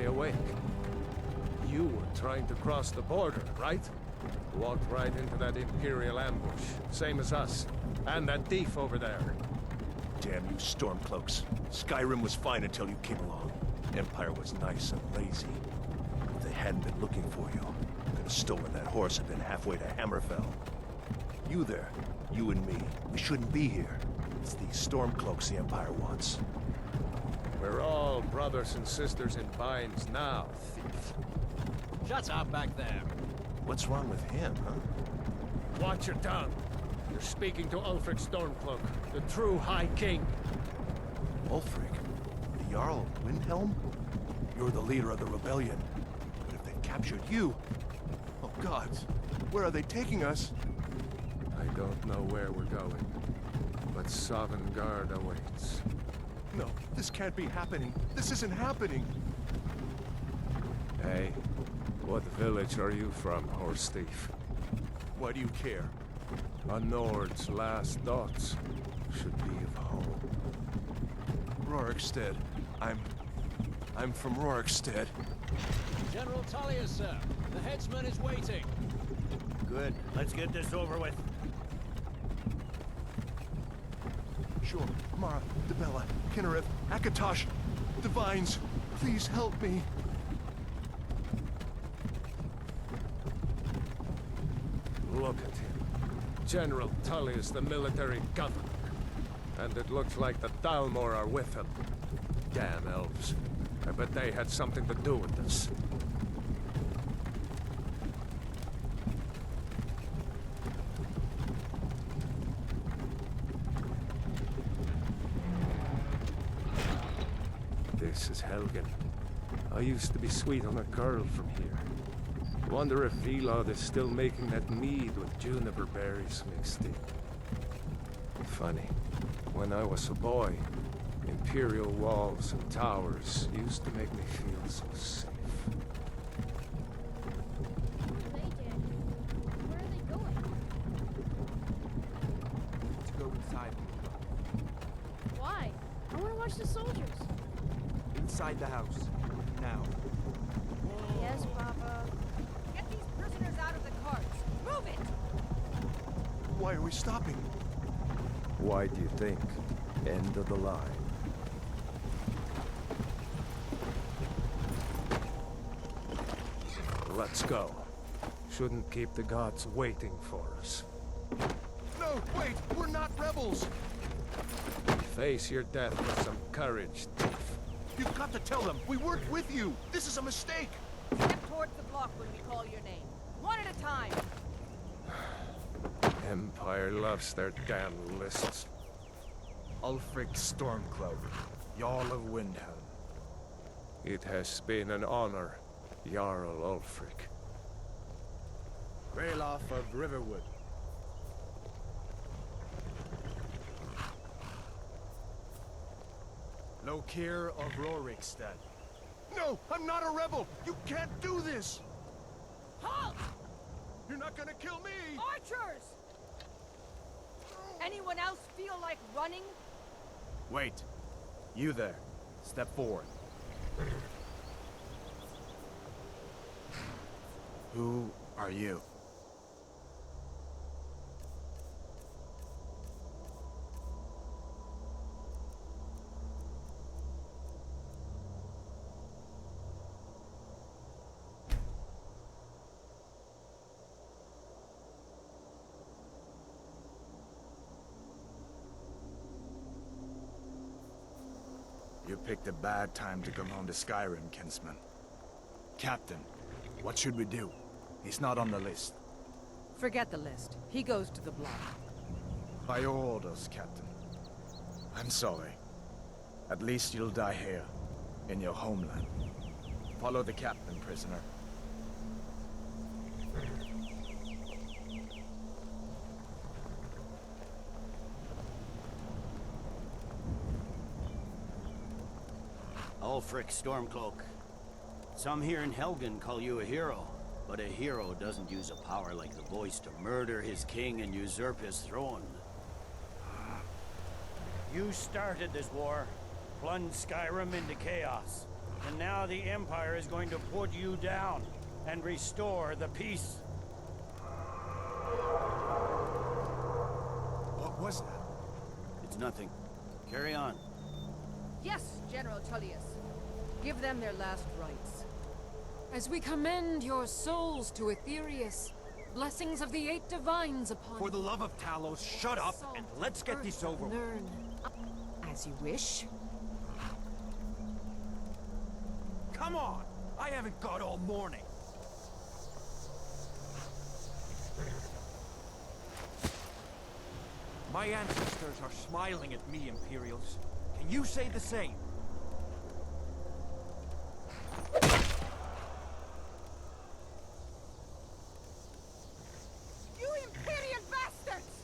finally awake. You were trying to cross the border, right? Walked right into that Imperial ambush, same as us. And that thief over there. Damn you Stormcloaks. Skyrim was fine until you came along. Empire was nice and lazy. If they hadn't been looking for you, could have stolen that horse and been halfway to Hammerfell. You there, you and me, we shouldn't be here. It's these Stormcloaks the Empire wants. We're all brothers and sisters in binds now, thief. Shut up back there. What's wrong with him, huh? Watch your tongue. You're speaking to Ulfric Stormcloak, the true High King. Ulfric? The Jarl of Windhelm? You're the leader of the rebellion. But if they've captured you... Oh gods, where are they taking us? I don't know where we're going, but Sovngarde awaits. No, this can't be happening. This isn't happening. Hey, what village are you from, horse thief? Why do you care? A Nord's last thoughts should be of home. Rorikstead. I'm from Rorikstead. General Tullius, sir. The headsman is waiting. Good. Let's get this over with. Sure. Mara, Debella, Kinnereth, Akatosh, Divines, please help me. Look at him. General Tullius, the military governor. And it looks like the Thalmor are with him. Damn elves. I bet they had something to do with this. This is Helgen. I used to be sweet on a girl from here. Wonder if Vilod is still making that mead with juniper berries mixed in. Funny. When I was a boy, Imperial walls and towers used to make me feel so safe. Hey, Daniel. Where are they going? To go inside. Why? I want to watch the soldiers. Inside the house. Now. Yes, Papa. Get these prisoners out of the carts. Move it! Why are we stopping? Why do you think? End of the line. Let's go. Shouldn't keep the gods waiting for us. No, wait! We're not rebels! Face your death with some courage, thief. You've got to tell them! We weren't with you! This is a mistake! Step towards the block when we call your name. One at a time. Empire loves their damn lists. Ulfric Stormcloak, Jarl of Windhelm. It has been an honor, Jarl Ulfric. Ralof of Riverwood. Lokir of Rorikstead. No! I'm not a rebel! You can't do this! Halt! You're not gonna kill me! Archers! Anyone else feel like running? Wait. You there. Step forward. Who are you? You picked a bad time to come home to Skyrim, kinsman. Captain, what should we do? He's not on the list. Forget the list. He goes to the block. By your orders, Captain. I'm sorry. At least you'll die here, in your homeland. Follow the captain, prisoner. Ulfric Stormcloak. Some here in Helgen call you a hero, but a hero doesn't use a power like the voice to murder his king and usurp his throne. You started this war, plunged Skyrim into chaos. And now the Empire is going to put you down and restore the peace. What was that? It's nothing. Carry on. Yes, General Tullius. Give them their last rites. As we commend your souls to Aetherius, blessings of the Eight Divines upon For the love of Talos, shut up and let's get this over with. Learn. As you wish. Come on! I haven't got all morning. My ancestors are smiling at me, Imperials. Can you say the same? You Imperial bastards!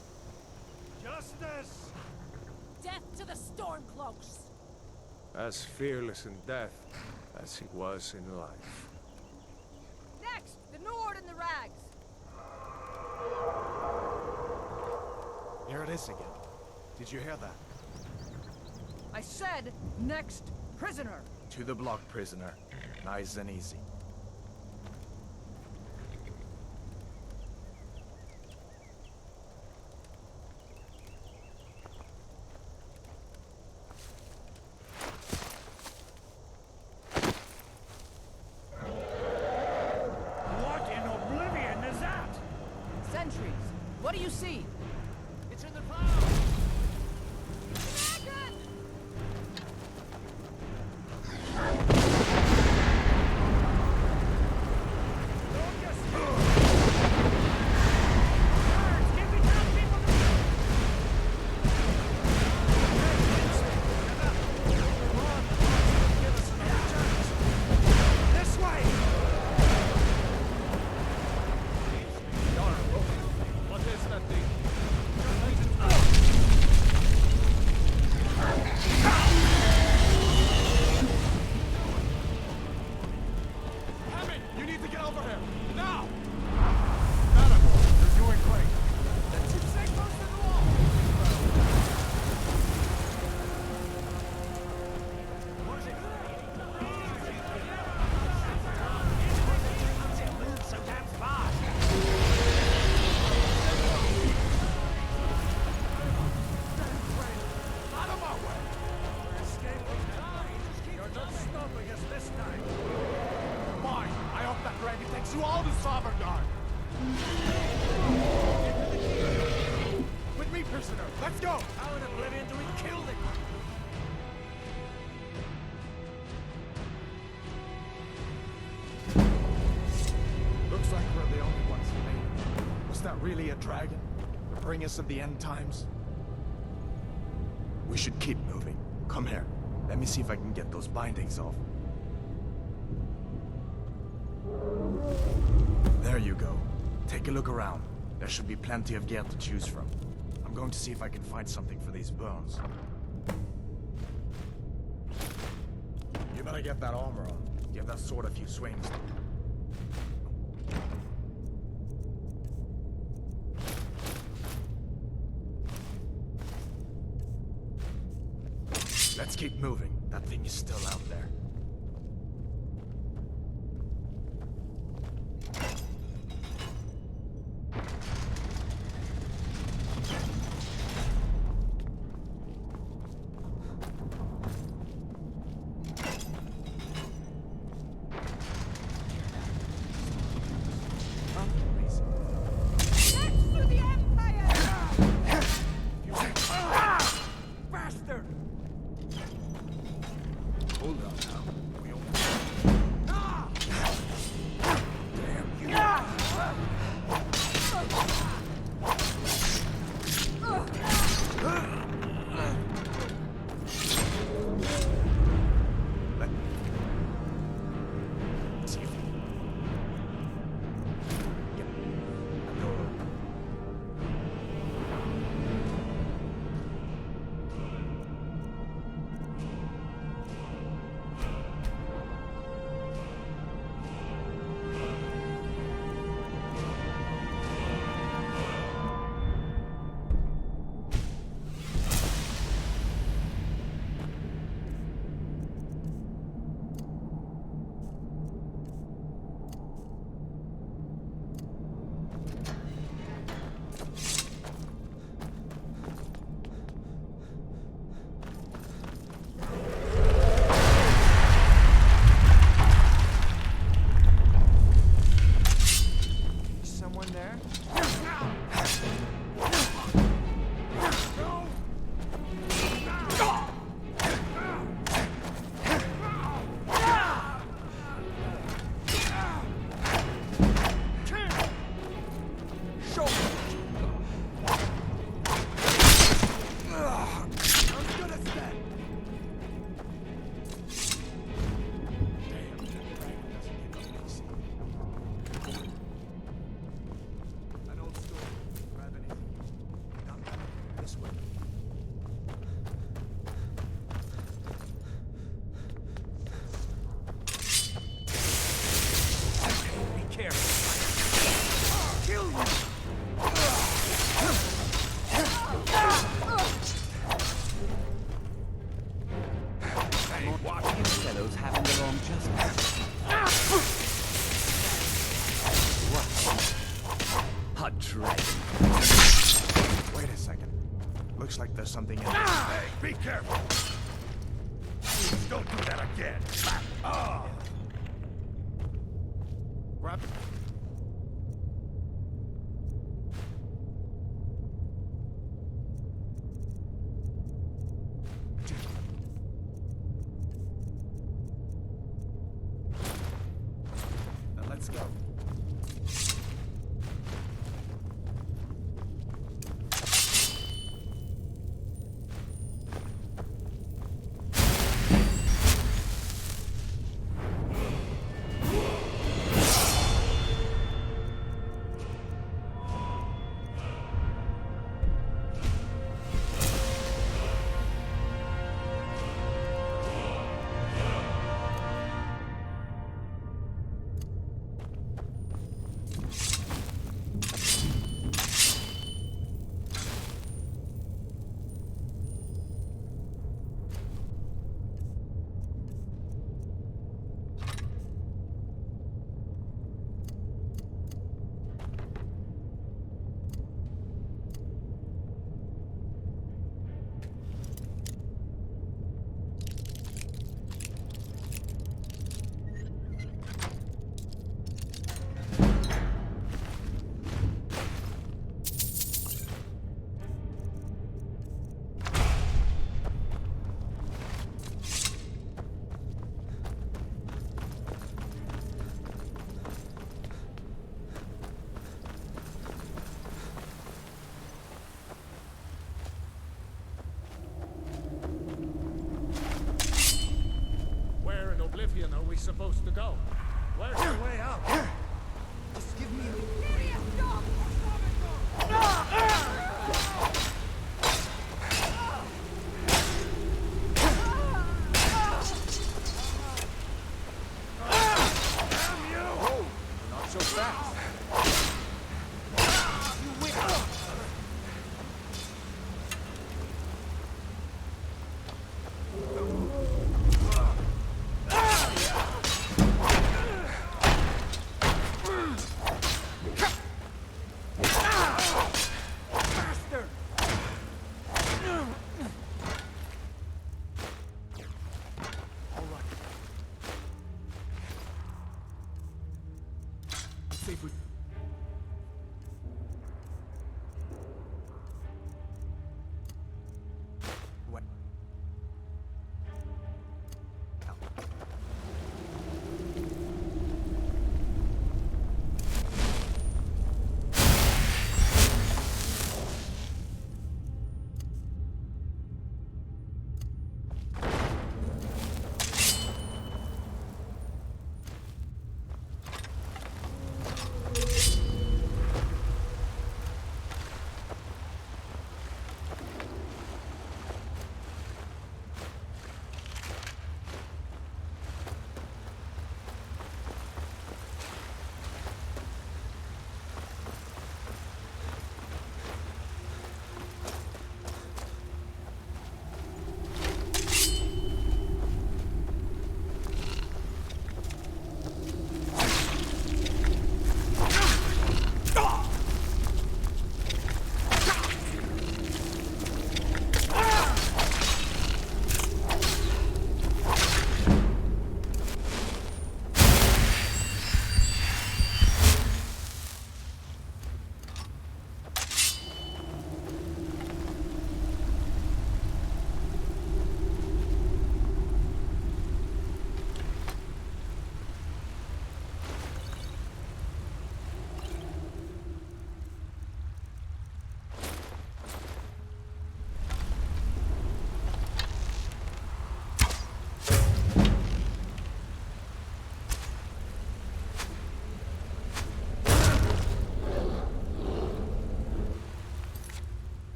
Justice! Death to the Stormcloaks! As fearless in death as he was in life. Next, the Nord and the Rags. Here it is again. Did you hear that? I said, next prisoner. To the block, prisoner. Nice and easy. What in oblivion is that? Sentries, what do you see? It's in the clouds! What is that thing? Hammond, you need to get over here! Now! Attaboy, you're doing great. That's it. Stay close to the wall! So damn fast. Out of my way! We're escaping now. You're not stopping us this time. Fine. I hope that gravy takes you all to Sovngarde. With me, prisoner. Let's go! How in oblivion do we kill them? Looks like we're the only ones who made it. Was that really a dragon? To bring us of the end times? We should keep moving. Come here. Let me see if I can get those bindings off. There you go. Take a look around. There should be plenty of gear to choose from. I'm going to see if I can find something for these burns. You better get that armor on. Give that sword a few swings. Let's keep moving. That thing is still out there. Next to the Empire! Bastard! Hold on. care. Kill you! Hey, watch these fellows having their own justice. What? A dragon. Wait a second. Looks like there's something in this. Hey, be careful! Please don't do that again! Grab. Now let's go. Where in oblivion are we supposed to go? Where's the way out? Just give me Not so fast. safe with... What?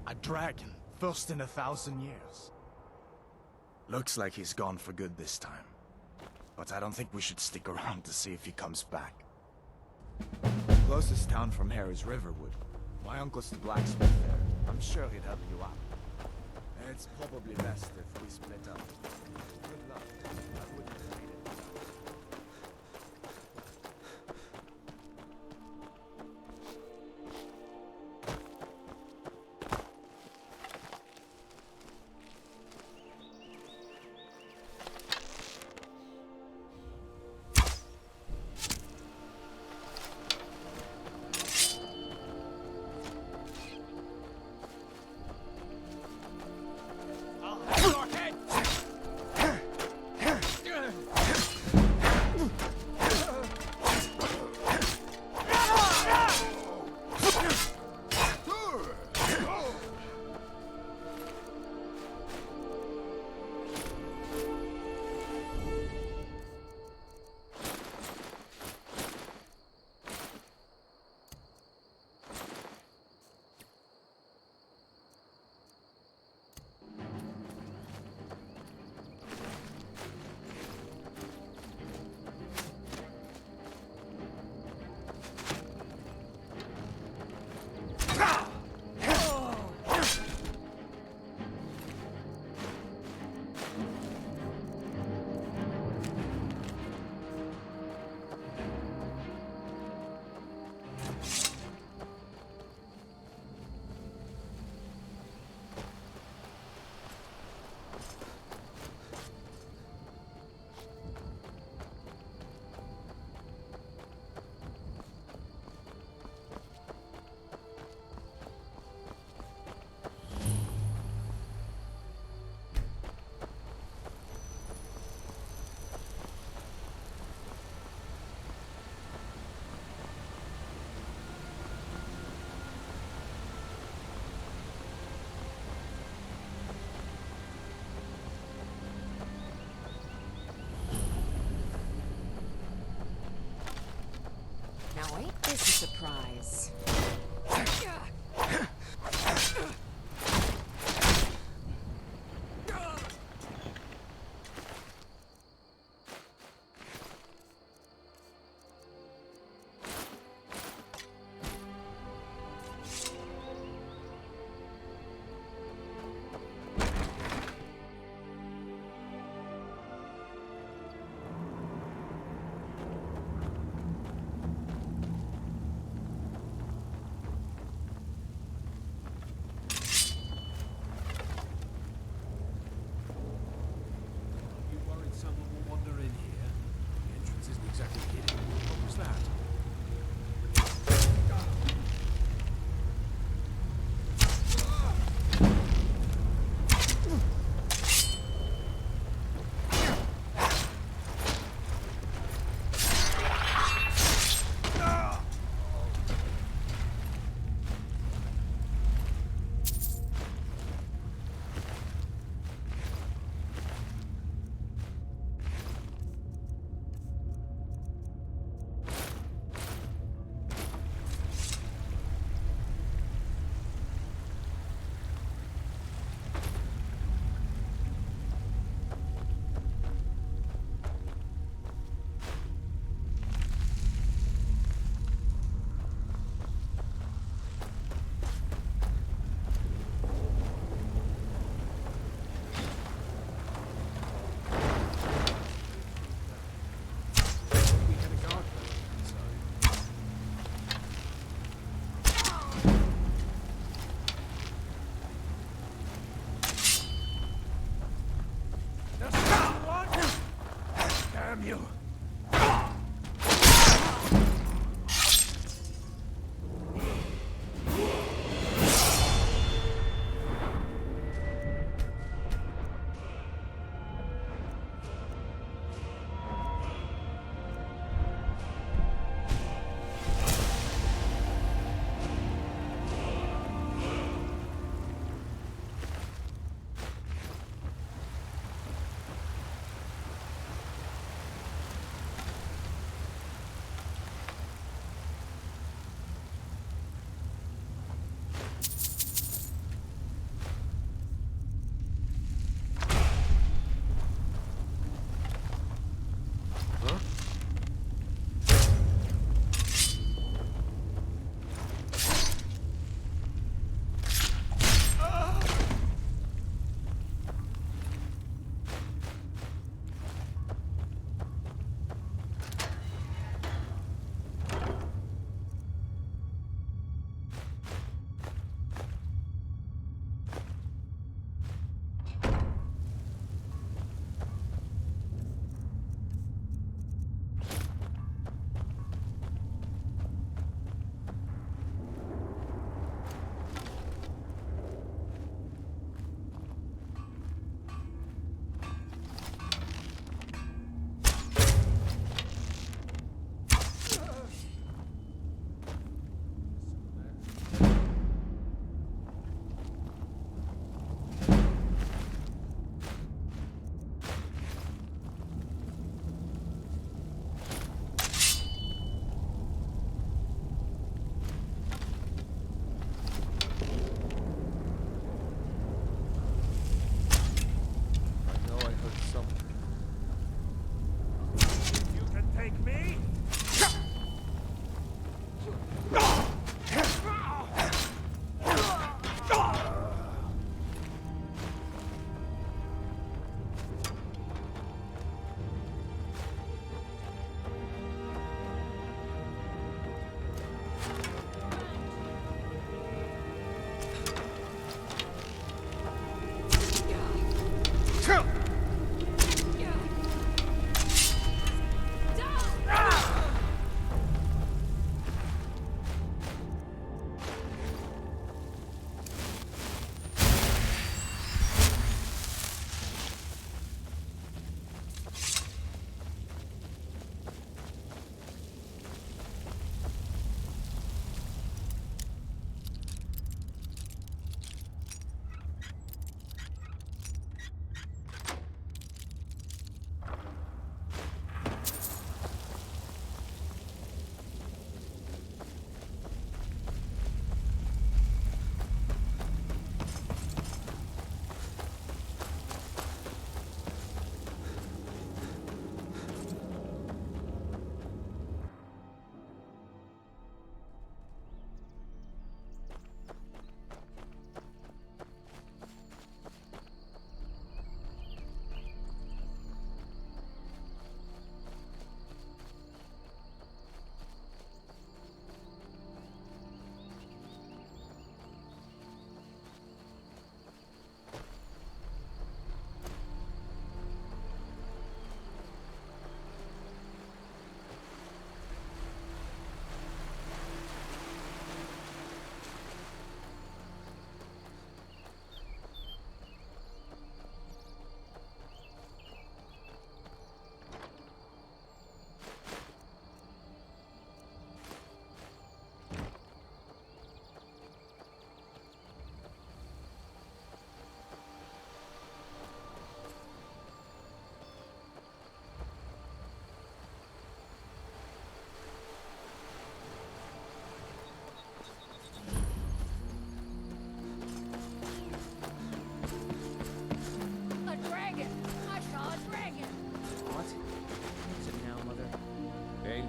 A dragon, first in 1,000 years. Looks like he's gone for good this time. But I don't think we should stick around to see if he comes back. Closest town from here is Riverwood. My uncle's the blacksmith there. I'm sure he'd help you out. It's probably best if we split up. Good luck. I wouldn't trade it. Now ain't this a surprise?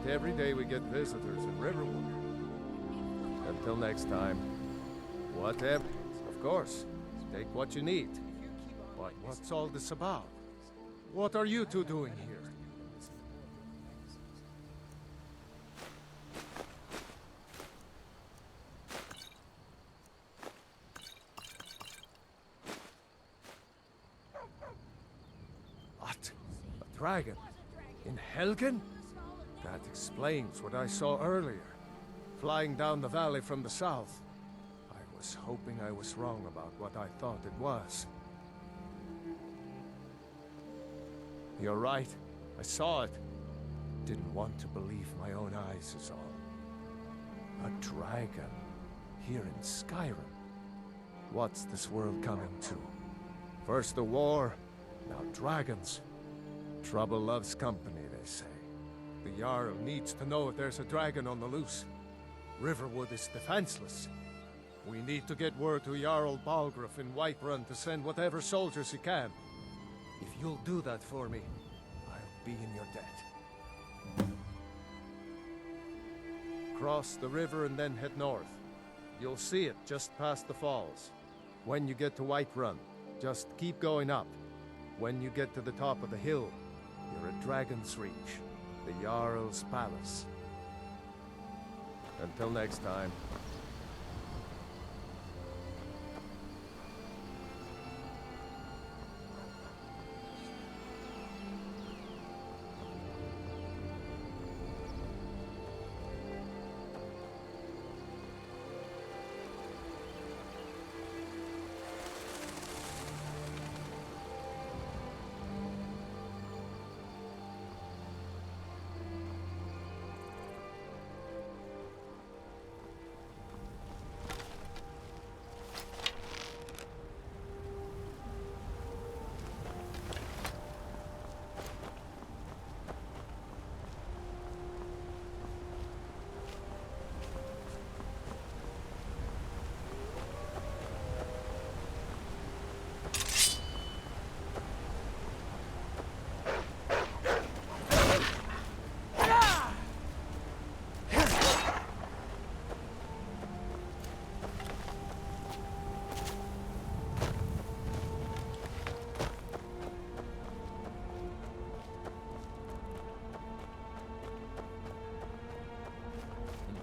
every day we get visitors in Riverwood. Until next time, whatever. Of course, take what you need. But what's all this about? What are you two doing here? What? A dragon? In Helgen? That explains what I saw earlier. Flying down the valley from the south. I was hoping I was wrong about what I thought it was. You're right. I saw it. Didn't want to believe my own eyes is all. A dragon. Here in Skyrim. What's this world coming to? First a war, now dragons. Trouble loves company, they say. The Jarl needs to know if there's a dragon on the loose. Riverwood is defenseless. We need to get word to Jarl Balgruuf in Whiterun to send whatever soldiers he can. If you'll do that for me, I'll be in your debt. Cross the river and then head north. You'll see it just past the falls. When you get to Whiterun, just keep going up. When you get to the top of the hill, you're at Dragon's Reach, the Jarl's palace. Until next time.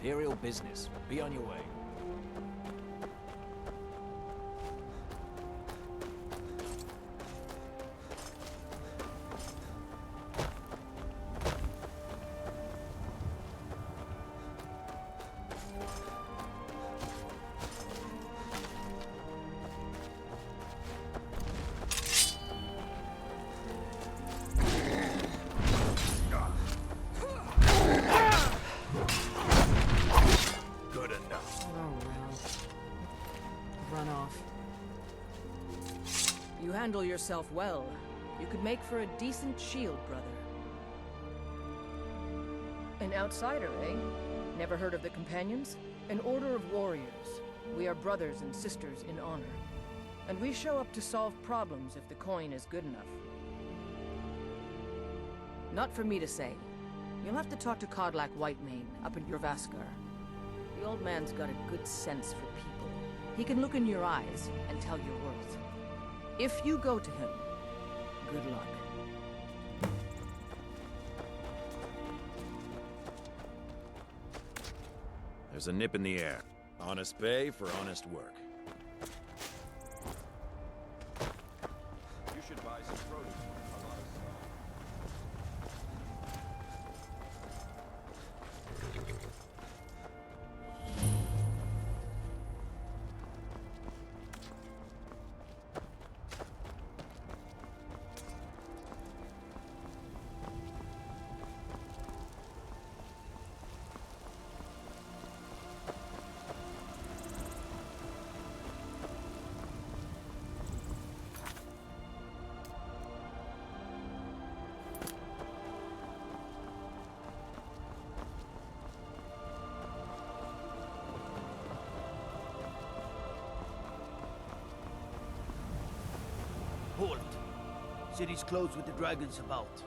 Imperial business. Be on your way. You handle yourself well. You could make for a decent shield, brother. An outsider, eh? Never heard of the Companions? An order of warriors. We are brothers and sisters in honor. And we show up to solve problems if the coin is good enough. Not for me to say. You'll have to talk to Kodlak Whitemane up in Jorvaskar. The old man's got a good sense for people. He can look in your eyes and tell your worth. If you go to him, good luck. There's a nip in the air. Honest pay for honest work. You should buy some produce. A lot of stuff. Halt! City's closed with the dragons about.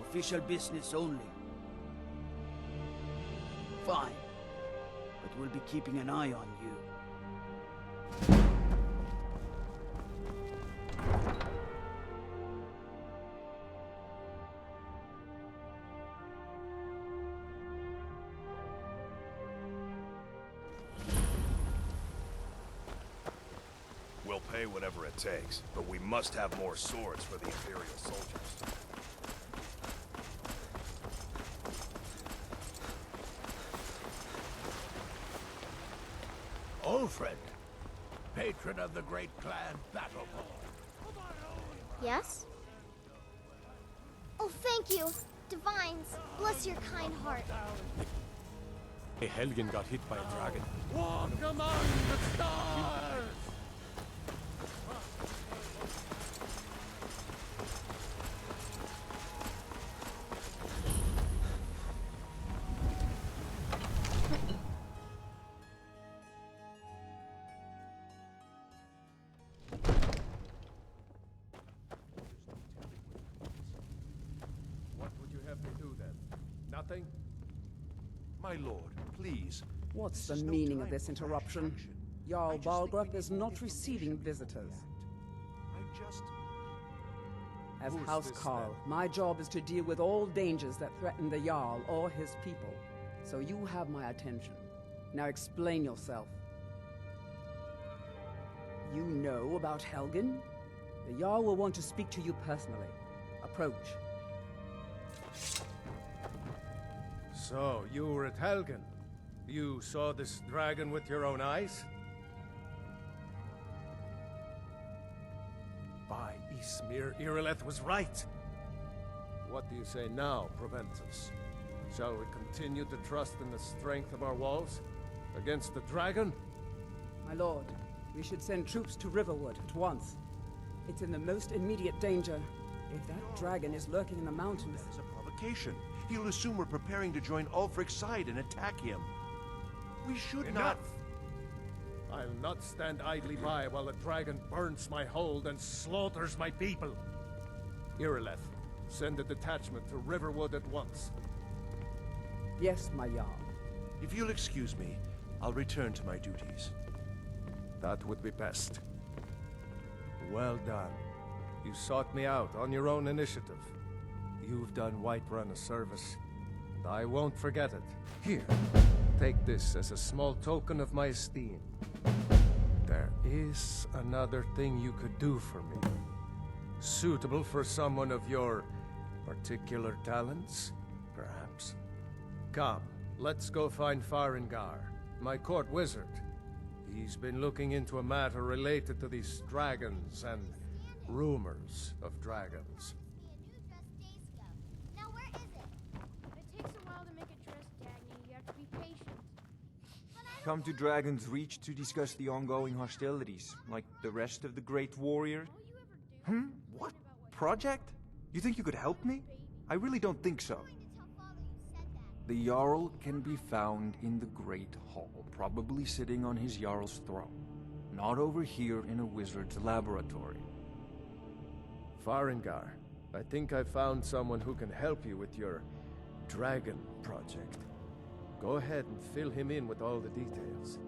Official business only. fine. But we'll be keeping an eye on you. We'll pay whatever it takes, but we must have more swords for the Imperial soldiers. Ulfred, patron of the great clan Battlehall. Yes? Oh, thank you. Divines, bless your kind heart. Hey, Helgen got hit by a dragon. Walk among the stars! What would you have me do then? Nothing? My lord, please. What's the This is no meaning of time this for rash interruption? action. I Jarl just think we Balgruuf need is more not receiving information visitors. I just... As Who's House this Carl, then? my job is to deal with all dangers that threaten the Jarl or his people. So you have my attention. Now explain yourself. You know about Helgen? The Jarl will want to speak to you personally. Approach. So, you were at Helgen. You saw this dragon with your own eyes? By Ysmir, Irileth was right. What do you say now, Proventus? Shall we continue to trust in the strength of our walls? Against the dragon? My lord, we should send troops to Riverwood at once. It's in the most immediate danger. If that dragon is lurking in the mountains... That is a provocation. He'll assume we're preparing to join Ulfric's side and attack him. We should Enough! I'll not stand idly by while the dragon burns my hold and slaughters my people. Irileth, send a detachment to Riverwood at once. Yes, my Jarl. If you'll excuse me, I'll return to my duties. That would be best. Well done. You sought me out on your own initiative. You've done Whiterun a service, and I won't forget it. Here, take this as a small token of my esteem. There is another thing you could do for me. Suitable for someone of your particular talents, perhaps. Come, let's go find Farengar, my court wizard. He's been looking into a matter related to these dragons and rumors of dragons. Now where is it? It takes a while to make a dress, Dagny. You have to be patient. Come to Dragon's Reach to discuss the ongoing hostilities, like the rest of the Great Warrior. What? Project? You think you could help me? I really don't think so. The Jarl can be found in the Great Hall, probably sitting on his Jarl's throne. Not over here in a wizard's laboratory. Farengar, I think I found someone who can help you with your dragon project. Go ahead and fill him in with all the details.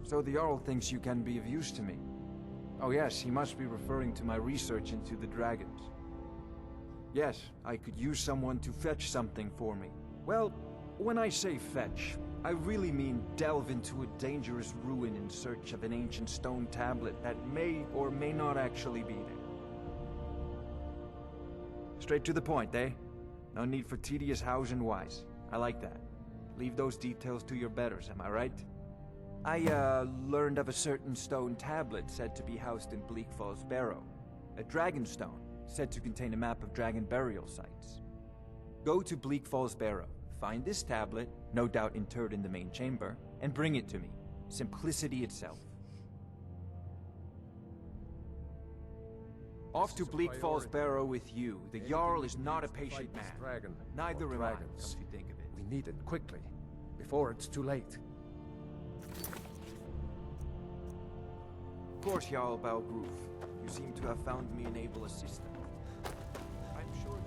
So the Jarl thinks you can be of use to me. Oh yes, he must be referring to my research into the dragons. Yes, I could use someone to fetch something for me. Well, when I say fetch, I really mean delve into a dangerous ruin in search of an ancient stone tablet that may or may not actually be there. Straight to the point, eh? No need for tedious hows and whys. I like that. Leave those details to your betters, am I right? I, learned of a certain stone tablet said to be housed in Bleak Falls Barrow. A dragon stone, said to contain a map of dragon burial sites. Go to Bleak Falls Barrow, find this tablet, no doubt interred in the main chamber, and bring it to me. Simplicity itself. Off to Bleak Falls Barrow with you. The Jarl is not a patient man. Dragon. Neither am I, come Dragons. to think of it. We need it quickly, before it's too late. Of course, Jarl Balgruuf. You seem to have found me an able assistant. I'm sure...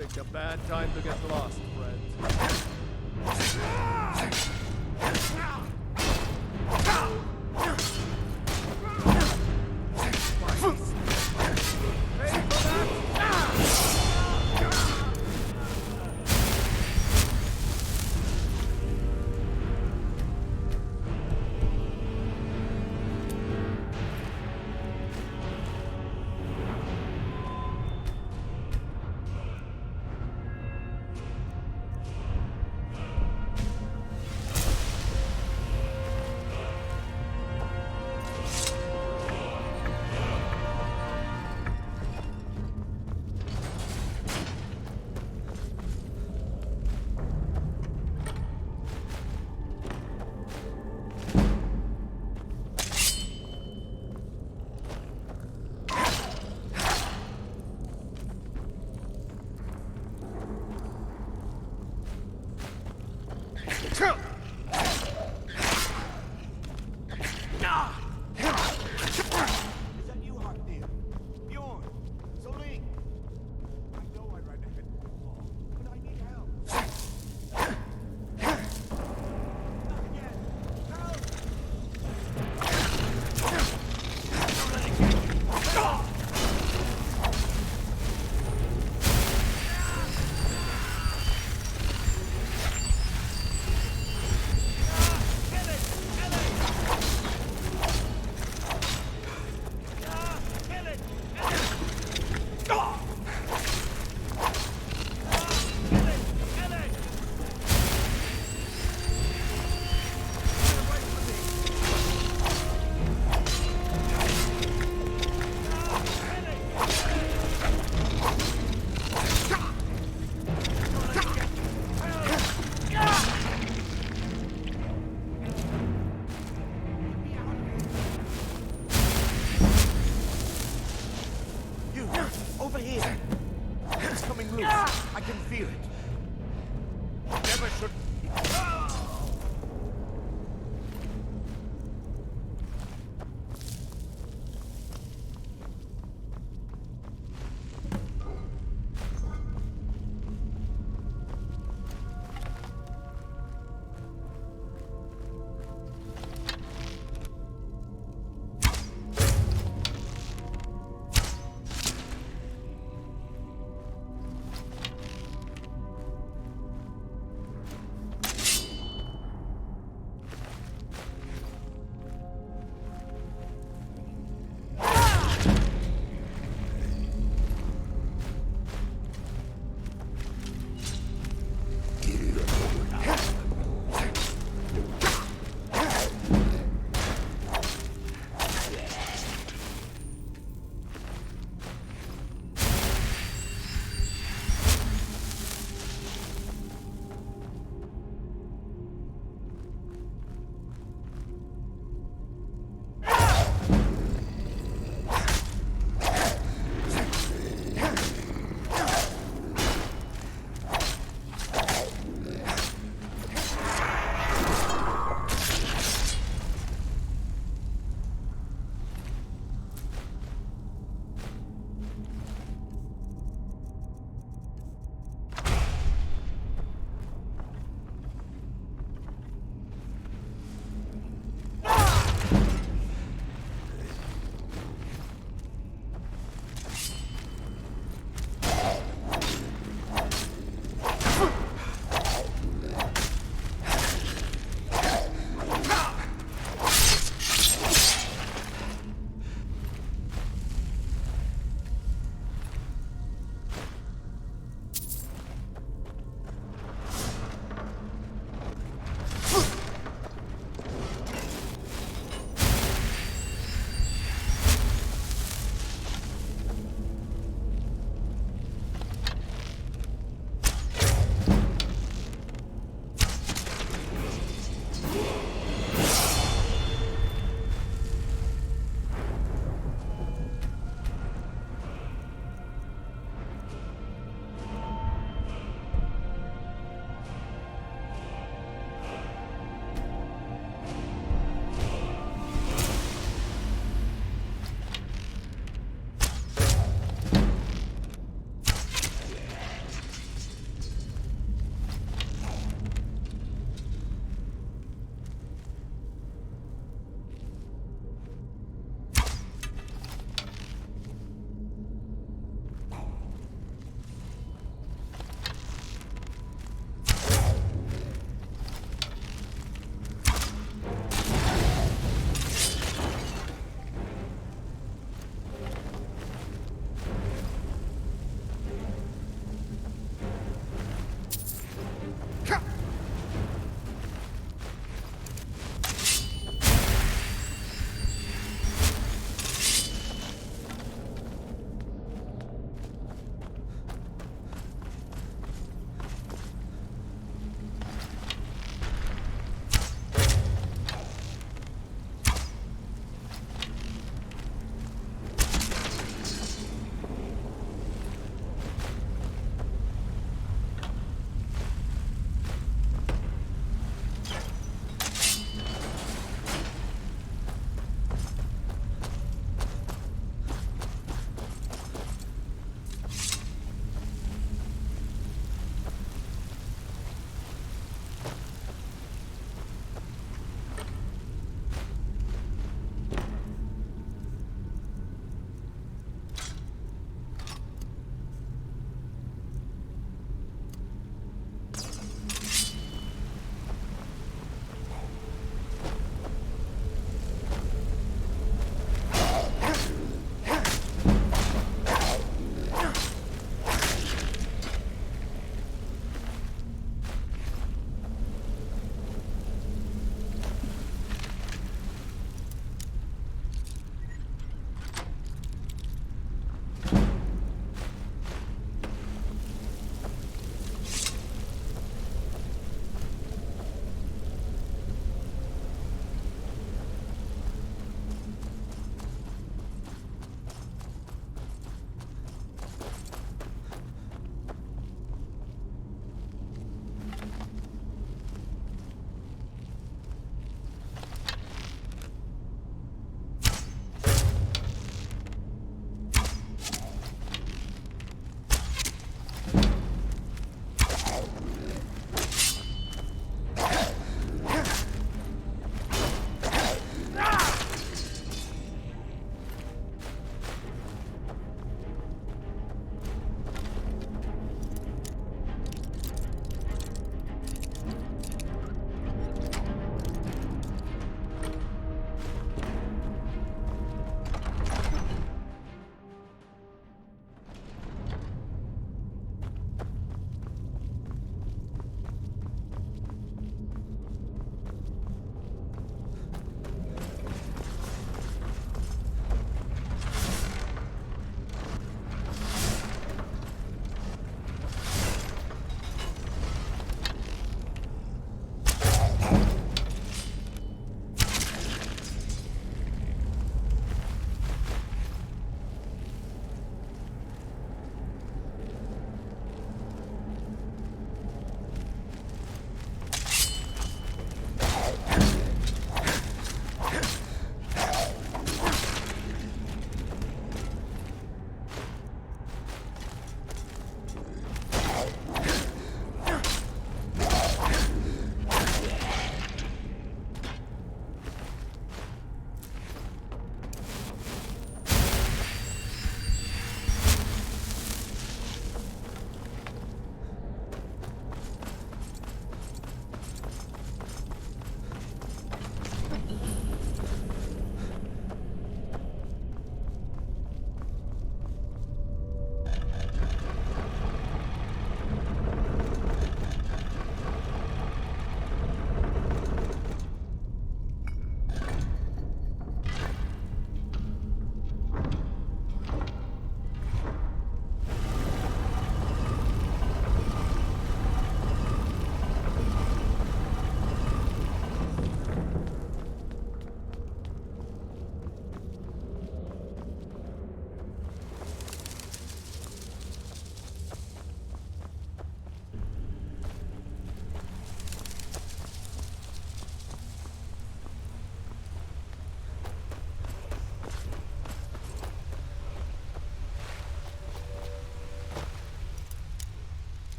Picked a bad time to get lost, friend.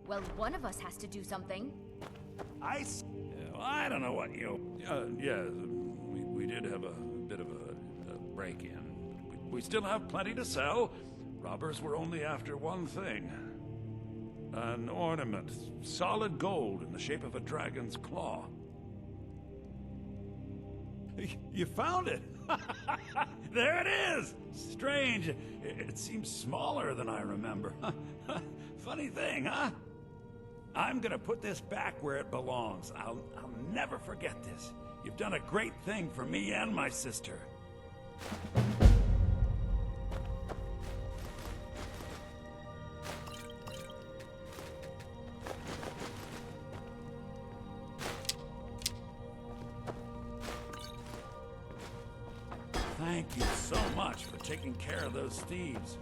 Well, one of us has to do something. I don't know what you... Yeah, we did have a bit of a break-in. We still have plenty to sell. Robbers were only after one thing. An ornament, solid gold in the shape of a dragon's claw. You found it! There it is! Strange. It seems smaller than I remember. Funny thing, huh? I'm gonna put this back where it belongs. I'll never forget this. You've done a great thing for me and my sister. Thank you so much for taking care of those thieves.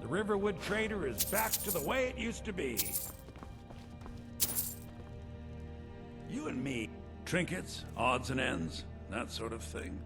The Riverwood Trader is back to the way it used to be. You and me, trinkets, odds and ends, that sort of thing.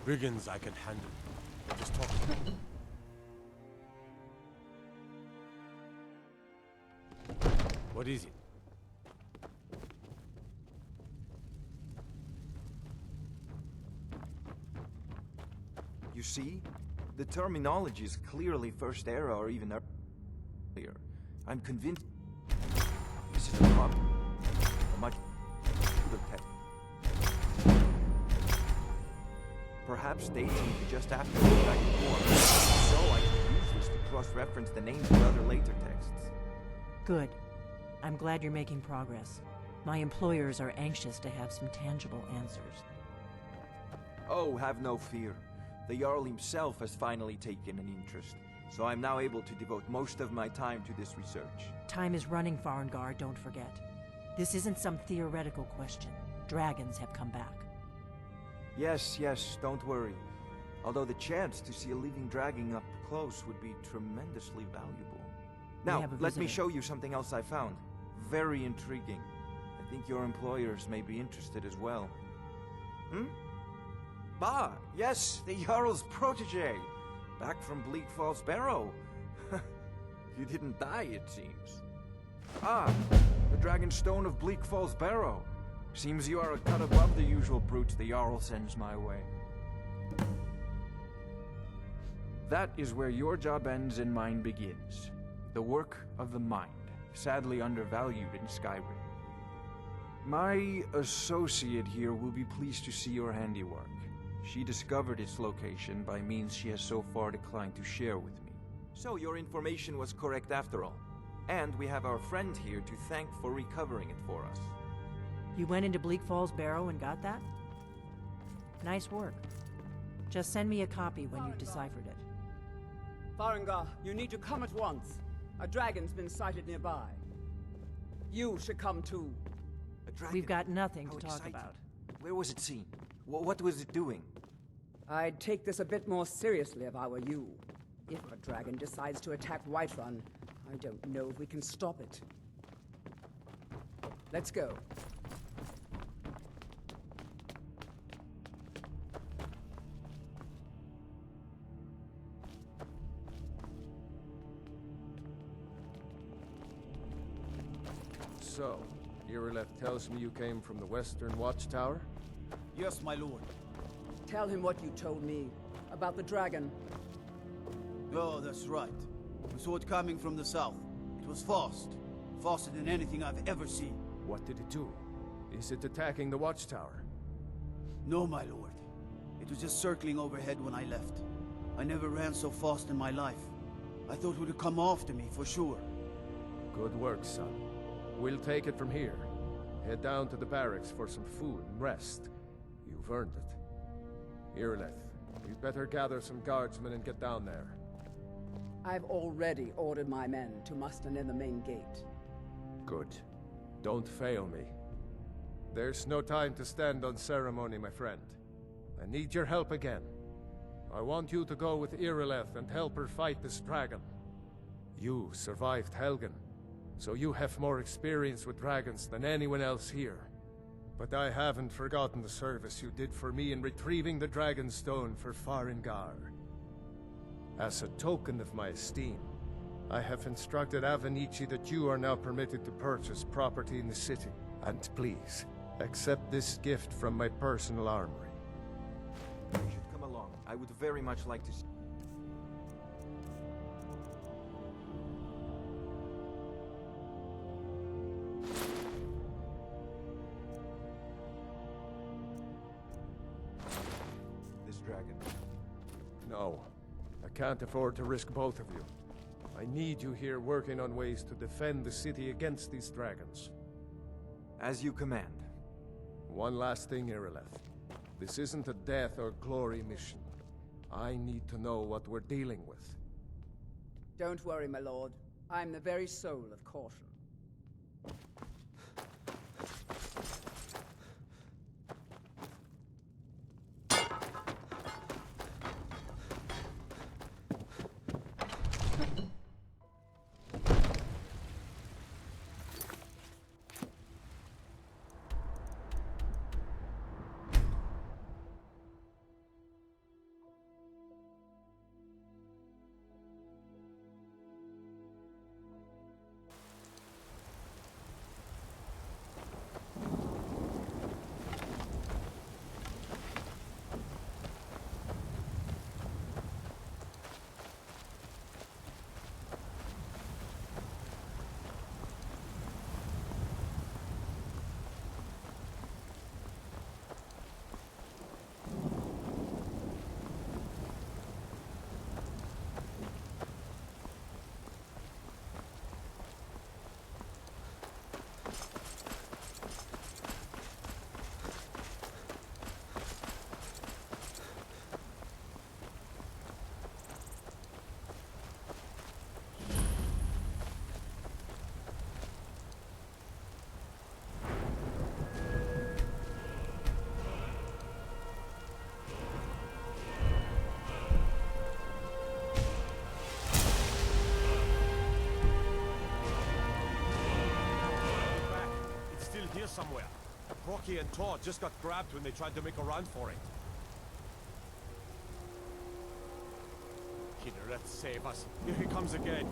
Brigands I can handle. Just talk. What is it? You see? The terminology is clearly First Era or even earlier. I'm convinced this is a problem. A much older text. Perhaps dating to just after the Dragon War. So I can use this to cross-reference the names with other later texts. Good. I'm glad you're making progress. My employers are anxious to have some tangible answers. Oh, have no fear. The Jarl himself has finally taken an interest, so I'm now able to devote most of my time to this research. Time is running, Farengar, don't forget. This isn't some theoretical question. Dragons have come back. Yes, don't worry. Although the chance to see a living dragon up close would be tremendously valuable. Now, let me show you something else I found. Very intriguing. I think your employers may be interested as well. Bah, yes, the Jarl's protege. Back from Bleak Falls Barrow. You didn't die, it seems. Ah, the Dragonstone of Bleak Falls Barrow. Seems you are a cut above the usual brutes the Jarl sends my way. That is where your job ends and mine begins. The work of the mind, sadly undervalued in Skyrim. My associate here will be pleased to see your handiwork. She discovered its location by means she has so far declined to share with me. So your information was correct after all. And we have our friend here to thank for recovering it for us. You went into Bleak Falls Barrow and got that? Nice work. Just send me a copy when you've deciphered it. Farengar, you need to come at once. A dragon's been sighted nearby. You should come too. A dragon? We've got nothing to How talk exciting. about. Where was it seen? What was it doing? I'd take this a bit more seriously if I were you. If a dragon decides to attack Whiterun, I don't know if we can stop it. Let's go. So, Irileth tells me you came from the Western Watchtower? Yes, my lord. Tell him what you told me about the dragon. Oh, that's right. We saw it coming from the south. It was fast. Faster than anything I've ever seen. What did it do? Is it attacking the Watchtower? No, my lord. It was just circling overhead when I left. I never ran so fast in my life. I thought it would come after me, for sure. Good work, son. We'll take it from here. Head down to the barracks for some food and rest. You've earned it. Irileth, you'd better gather some guardsmen and get down there. I've already ordered my men to muster in the main gate. Good. Don't fail me. There's no time to stand on ceremony, my friend. I need your help again. I want you to go with Irileth and help her fight this dragon. You survived Helgen, so you have more experience with dragons than anyone else here. But I haven't forgotten the service you did for me in retrieving the Dragon Stone for Farengar. As a token of my esteem, I have instructed Avenici that you are now permitted to purchase property in the city. And please, accept this gift from my personal armory. You should come along. I would very much like to see... this dragon. No, I can't afford to risk both of you. I need you here working on ways to defend the city against these dragons. As you command. One last thing, Irileth. This isn't a death or glory mission. I need to know what we're dealing with. Don't worry, my lord. I'm the very soul of caution. Here somewhere. Rocky and Todd just got grabbed when they tried to make a run for it. Kidder, let's save us. Here he comes again.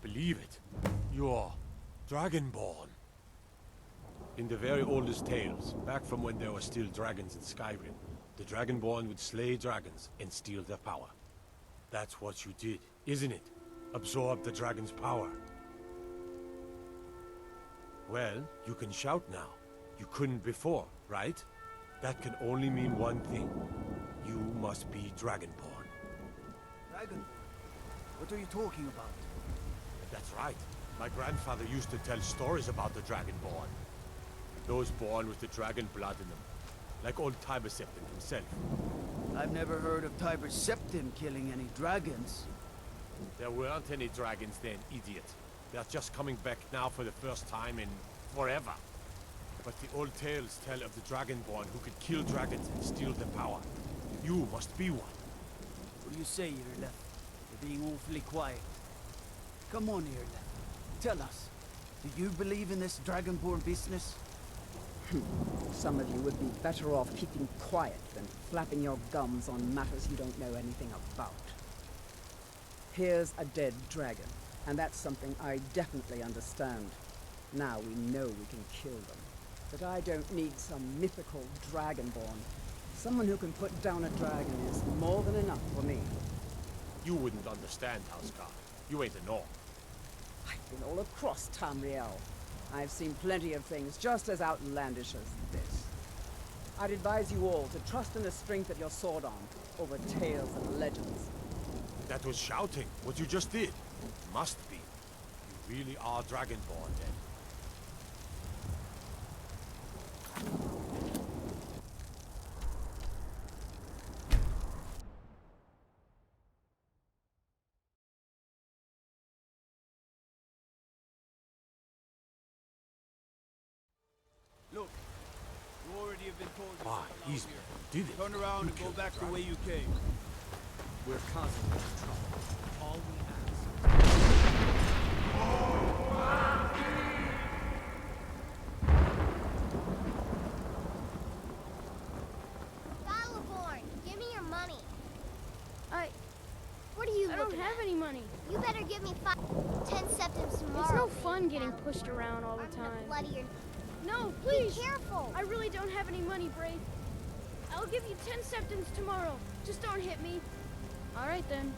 believe it. You're Dragonborn. In the very oldest tales, back from when there were still dragons in Skyrim, the Dragonborn would slay dragons and steal their power. That's what you did, isn't it? Absorb the dragon's power. Well, you can shout now. You couldn't before, right? That can only mean one thing. You must be Dragonborn. Dragon? What are you talking about? That's right. My grandfather used to tell stories about the Dragonborn. Those born with the dragon blood in them. Like old Tiber Septim himself. I've never heard of Tiber Septim killing any dragons. There weren't any dragons then, idiot. They're just coming back now for the first time in forever. But the old tales tell of the Dragonborn who could kill dragons and steal their power. You must be one. What do you say, Irlef? You're being awfully quiet. Come on, Irlef. Tell us. Do you believe in this Dragonborn business? Some of you would be better off keeping quiet than flapping your gums on matters you don't know anything about. Here's a dead dragon, and that's something I definitely understand. Now we know we can kill them. But I don't need some mythical dragonborn. Someone who can put down a dragon is more than enough for me. You wouldn't understand, Houseguard. You ain't a North. I've been all across Tamriel. I've seen plenty of things just as outlandish as this. I'd advise you all to trust in the strength of your sword arm over tales and legends. That was shouting, what you just did. Must be. You really are Dragonborn, then. Look, you already have been told. Ah, easy. Did it. Turn around and go back the way you came. We're constantly in trouble. All we Battleborn, give me your money. What are you I don't looking have at? any money. You better give me 10 septims tomorrow. It's no fun getting pushed around all the I'm gonna time. bloody your... No, please. Be careful. I really don't have any money, Brave. I'll give you 10 septims tomorrow. Just don't hit me. All right, then.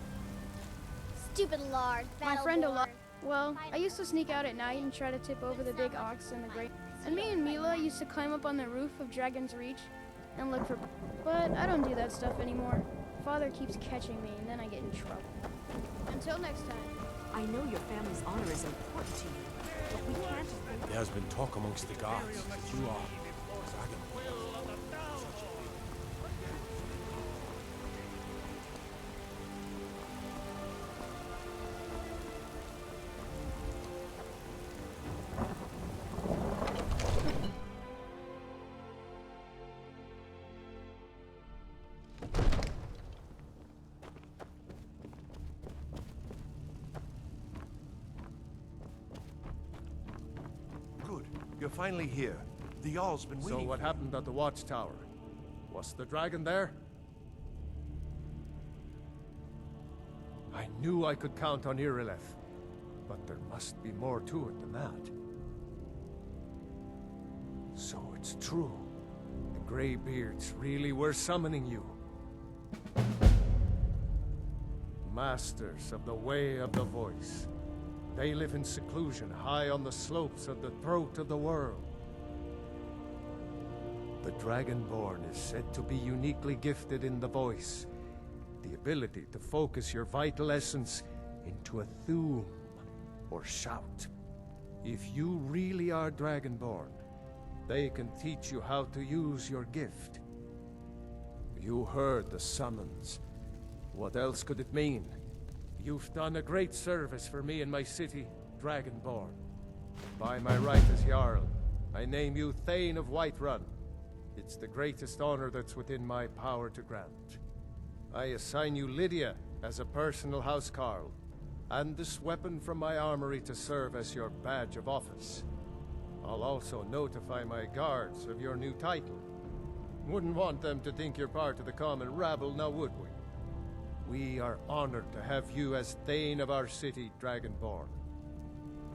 Stupid Lard, My friend Battleborn. Ola. Well, I used to sneak out at night and try to tip over the big ox and the great. And me and Mila used to climb up on the roof of Dragon's Reach and look for. But I don't do that stuff anymore. Father keeps catching me, and then I get in trouble. Until next time. I know your family's honor is important to you, but we can't afford. There's been talk amongst the guards that you are Dragonborn. You're finally here. The Jarl's been waiting. So what happened at the watchtower? Was the dragon there? I knew I could count on Irileth, but there must be more to it than that. So it's true. The Greybeards really were summoning you. Masters of the Way of the Voice. They live in seclusion, high on the slopes of the throat of the world. The Dragonborn is said to be uniquely gifted in the voice, the ability to focus your vital essence into a thum, or shout. If you really are Dragonborn, they can teach you how to use your gift. You heard the summons. What else could it mean? You've done a great service for me and my city, Dragonborn. By my right as Jarl, I name you Thane of Whiterun. It's the greatest honor that's within my power to grant. I assign you Lydia as a personal housecarl, and this weapon from my armory to serve as your badge of office. I'll also notify my guards of your new title. Wouldn't want them to think you're part of the common rabble, now would we? We are honored to have you as Thane of our city, Dragonborn.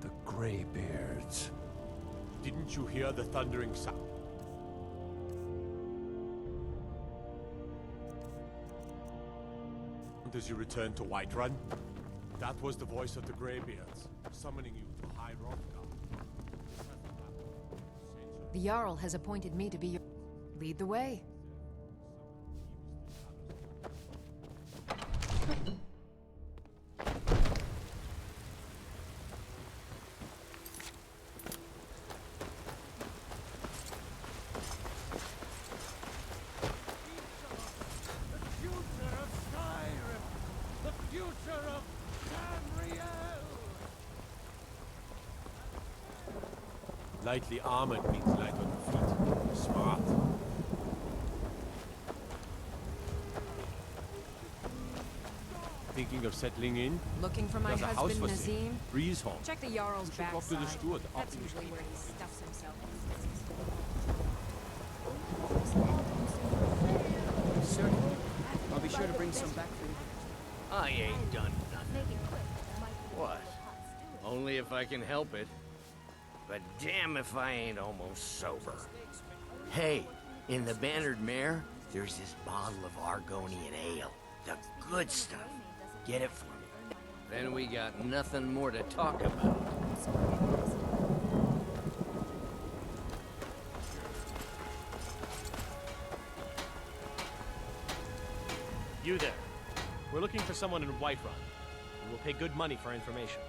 The Greybeards. Didn't you hear the thundering sound? As you return to Whiterun, that was the voice of the Greybeards, summoning you to High Hrothgar. The Jarl has appointed me to be your... Lead the way. Lightly armored means light on the feet. Smart. Thinking of settling in? Looking for my There's a house husband for sale. Nazim? Breeze Home. Check the Jarl's You should talk to the backside. steward. That's usually where he stuffs himself. Certainly. I'll be sure to bring some back for you. I ain't done nothing. What? Only if I can help it. But damn if I ain't almost sober. Hey, in the Bannered Mare, there's this bottle of Argonian ale. The good stuff. Get it for me. Then we got nothing more to talk about. You there. We're looking for someone in Whiterun. We will pay good money for information.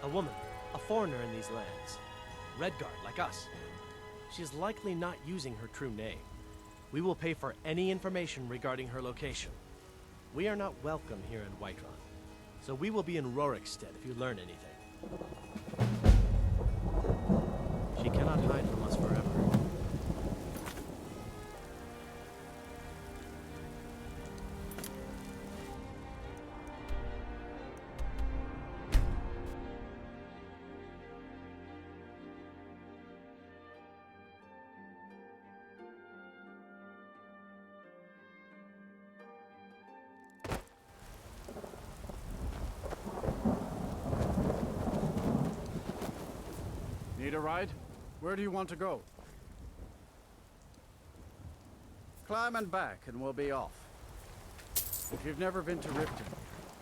A woman, a foreigner in these lands. Redguard, like us. She is likely not using her true name. We will pay for any information regarding her location. We are not welcome here in Whiterun, so we will be in Rorikstead if you learn anything. She cannot hide from us forever. Need a ride? Where do you want to go? Climb and back, and we'll be off. If you've never been to Riften,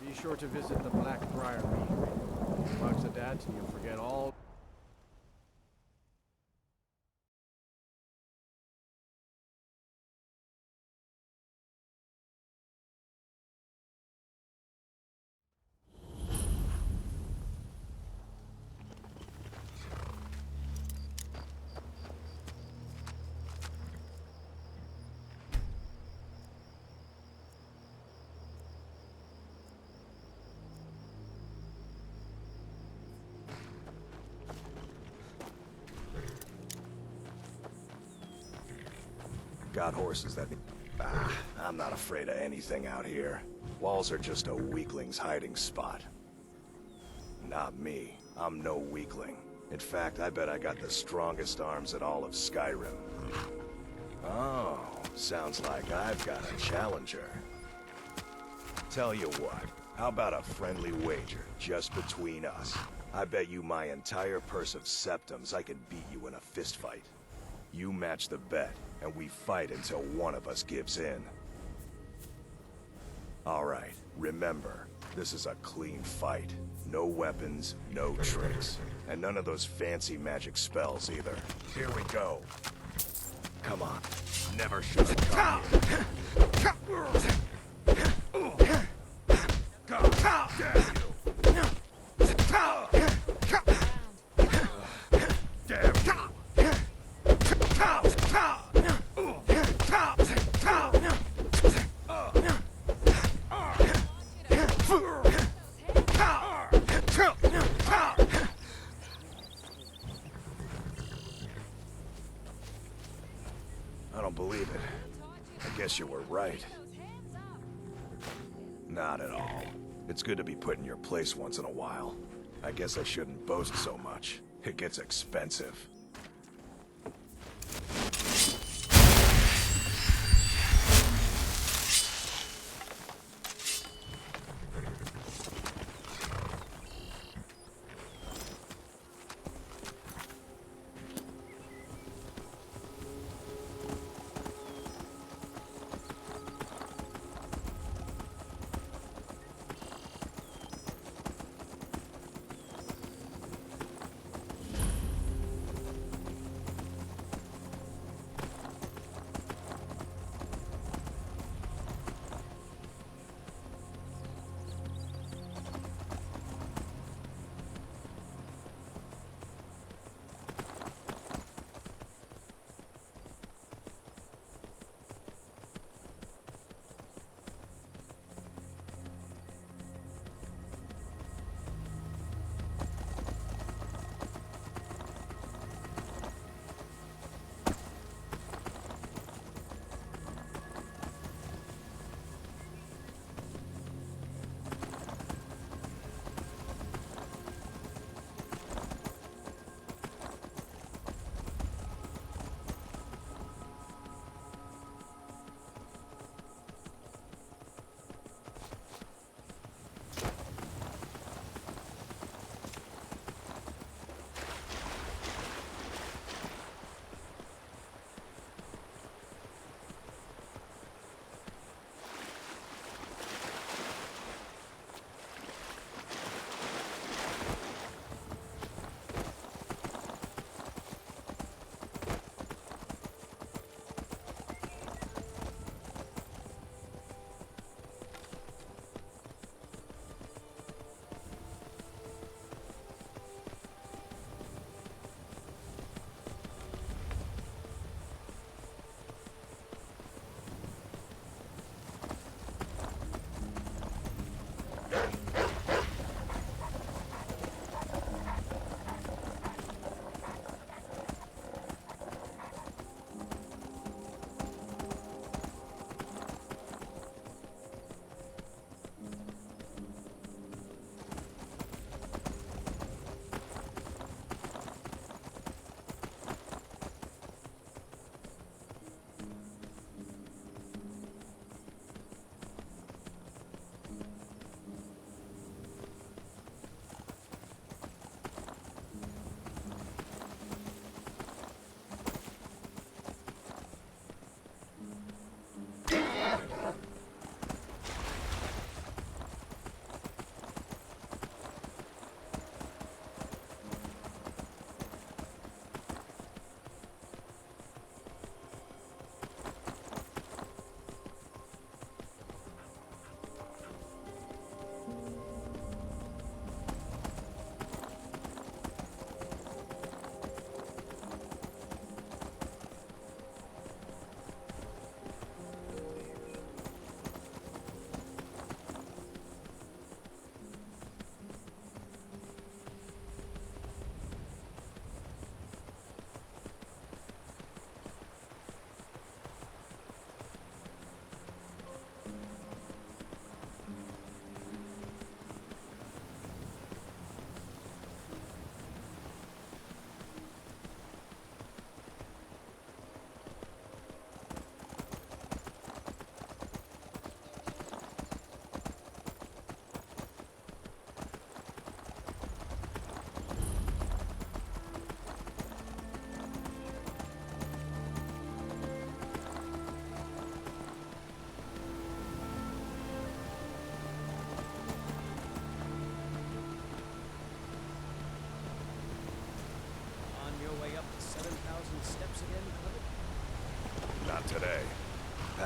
be sure to visit the Blackbriar Mead. Bugs a dad, and you'll forget all. Got horses that... I'm not afraid of anything out here. Walls are just a weakling's hiding spot. Not me. I'm no weakling. In fact, I bet I got the strongest arms in all of Skyrim. Oh, sounds like I've got a challenger. Tell you what, how about a friendly wager, just between us? I bet you my entire purse of septums I could beat you in a fistfight. You match the bet, and we fight until one of us gives in. All right, remember, this is a clean fight. No weapons, no tricks. And none of those fancy magic spells either. Here we go. Come on. Never should have come here. Go! Damn you! I don't believe it. I guess you were right. Not at all. It's good to be put in your place once in a while. I guess I shouldn't boast so much. It gets expensive.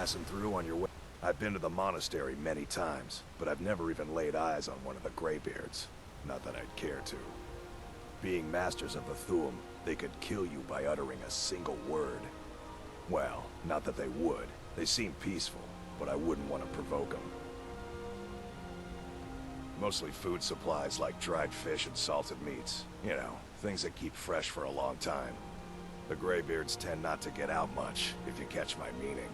passing through on your way? I've been to the monastery many times, but I've never even laid eyes on one of the Greybeards. Not that I'd care to. Being masters of the Thuum, they could kill you by uttering a single word. Well, not that they would. They seem peaceful, but I wouldn't want to provoke them. Mostly food supplies like dried fish and salted meats. You know, things that keep fresh for a long time. The Greybeards tend not to get out much, if you catch my meaning.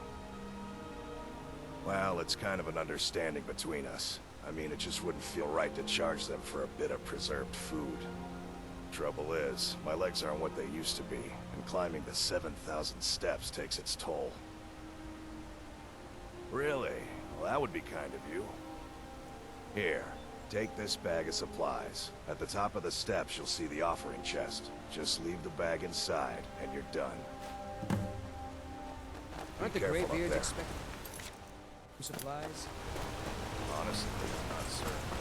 Well, it's kind of an understanding between us. I mean, it just wouldn't feel right to charge them for a bit of preserved food. Trouble is, my legs aren't what they used to be, and climbing the 7,000 steps takes its toll. Really? Well, that would be kind of you. Here, take this bag of supplies. At the top of the steps, you'll see the offering chest. Just leave the bag inside, and you're done. Aren't the Greybeards expecting supplies? Honestly, not certain.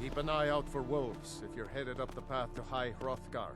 Keep an eye out for wolves if you're headed up the path to High Hrothgar.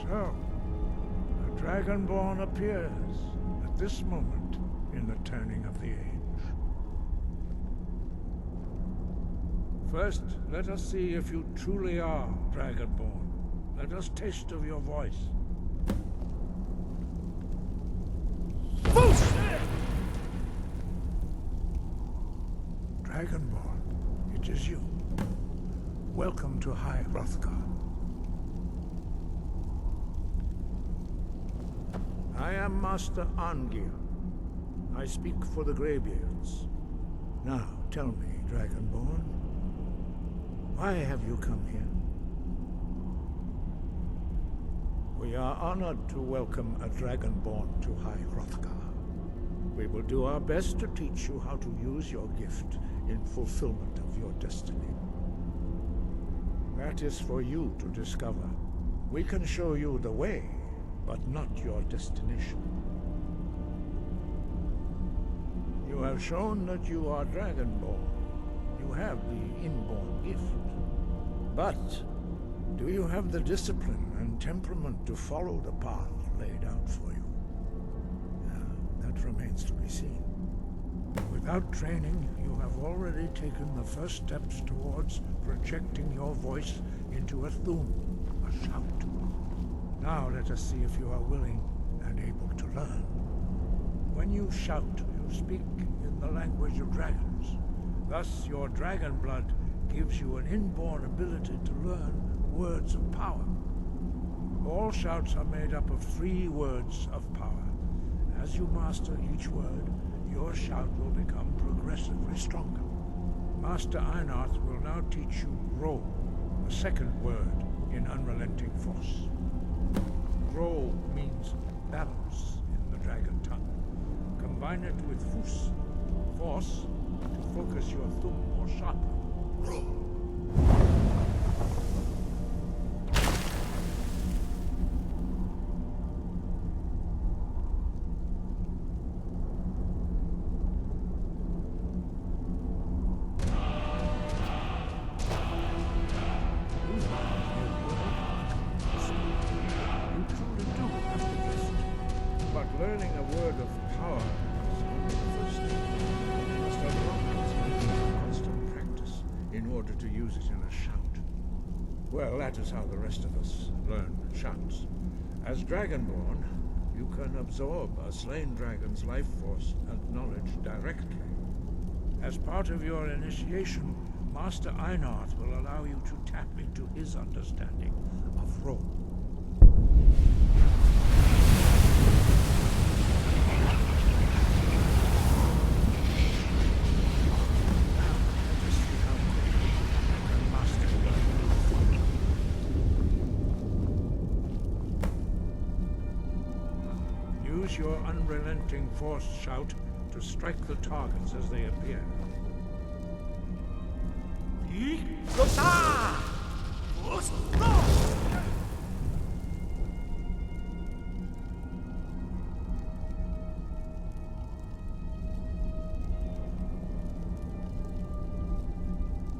So, a Dragonborn appears at this moment in the turning of the age. First, let us see if you truly are Dragonborn. Let us taste of your voice. Dragonborn, it is you. Welcome to High Hrothgar. I am Master Arngir. I speak for the Greybeards. Now, tell me, Dragonborn, why have you come here? We are honored to welcome a Dragonborn to High Hrothgar. We will do our best to teach you how to use your gift in fulfillment of your destiny. That is for you to discover. We can show you the way, but not your destination. You have shown that you are Dragonborn. You have the inborn gift. But do you have the discipline and temperament to follow the path laid out for you? That remains to be seen. Without training, you have already taken the first steps towards projecting your voice into a thum, a shout. Now let us see if you are willing and able to learn. When you shout, you speak in the language of dragons. Thus, your dragon blood gives you an inborn ability to learn words of power. All shouts are made up of 3 words of power. As you master each word, your shout will become progressively stronger. Master Einarth will now teach you Grow, the second word in Unrelenting Force. Grow means balance in the dragon tongue. Combine it with Fus, force, to focus your thumb more sharply. Grow. Learning a word of power is only the first step. You must unlock its meaning through constant practice in order to use it in a shout. Well, that is how the rest of us learn shouts. As Dragonborn, you can absorb a slain dragon's life force and knowledge directly. As part of your initiation, Master Einarth will allow you to tap into his understanding of Ro. Use your unrelenting force shout to strike the targets as they appear.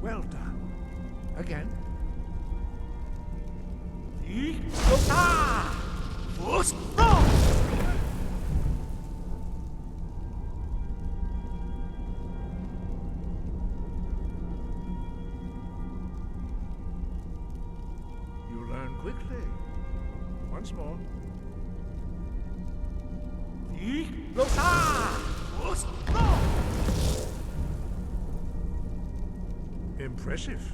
Well done. Again. You learn quickly. Once more. Impressive.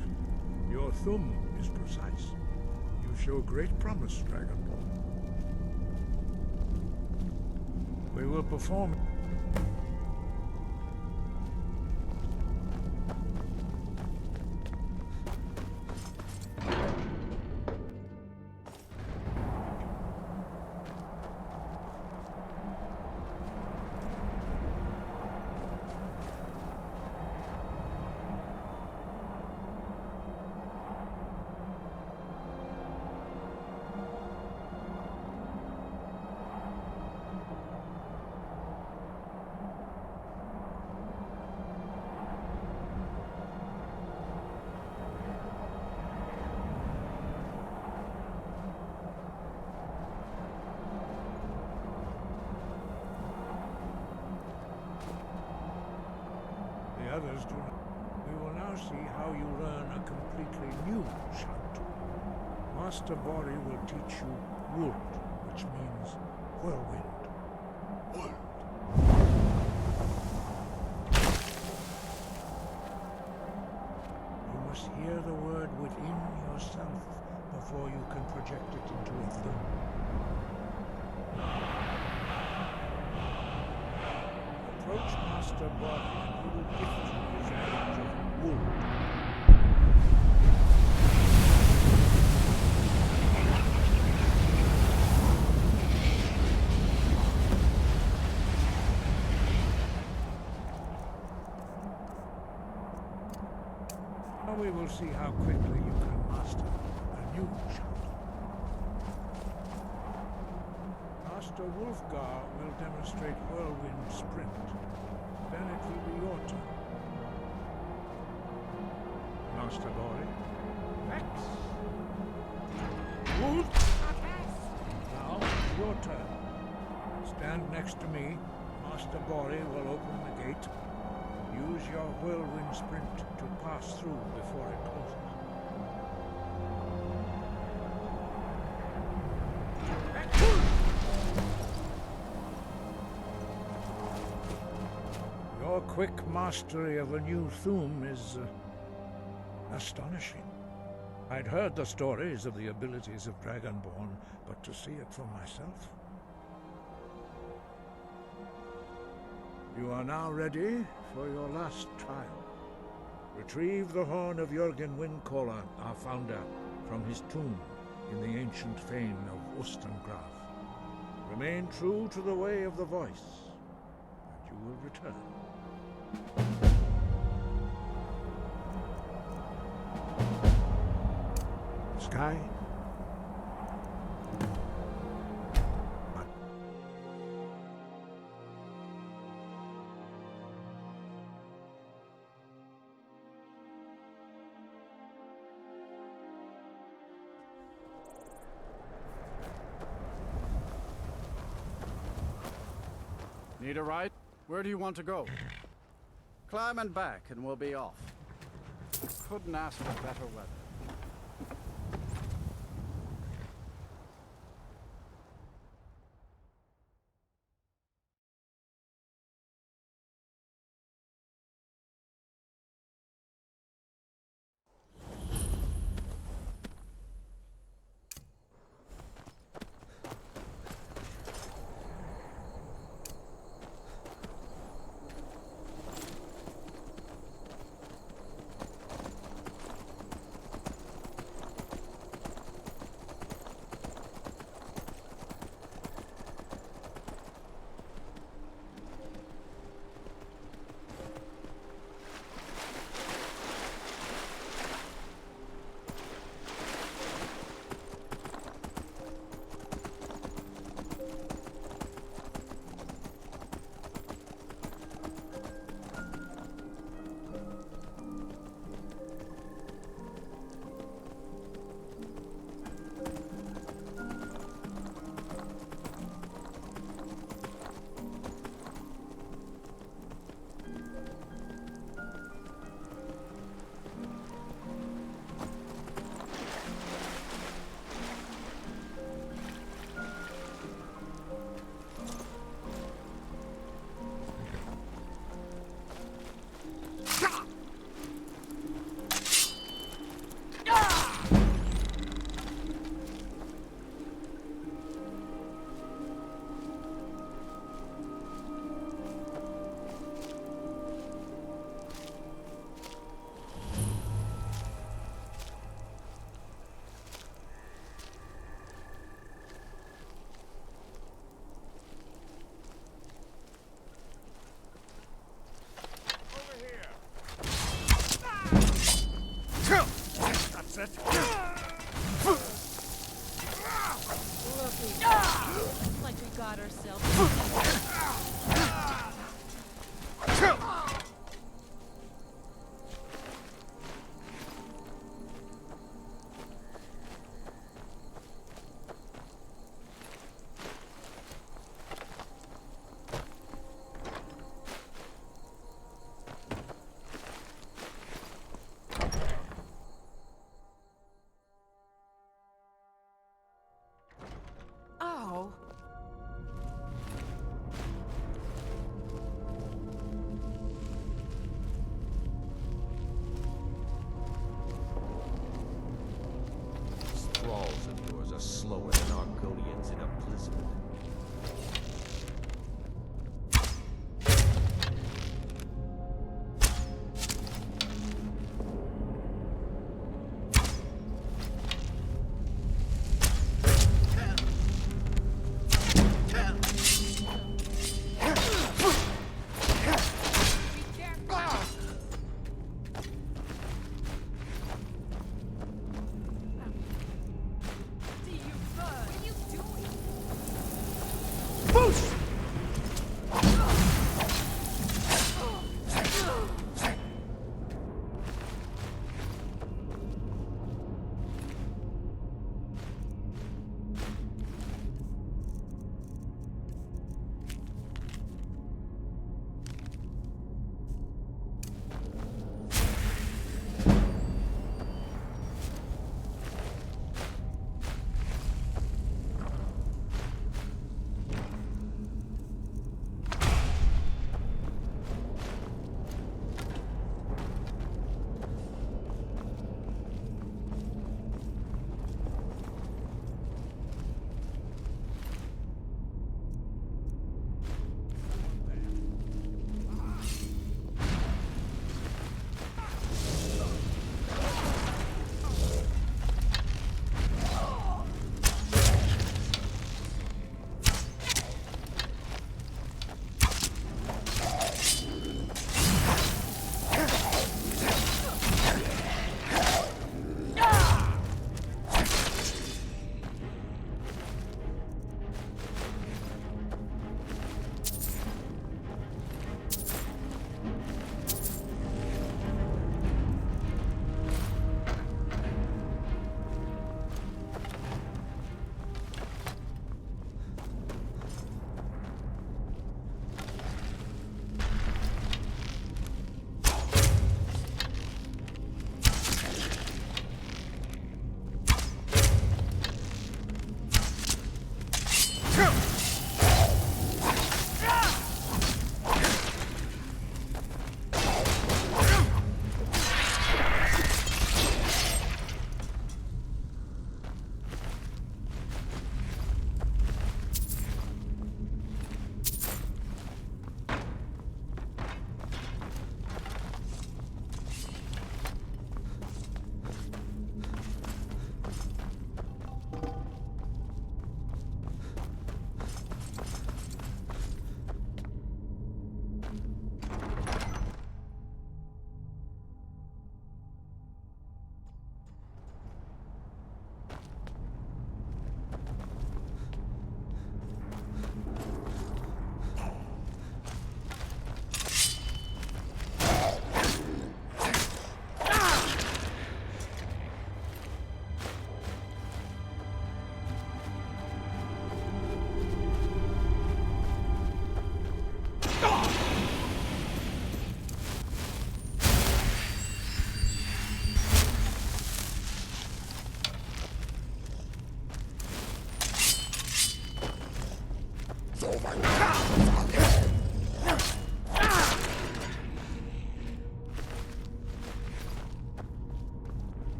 Your thumb is precise. You show great promise, Dragonborn. We will perform. others do not. We will now see how you learn a completely new shout. Master Bori will teach you Wood, which means whirlwind. Wood. You must hear the word within yourself before you can project it into a thing. Approach Master Bori and he will gift you his range of wood. Now we will see how quickly you can master a new shout. Master Wolfgar will demonstrate whirlwind sprint. Then it will be your turn. Master Bori. Vex. Wood. Now, your turn. Stand next to me. Master Bori will open the gate. Use your whirlwind sprint to pass through before it closes. Your quick mastery of a new Thum is astonishing. I'd heard the stories of the abilities of Dragonborn, but to see it for myself. You are now ready for your last trial. Retrieve the horn of Jürgen Windcaller, our founder, from his tomb in the ancient fane of Ustengraf. Remain true to the way of the voice, and you will return. Sky? Need a ride? Where do you want to go? Climb and back and we'll be off. Couldn't ask for better weather. That's it. Looks like we got ourselves.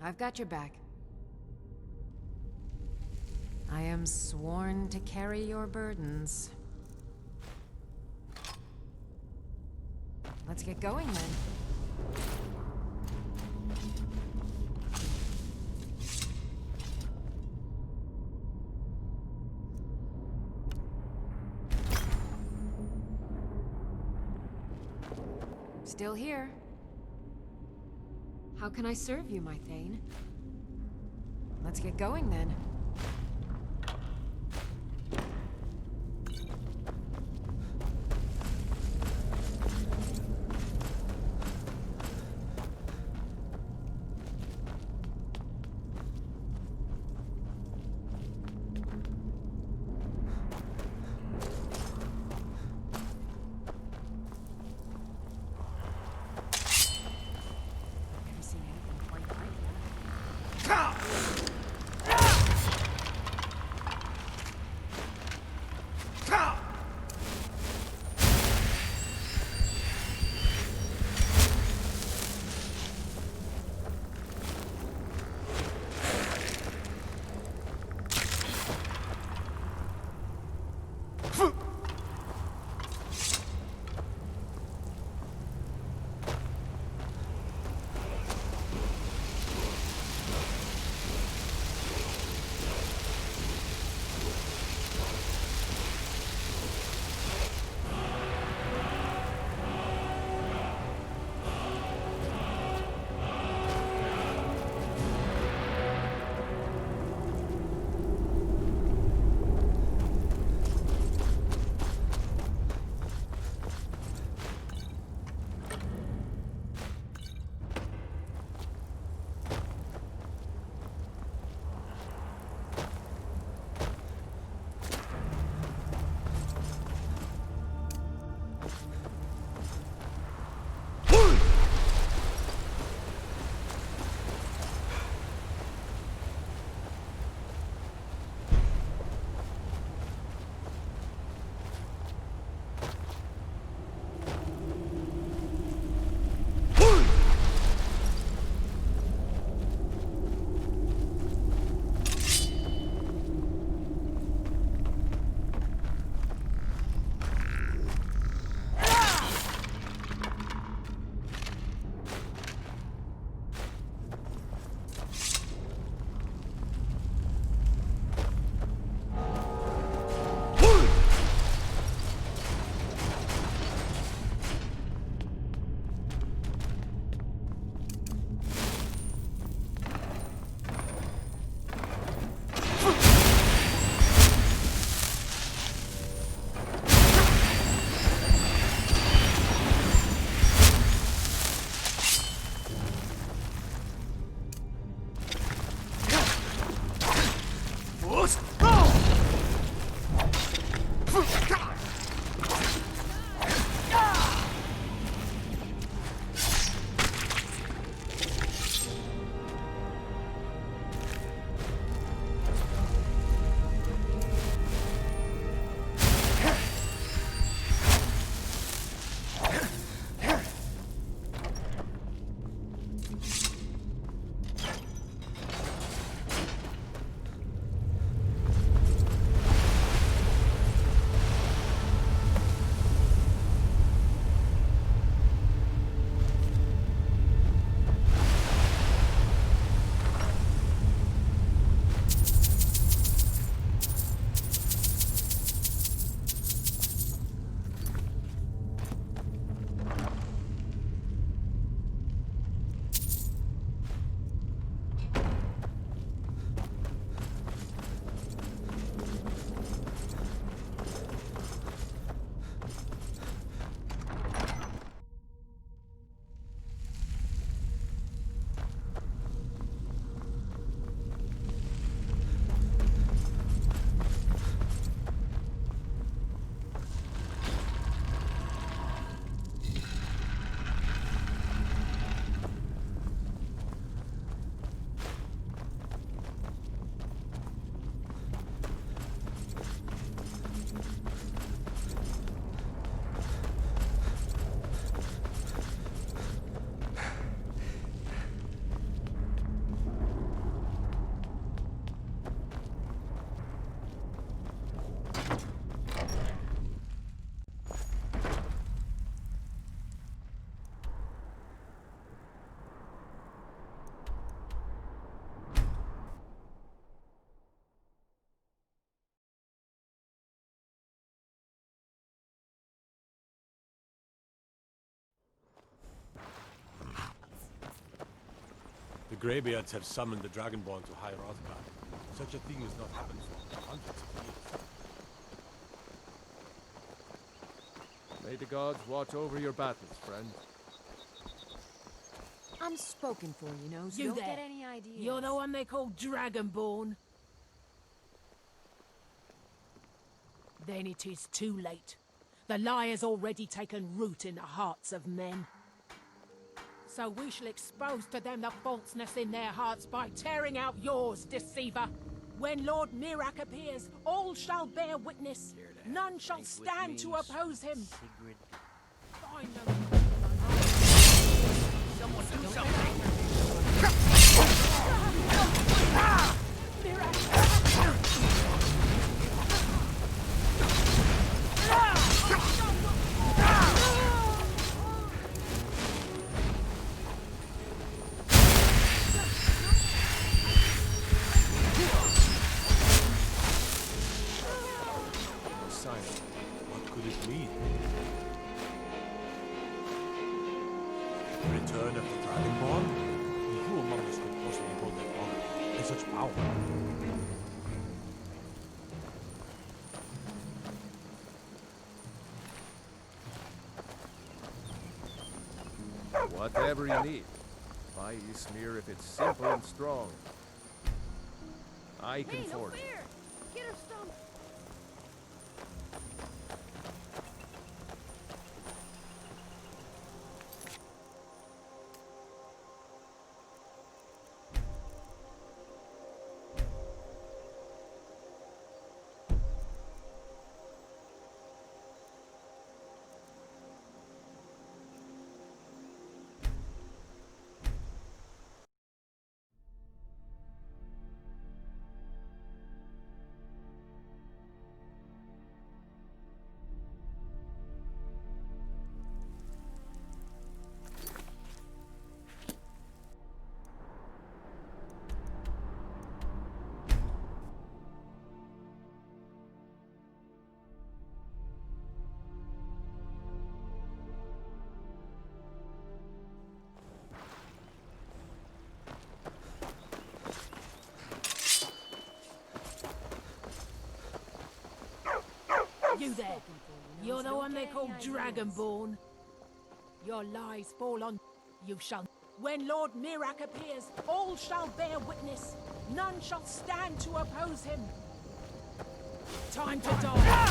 I've got your back. I am sworn to carry your burdens. Let's get going then. Still here. How can I serve you, my Thane? Let's get going then. Greybeards have summoned the Dragonborn to High Rothgar. Such a thing has not happened for hundreds of years. May the gods watch over your battles, friend. I'm spoken for, you know, so You don't there. get any ideas. You're the one they call Dragonborn. Then it is too late. The lie has already taken root in the hearts of men. So we shall expose to them the falseness in their hearts by tearing out yours, deceiver. When Lord Mirak appears, all shall bear witness. None shall stand to oppose him. Sigrid. Find them. Someone do something! Silent. What could it mean? Return of the Dragonborn? Who among us could possibly hold that honor and such power? Whatever you need. Buy Ysmir if it's simple and strong. I can forge it. Get her stumped. You there. You're the one they call Dragonborn. Your lies fall on you shall. When Lord Mirak appears, all shall bear witness. None shall stand to oppose him. Time to die.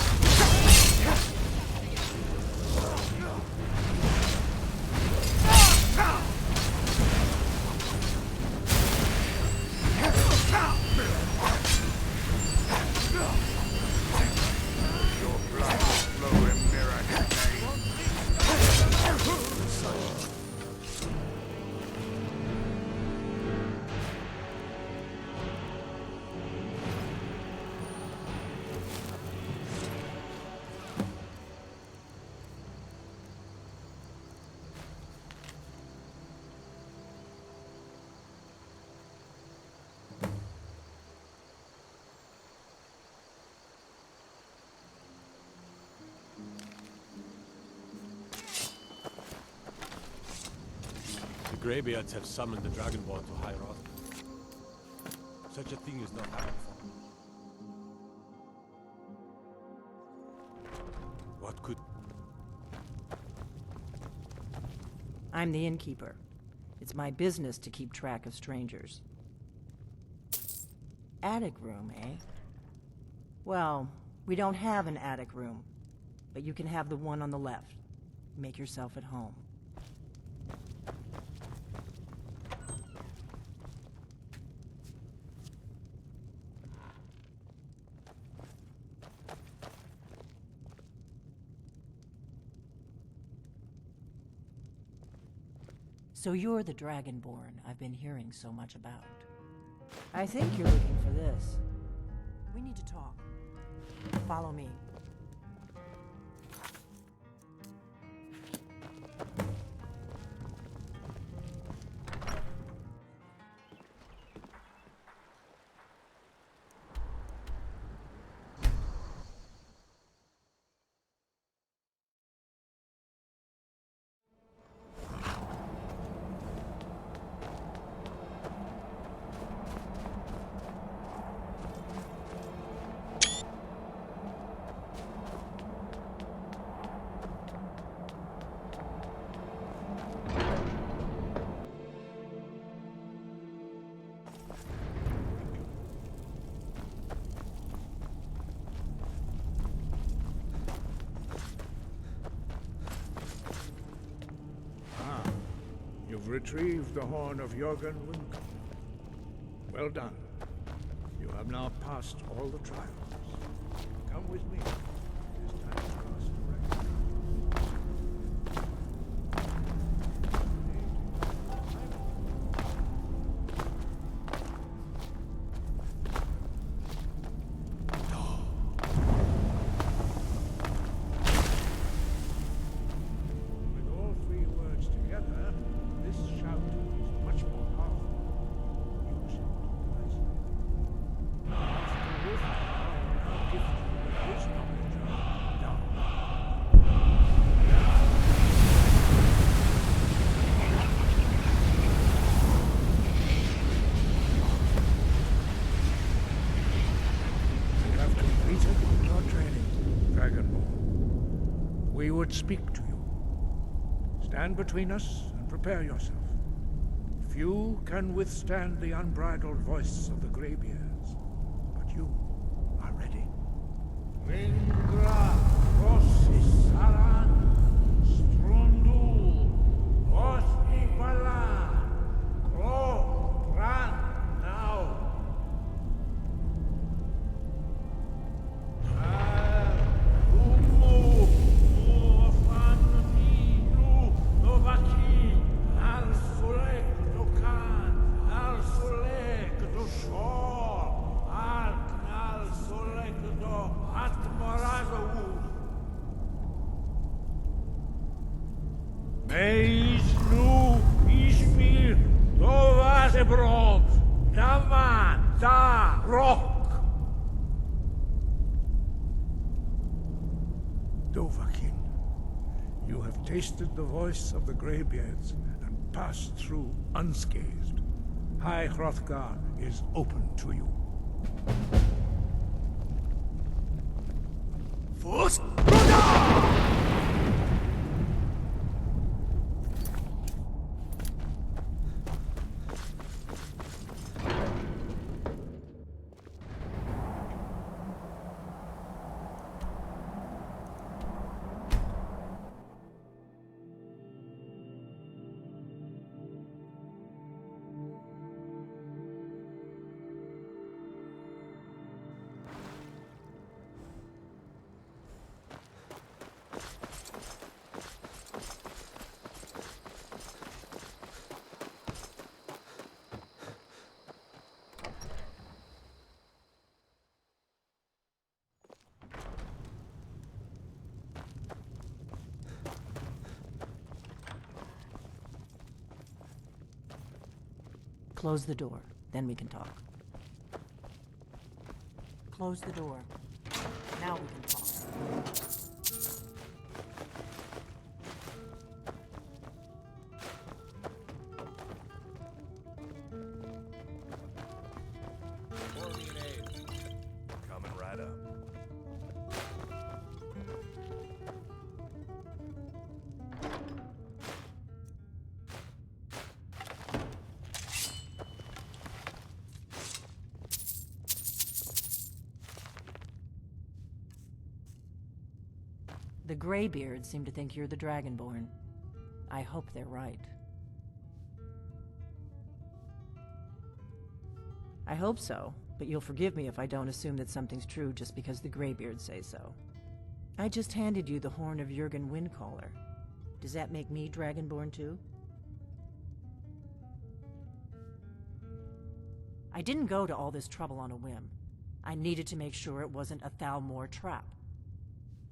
The Greybeards have summoned the Dragonborn to High Rothgar. Such a thing has not happened before. What could... I'm the innkeeper. It's my business to keep track of strangers. Attic room, eh? Well, we don't have an attic room, but you can have the one on the left. Make yourself at home. So you're the Dragonborn I've been hearing so much about. I think you're looking for this. We need to talk. Follow me. You've retrieved the horn of Jürgen Winkel. Well done. You have now passed all the trials. Come with me. It is time to cross the record. With all three words together, this shout is much more powerful. Use it wisely. Master Wolfgang will now gift you with his knowledge of dark. You have completed your training, Dragonborn. We would speak to you. Stand between us and prepare yourself. Few can withstand the unbridled voice of the Greybeards, but you are ready. Wingra, Rossi, Saran, Strundu, Osnipala, Gro, Gran, now. Umu, Ofan, Minu, Novaki, Al Sulek, Dokan, Al Sulek, Do Shor, Al Sulek, Do Atmorazawu. Meisnu, Ishmir, Dovasebrom, Naman, Da, Rock. Dovahkiin, you have tasted the voice of the Greybeards and passed through unscathed. High Hrothgar is open to you. Fus Close the door, then we can talk. Close the door. Now we can talk. Coming right up. The Greybeards seem to think you're the Dragonborn. I hope they're right. I hope so, but you'll forgive me if I don't assume that something's true just because the Greybeards say so. I just handed you the horn of Jürgen Windcaller. Does that make me Dragonborn too? I didn't go to all this trouble on a whim. I needed to make sure it wasn't a Thalmor trap.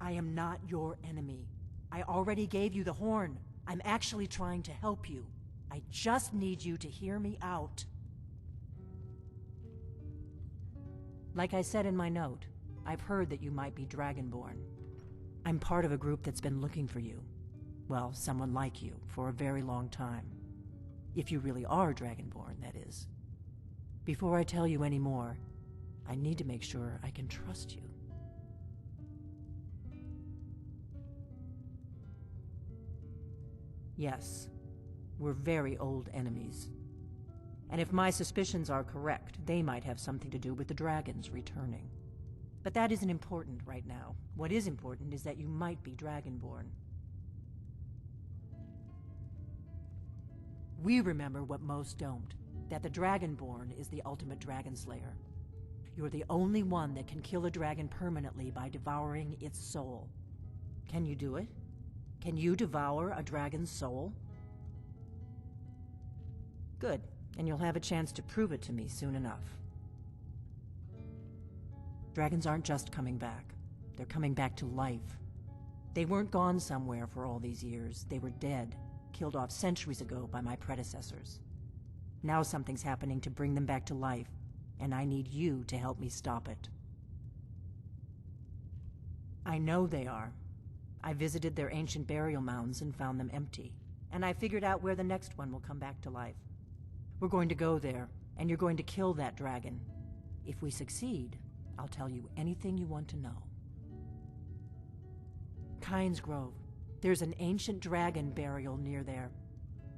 I am not your enemy. I already gave you the horn. I'm actually trying to help you. I just need you to hear me out. Like I said in my note, I've heard that you might be Dragonborn. I'm part of a group that's been looking for you. Well, someone like you, for a very long time. If you really are Dragonborn, that is. Before I tell you any more, I need to make sure I can trust you. Yes, we're very old enemies. And if my suspicions are correct, they might have something to do with the dragons returning. But that isn't important right now. What is important is that you might be Dragonborn. We remember what most don't, that the Dragonborn is the ultimate dragon slayer. You're the only one that can kill a dragon permanently by devouring its soul. Can you do it? Can you devour a dragon's soul? Good, and you'll have a chance to prove it to me soon enough. Dragons aren't just coming back. They're coming back to life. They weren't gone somewhere for all these years. They were dead, killed off centuries ago by my predecessors. Now something's happening to bring them back to life, and I need you to help me stop it. I know they are. I visited their ancient burial mounds and found them empty, and I figured out where the next one will come back to life. We're going to go there, and you're going to kill that dragon. If we succeed, I'll tell you anything you want to know. Kynes Grove. There's an ancient dragon burial near there.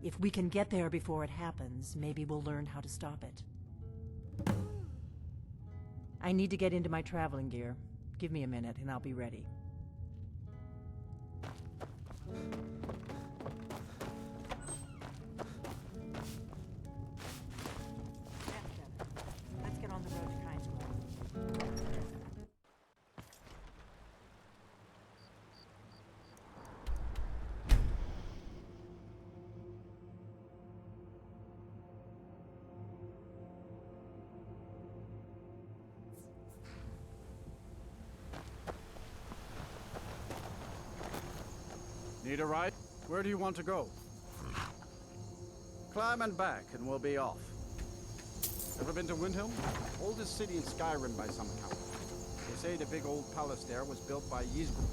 If we can get there before it happens, maybe we'll learn how to stop it. I need to get into my traveling gear. Give me a minute and I'll be ready. Let's get on the road to Kynes Grove. Need a ride? Where do you want to go? Climb and back, and we'll be off. Ever been to Windhelm? Oldest city in Skyrim by some account. They say the big old palace there was built by Ysgrind.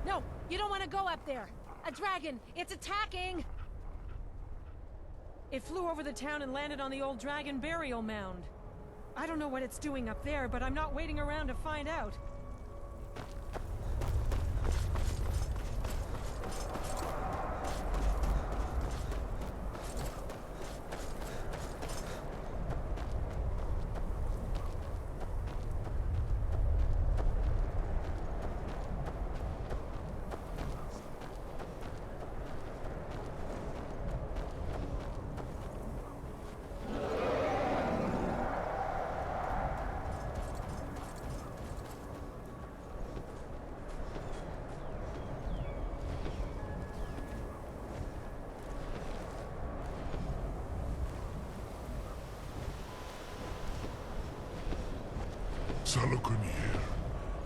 No, you don't want to go up there. A dragon, it's attacking! It flew over the town and landed on the old dragon burial mound. I don't know what it's doing up there, but I'm not waiting around to find out. Salokunir,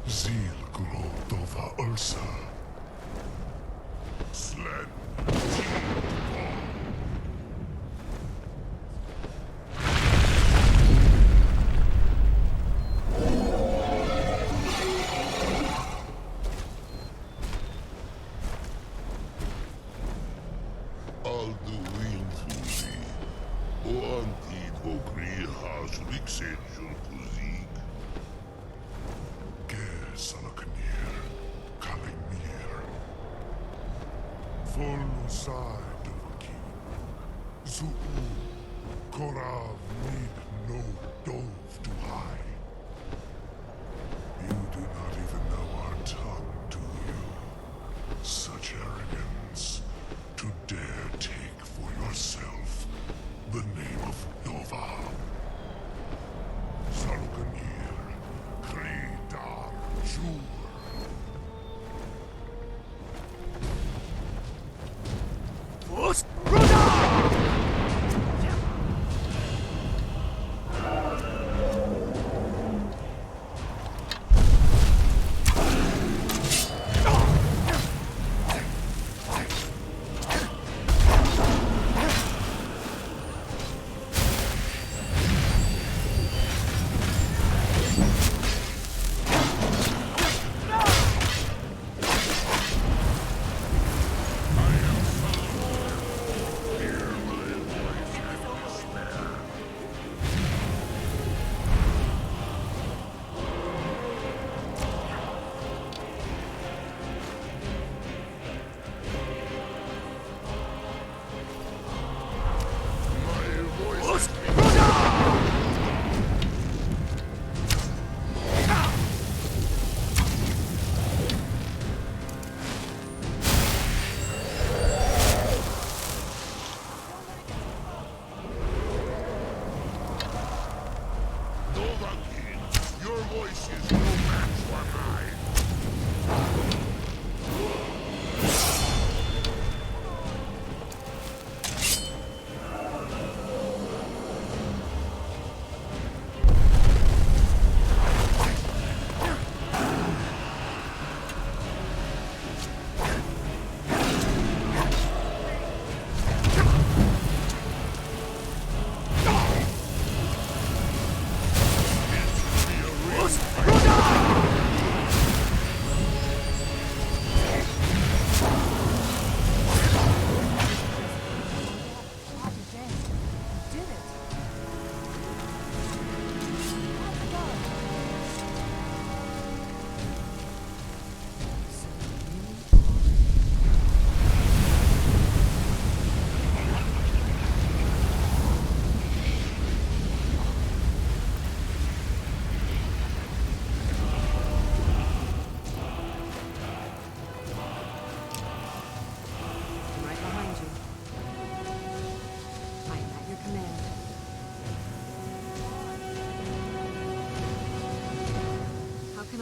Zil Grodova Ursa. Slen. Alduin Tuzi, o Antid Vokri Has Rixenjun Kuzik. Ger Salokunir, Kalimir. Volnusai Dovaki. Zuu, Korav Mid no Dove to high. You do not even know our tongue, do you? Such arrogance. To dare take for yourself the name of Dova. Salokunir, Kridar, Jur.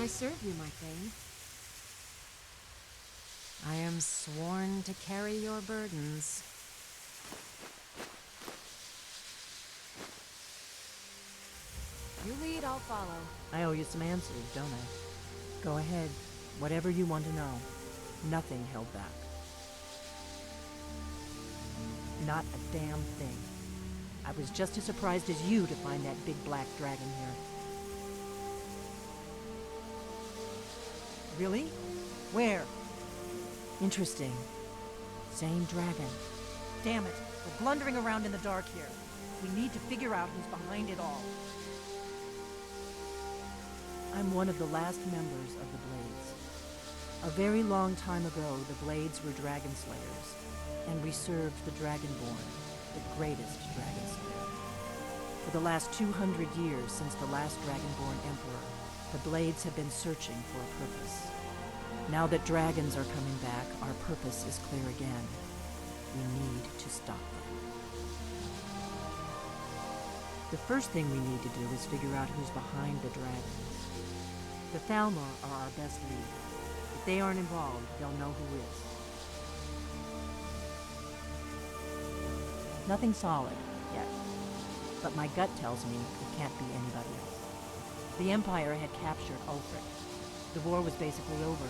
serve you, my Thane? I am sworn to carry your burdens. You lead, I'll follow. I owe you some answers, don't I? Go ahead. Whatever you want to know. Nothing held back. Not a damn thing. I was just as surprised as you to find that big black dragon here. Really? Where? Interesting. Same dragon. Damn it. We're blundering around in the dark here. We need to figure out who's behind it all. I'm one of the last members of the Blades. A very long time ago, the Blades were dragon slayers, and we served the Dragonborn, the greatest dragon slayer. For the last 200 years since the last Dragonborn Emperor, the Blades have been searching for a purpose. Now that dragons are coming back, our purpose is clear again. We need to stop them. The first thing we need to do is figure out who's behind the dragons. The Thalmor are our best lead. If they aren't involved, they'll know who is. Nothing solid, yet. But my gut tells me it can't be anybody else. The Empire had captured Ulfric. The war was basically over.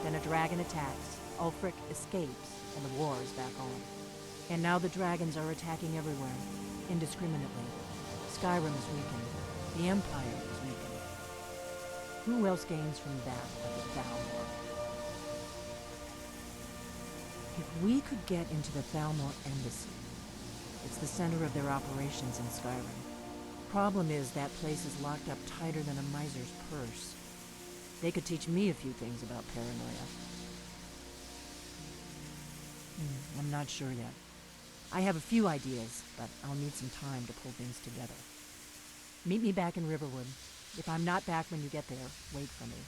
Then a dragon attacks, Ulfric escapes, and the war is back on. And now the dragons are attacking everywhere, indiscriminately. Skyrim is weakened. The Empire is weakened. Who else gains from that but the Thalmor? If we could get into the Thalmor embassy, it's the center of their operations in Skyrim. Problem is, that place is locked up tighter than a miser's purse. They could teach me a few things about paranoia. I'm not sure yet. I have a few ideas, but I'll need some time to pull things together. Meet me back in Riverwood. If I'm not back when you get there, wait for me.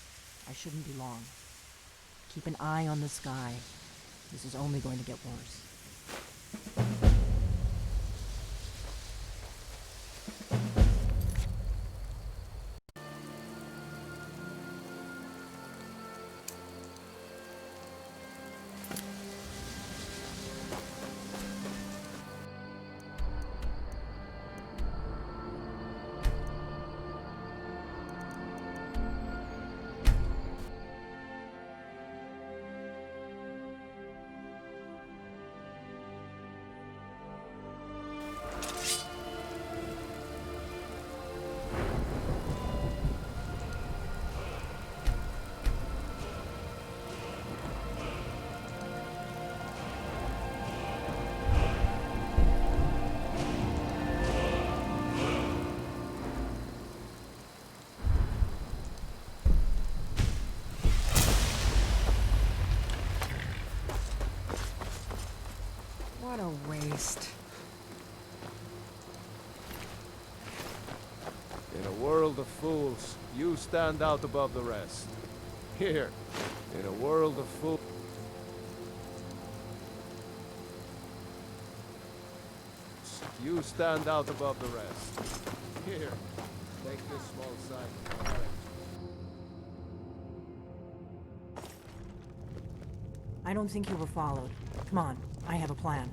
I shouldn't be long. Keep an eye on the sky. This is only going to get worse. What a waste. In a world of fools, you stand out above the rest. Here, in a world of fools, you stand out above the rest. Here, take this small sign. I don't think you were followed. Come on, I have a plan.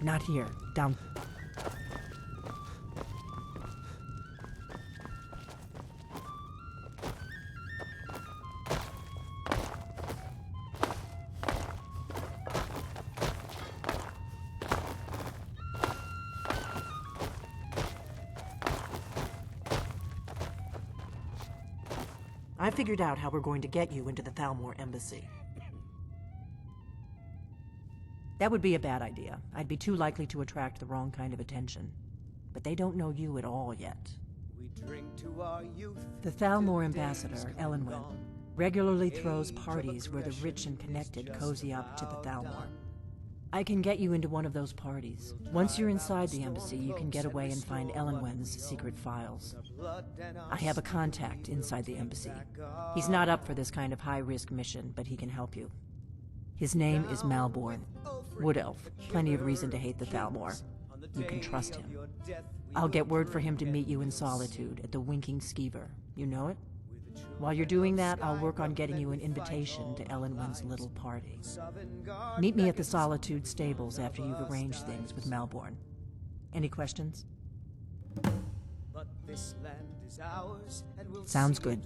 Not here. Down. I figured out how we're going to get you into the Thalmor embassy. That would be a bad idea. I'd be too likely to attract the wrong kind of attention. But they don't know you at all yet. The Thalmor ambassador, Elenwen, regularly throws parties where the rich and connected cozy up to the Thalmor. I can get you into one of those parties. Once you're inside the embassy, you can get away and find Elenwen's secret files. I have a contact inside the embassy. He's not up for this kind of high-risk mission, but he can help you. His name is Malborn. Wood Elf. Plenty of reason to hate the Thalmor. You can trust him. I'll get word for him to meet you in Solitude at the Winking Skeever. You know it? While you're doing that, I'll work on getting you an invitation to Elenwen's little party. Meet me at the Solitude stables after you've arranged things with Malborn. Any questions? Sounds good.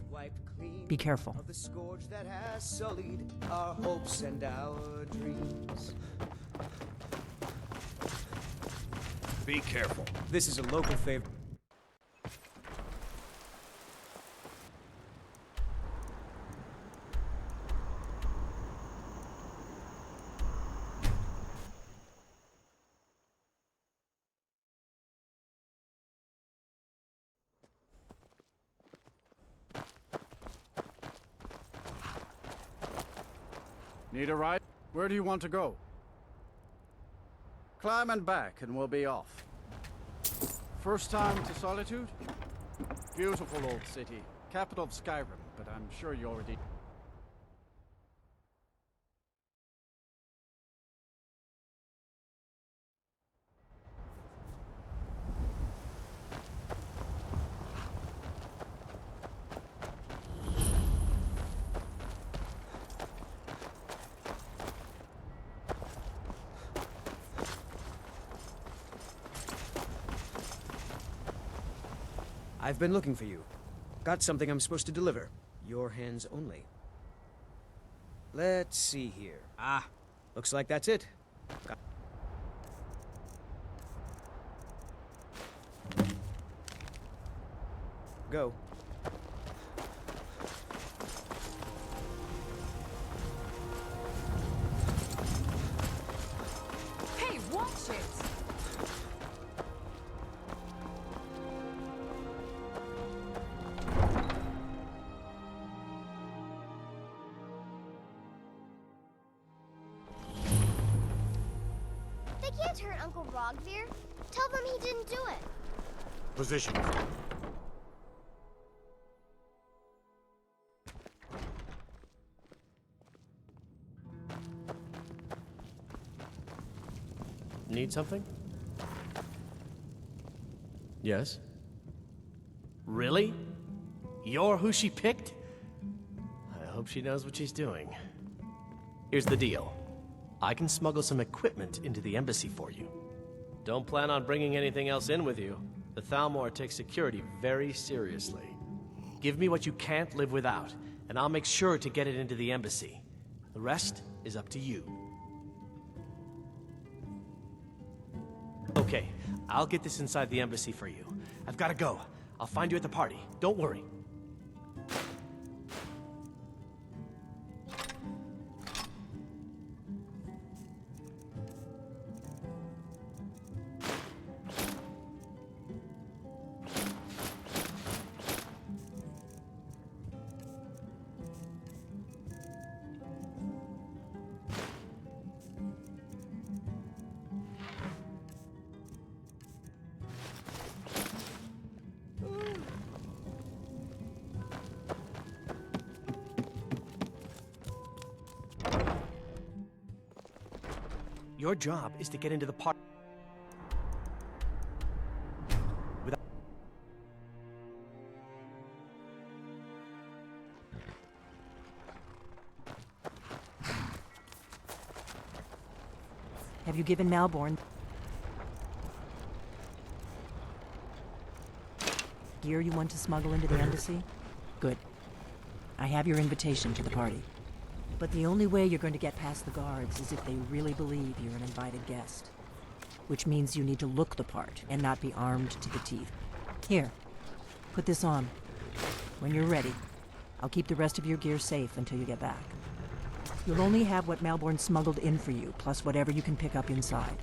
Be careful. Of the scourge that has sullied our hopes and our dreams. Be careful. This is a local favor. Need a ride? Where do you want to go? Climb and back, and we'll be off. First time to Solitude? Beautiful old city. Capital of Skyrim, but I'm sure you already... I've been looking for you. Got something I'm supposed to deliver. Your hands only. Let's see here. Ah, looks like that's it. Go. Hey, watch it! They can't hurt Uncle Rogvir. Tell them he didn't do it. Position. Need something? Yes? Really? You're who she picked? I hope she knows what she's doing. Here's the deal. I can smuggle some equipment into the embassy for you. Don't plan on bringing anything else in with you. The Thalmor takes security very seriously. Give me what you can't live without, and I'll make sure to get it into the embassy. The rest is up to you. Okay, I'll get this inside the embassy for you. I've got to go. I'll find you at the party. Don't worry. Your job is to get into the party. Have you given Malborn gear you want to smuggle into the embassy? Good. I have your invitation to the party. But the only way you're going to get past the guards is if they really believe you're an invited guest. Which means you need to look the part and not be armed to the teeth. Here, put this on. When you're ready, I'll keep the rest of your gear safe until you get back. You'll only have what Malborn smuggled in for you, plus whatever you can pick up inside.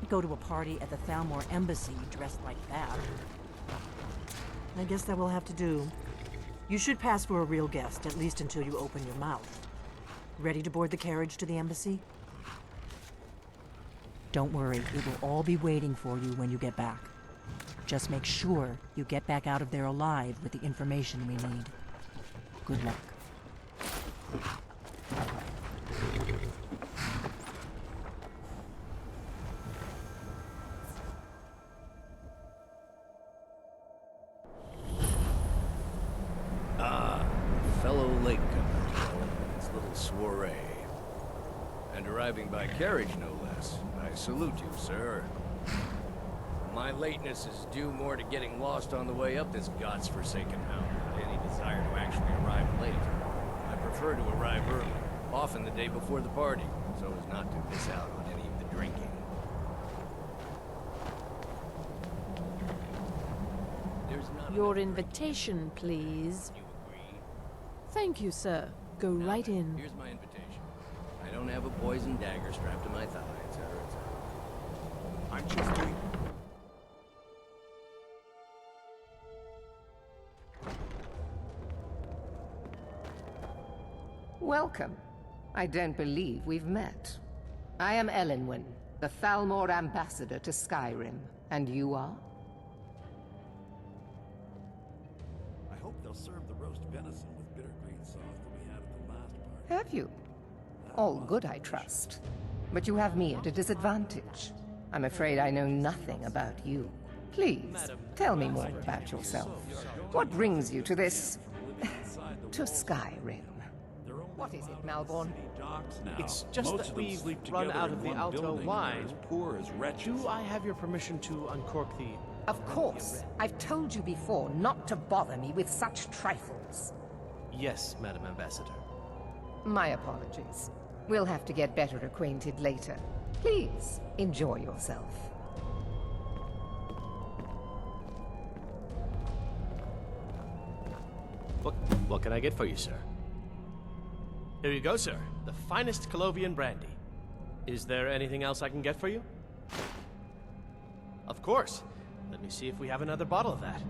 Go to a party at the Thalmor embassy dressed like that. I guess that will have to do. You should pass for a real guest, at least until you open your mouth. Ready to board the carriage to the embassy? Don't worry, it will all be waiting for you when you get back. Just make sure you get back out of there alive with the information we need. Good luck. Arriving by carriage, no less. I salute you, sir. My lateness is due more to getting lost on the way up this god's-forsaken mountain than any desire to actually arrive late. I prefer to arrive early, often the day before the party, so as not to miss out on any of the drinking. Your invitation, please. Thank you, sir. Go right in. Here's my invitation. I don't have a poison dagger strapped to my thigh, etc., etc. I'm just doing... Welcome. I don't believe we've met. I am Elenwen, the Thalmor ambassador to Skyrim. And you are? I hope they'll serve the roast venison with bitter green sauce that we had at the last party. Have you? All good, I trust. But you have me at a disadvantage. I'm afraid I know nothing about you. Please, tell me more about yourself. What brings you to this... to Skyrim? What is it, Malborn? It's just that we've run out of the Alto wine. Do I have your permission to uncork the... Of course. I've told you before not to bother me with such trifles. Yes, Madam Ambassador. My apologies. We'll have to get better acquainted later. Please, enjoy yourself. What can I get for you, sir? Here you go, sir. The finest Colovian brandy. Is there anything else I can get for you? Of course. Let me see if we have another bottle of that.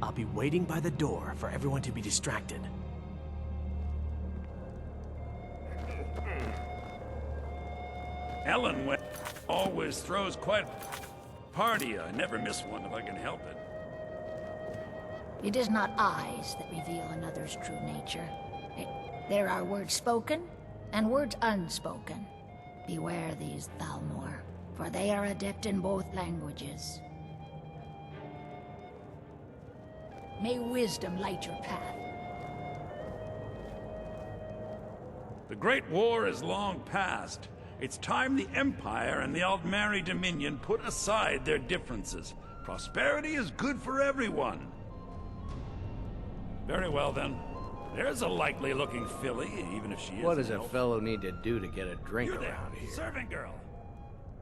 I'll be waiting by the door for everyone to be distracted. Ellen always throws quite a party. I never miss one if I can help it. It is not eyes that reveal another's true nature. There are words spoken and words unspoken. Beware these, Thalmor, for they are adept in both languages. May wisdom light your path. The Great War is long past. It's time the Empire and the Aldmeri Dominion put aside their differences. Prosperity is good for everyone. Very well, then. There's a likely-looking filly, even if she is. What does a fellow need to do to get a drink You're around there, here? servant girl.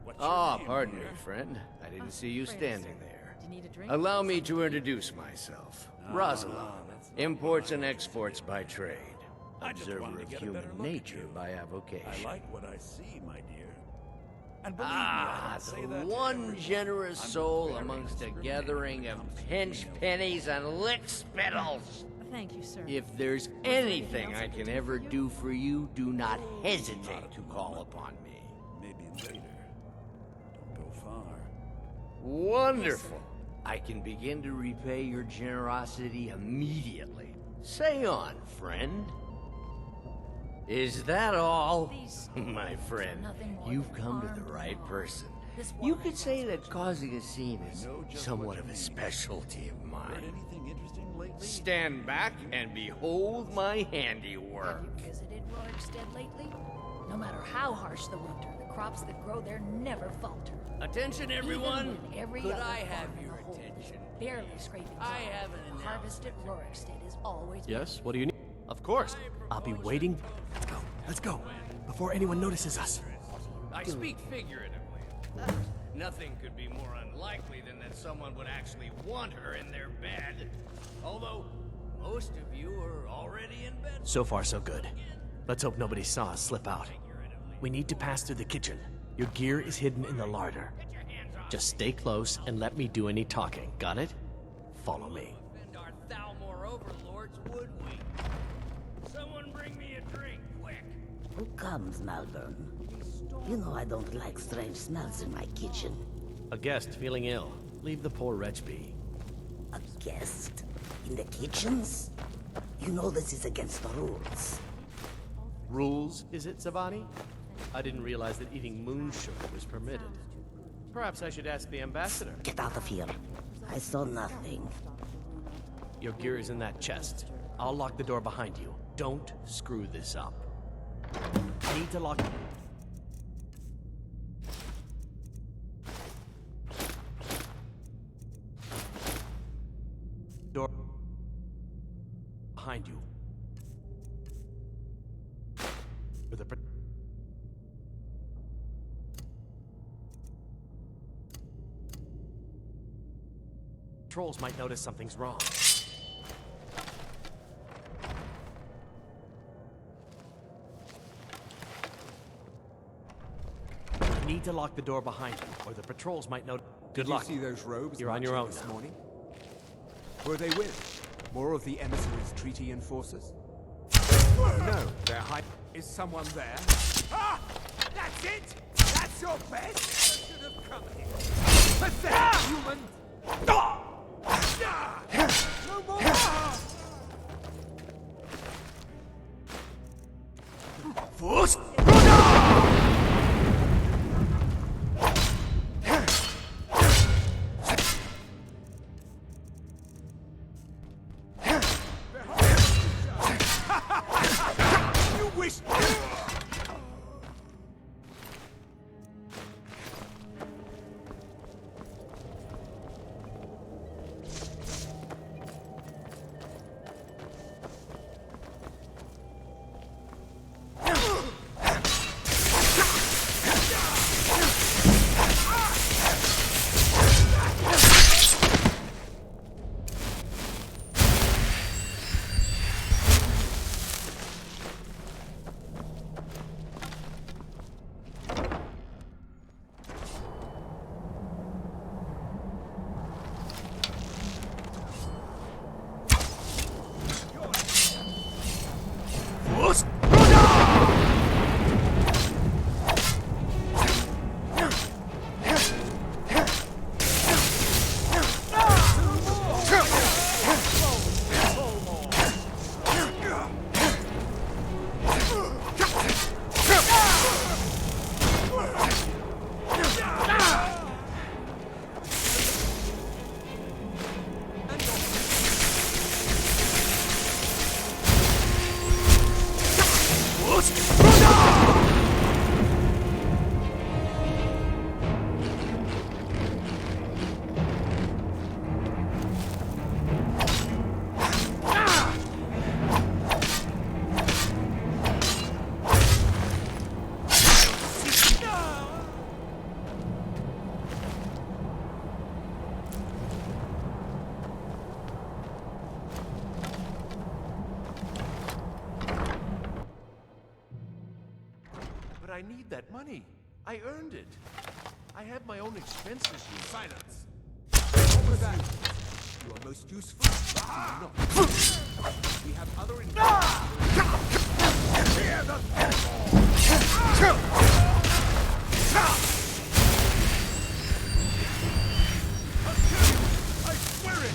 What's your Ah, name, pardon me, dear? friend. I didn't see you standing there. Do you need a drink? Allow me to introduce myself. Rosalind, imports and exports by trade. I just Observer wanted to of get a human better look at nature you. by avocation. I like what I see, my dear. And believe me, I don't say that to one everyone. generous I'm soul very amongst a discriminating gathering when it of comes to pinch females. pennies and lick spittles. Thank you, sir. If there's anything I can ever do for you, do not hesitate to call upon me. Maybe later. Don't go far. Wonderful. I can begin to repay your generosity immediately. Say on, friend. Is that all? My friend, you've come to the right person. You could say that causing a scene is somewhat of a specialty of mine. Stand back and behold my handiwork. Have you visited Rorikstead lately? No matter how harsh the winter, the crops that grow there never falter. Attention, Even everyone. when every Could other I farm have in your the whole attention? is barely scraping I by, have an the harvest at Rorikstead is always Yes, what do you need? Of course. I'll be waiting. Let's go. Before anyone notices us. I speak figuratively, of course. Nothing could be more unlikely than that someone would actually want her in their bed. Although, most of you are already in bed. So far, so good. Let's hope nobody saw us slip out. We need to pass through the kitchen. Your gear is hidden in the larder. Just stay close and let me do any talking. Got it? Follow me. Defend our Thalmor overlords, would we? Someone bring me a drink, quick! Who comes, Malvern? You know I don't like strange smells in my kitchen. A guest feeling ill. Leave the poor wretch be. A guest? In the kitchens? You know this is against the rules. Rules, is it, Zavani? I didn't realize that eating moon sugar was permitted. Perhaps I should ask the ambassador. Get out of here. I saw nothing. Your gear is in that chest. I'll lock the door behind you. Don't screw this up. I need to lock... door behind you. Or the patrols might notice something's wrong. You need to lock the door behind you, or the patrols might notice. Good luck. Did you see those robes You're on your own this now. morning? Were they with more of the emissaries' treaty enforcers? No, they're high. Is someone there? Ah! That's it! That's your best! I should have come here. Pathetic human! No more! Force! You wish... But I need that money. I earned it. I have my own expenses, you know. Silence! What was that? You are most useful. You are not. We have other Hear the I swear it!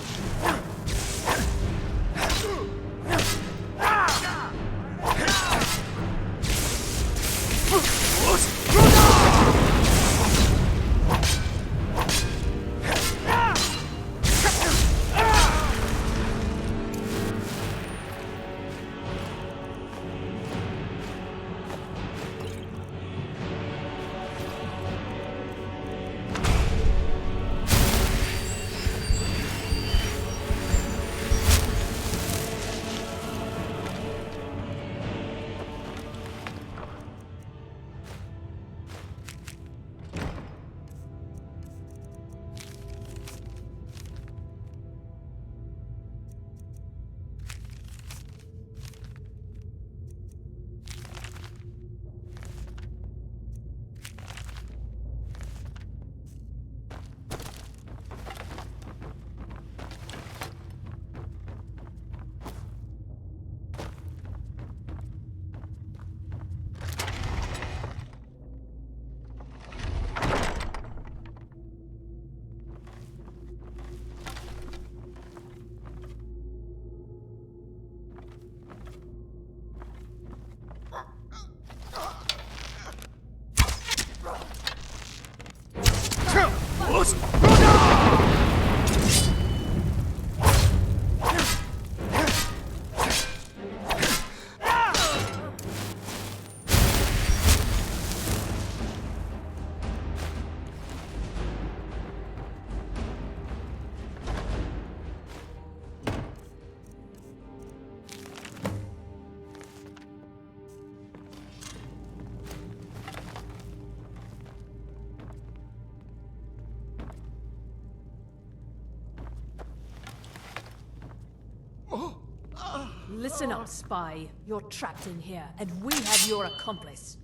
Listen up, spy. You're trapped in here, and we have your accomplice.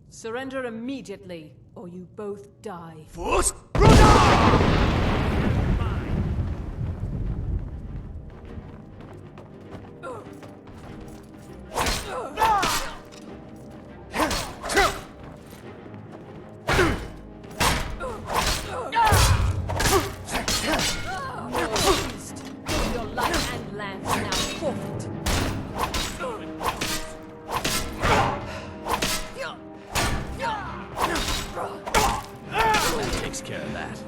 Surrender immediately, or you both die. Force! Your life and lands are now forfeit. That takes care of that.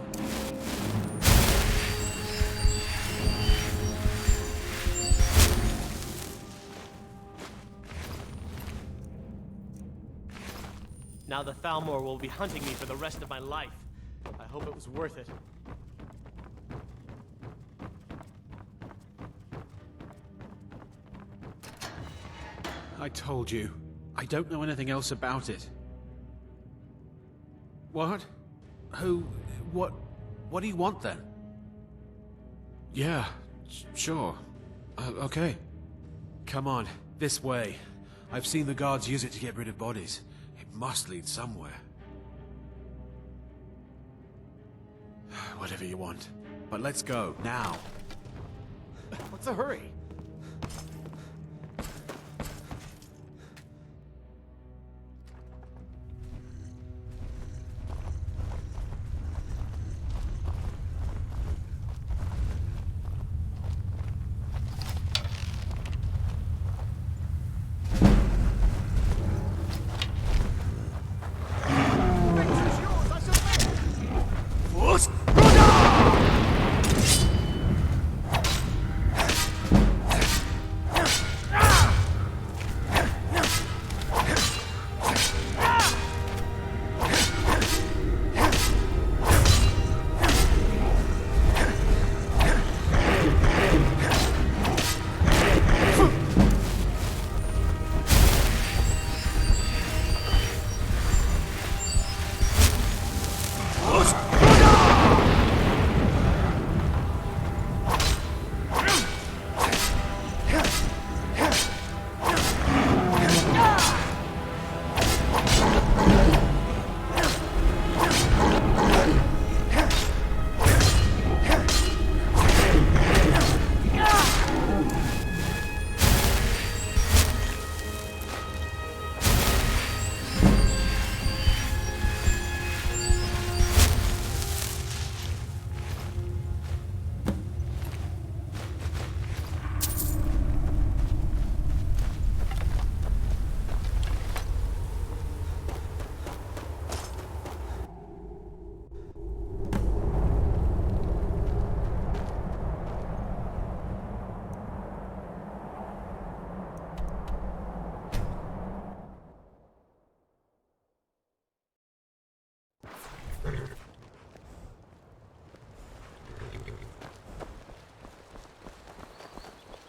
Now the Thalmor will be hunting me for the rest of my life. I hope it was worth it. I told you. I don't know anything else about it. What? Who? What do you want then? Yeah, sure. Okay. Come on, this way. I've seen the guards use it to get rid of bodies. It must lead somewhere. Whatever you want. But let's go, now. What's the hurry?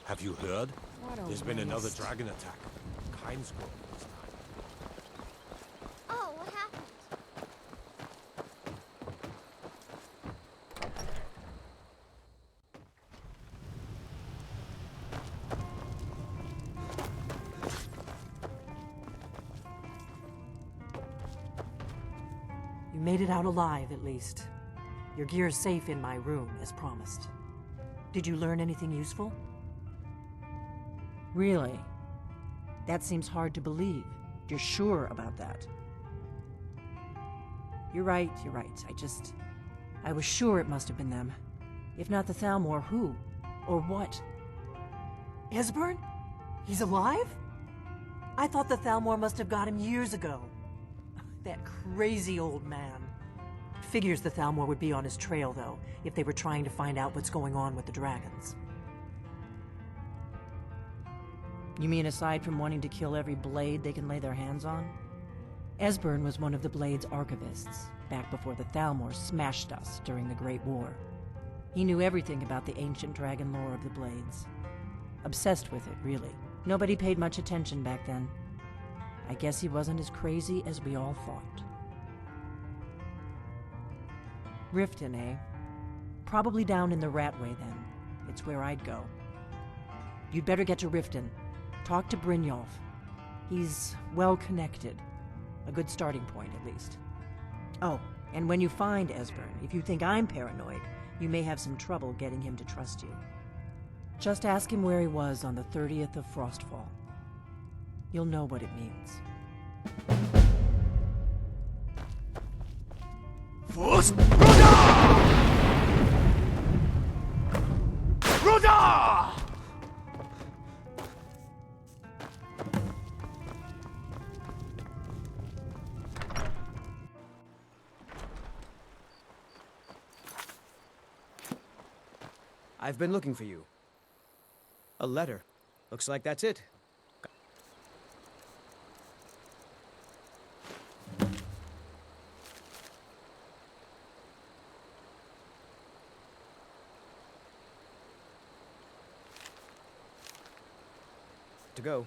Have you heard? What a There's been another waste. dragon attack. Kind's growing this time. Oh, what happened? You made it out alive, at least. Your gear's safe in my room, as promised. Did you learn anything useful? Really? That seems hard to believe. You're sure about that? You're right. I was sure it must have been them. If not the Thalmor, who? Or what? Esbern? He's alive? I thought the Thalmor must have got him years ago. That crazy old man. Figures the Thalmor would be on his trail, though, if they were trying to find out what's going on with the dragons. You mean aside from wanting to kill every blade they can lay their hands on? Esbern was one of the Blade's archivists, back before the Thalmor smashed us during the Great War. He knew everything about the ancient dragon lore of the Blades. Obsessed with it, really. Nobody paid much attention back then. I guess he wasn't as crazy as we all thought. Riften, eh? Probably down in the Ratway, then. It's where I'd go. You'd better get to Riften. Talk to Brynjolf. He's well connected. A good starting point, at least. Oh, and when you find Esbern, if you think I'm paranoid, you may have some trouble getting him to trust you. Just ask him where he was on the 30th of Frostfall. You'll know what it means. Fust! Ruda! I've been looking for you. A letter. Looks like that's it. To go.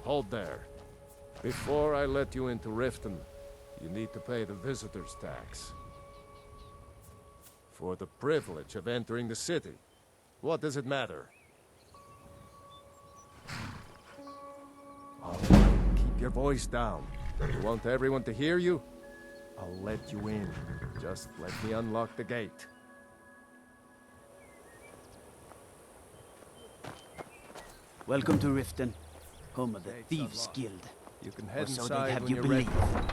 Hold there. Before I let you into Riften, you need to pay the visitor's tax. For the privilege of entering the city. What does it matter? All right, keep your voice down. You want everyone to hear you? I'll let you in. Just let me unlock the gate. Welcome to Riften, home of the Thieves' Guild. You can Or head so inside they'd have when you you're ready. believe.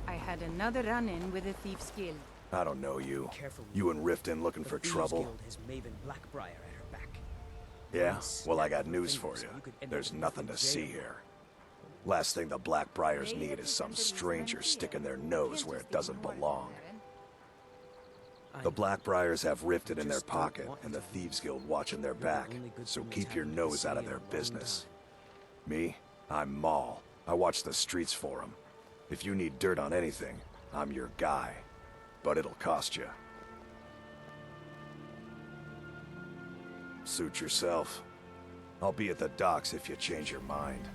I had another run-in with the Thieves' Guild. I don't know you. Careful. You and Riften looking for Thieves' trouble? Guild has Maven Blackbriar at her back. Yeah? Well, I got news for you. There's nothing to see here. Last thing the Blackbriars need is some stranger sticking their nose where it doesn't belong. The Blackbriars have Riften in their pocket, and the Thieves Guild watching their back, so keep your nose out of their business. Me? I'm Maul. I watch the streets for them. If you need dirt on anything, I'm your guy. But it'll cost you. Suit yourself. I'll be at the docks if you change your mind.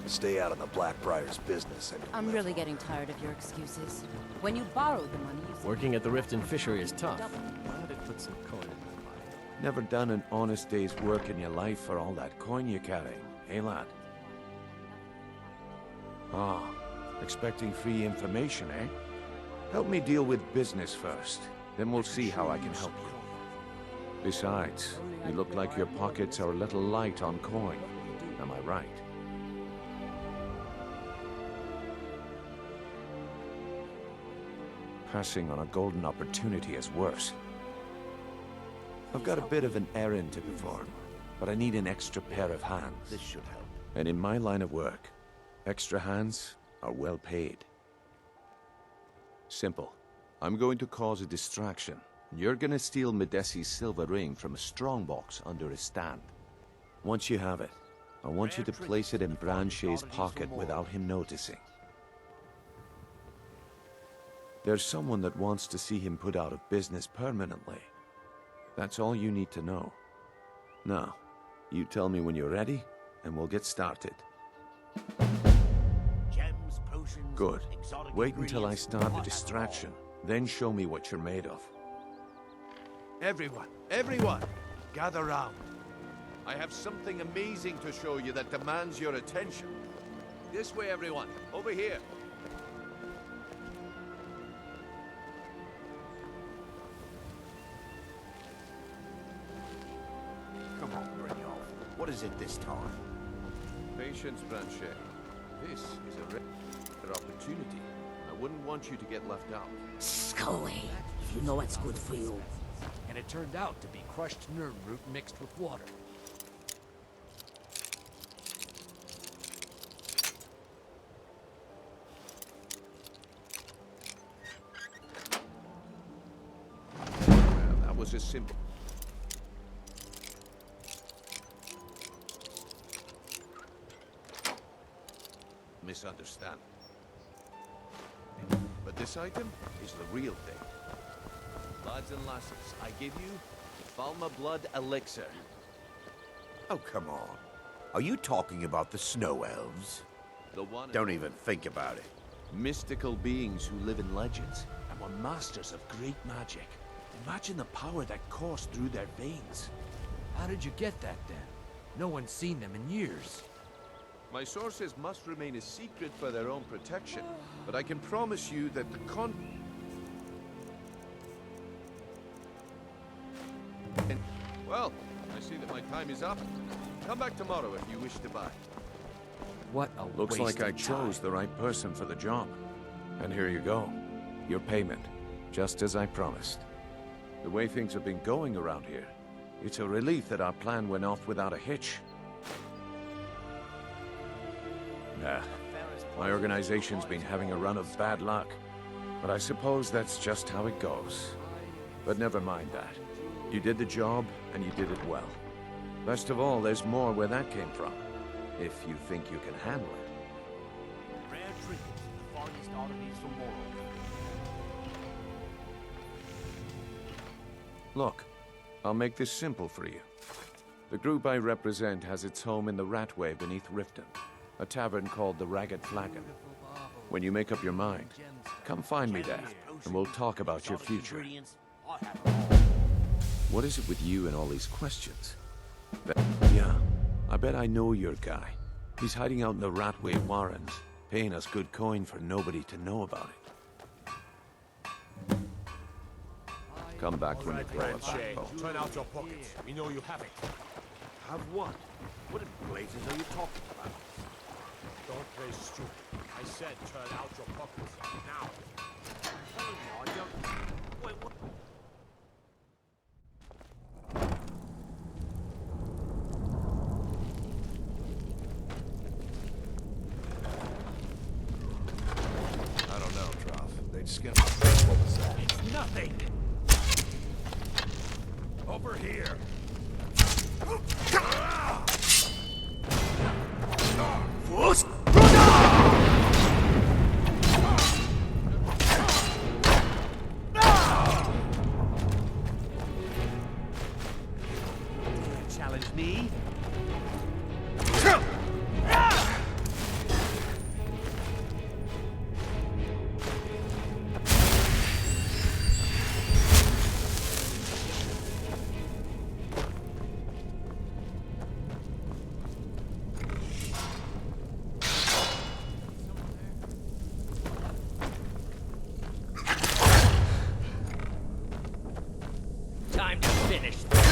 Stay out of the Blackbriar's business and I'm really getting tired of your excuses. When you borrowed the money, you said Working at the Riften fishery is tough. Glad it put some coin in my pocket. Never done an honest day's work in your life for all that coin you carry, eh, lad? Ah, expecting free information, eh? Help me deal with business first, then we'll see how I can help you. Besides, you look like your pockets are a little light on coin. Am I right? Passing on a golden opportunity is worse. I've got a bit of an errand to perform, but I need an extra pair of hands. This should help. And in my line of work, extra hands are well paid. Simple. I'm going to cause a distraction. You're gonna steal Medesi's silver ring from a strongbox under his stand. Once you have it, I want you to place it in Branche's pocket without him noticing. There's someone that wants to see him put out of business permanently. That's all you need to know. Now, you tell me when you're ready, and we'll get started. Gems, potions, Good. exotic Wait until I ingredients, start the what distraction, then show me what you're made of. Everyone, gather round. I have something amazing to show you that demands your attention. This way, everyone. Over here. Come on, Brynjolf. What is it this time? Patience, Branche. This is a rare opportunity. I wouldn't want you to get left out. Go away. You know what's good for you. And it turned out to be crushed nerd root mixed with water. Well, that was a simple. misunderstanding. But this item is the real thing. Lads and lasses, I give you Falma Blood Elixir. Oh, come on. Are you talking about the snow elves? The one Don't even think about it. mystical beings who live in legends and were masters of great magic. Imagine the power that coursed through their veins. How did you get that, then? No one's seen them in years. My sources must remain a secret for their own protection, but I can promise you that the Well, I see that my time is up. Come back tomorrow if you wish to buy. What a Looks waste like I of time. chose the right person for the job. And here you go. Your payment, just as I promised. The way things have been going around here, it's a relief that our plan went off without a hitch. Nah, my organization's been having a run of bad luck. But I suppose that's just how it goes. But never mind that. You did the job, and you did it well. Best of all, there's more where that came from. If you think you can handle it. Rare trinkets, the finest oddities from Morrow. Look, I'll make this simple for you. The group I represent has its home in the Ratway beneath Riften, a tavern called the Ragged Flagon. When you make up your mind, come find me there, and we'll talk about your future. What is it with you and all these questions? Yeah, I bet I know your guy. He's hiding out in the Ratway Warrens, paying us good coin for nobody to know about it. Come back when you grow a backbone. Turn out your pockets. We know you have it. Have what? What in blazes are you talking about? Don't play stupid. I said turn out your pockets. Now. Wait, what? I don't know, Trough. They'd skin my face. What was that? It's nothing! Over here! Challenge me? Time to finish this.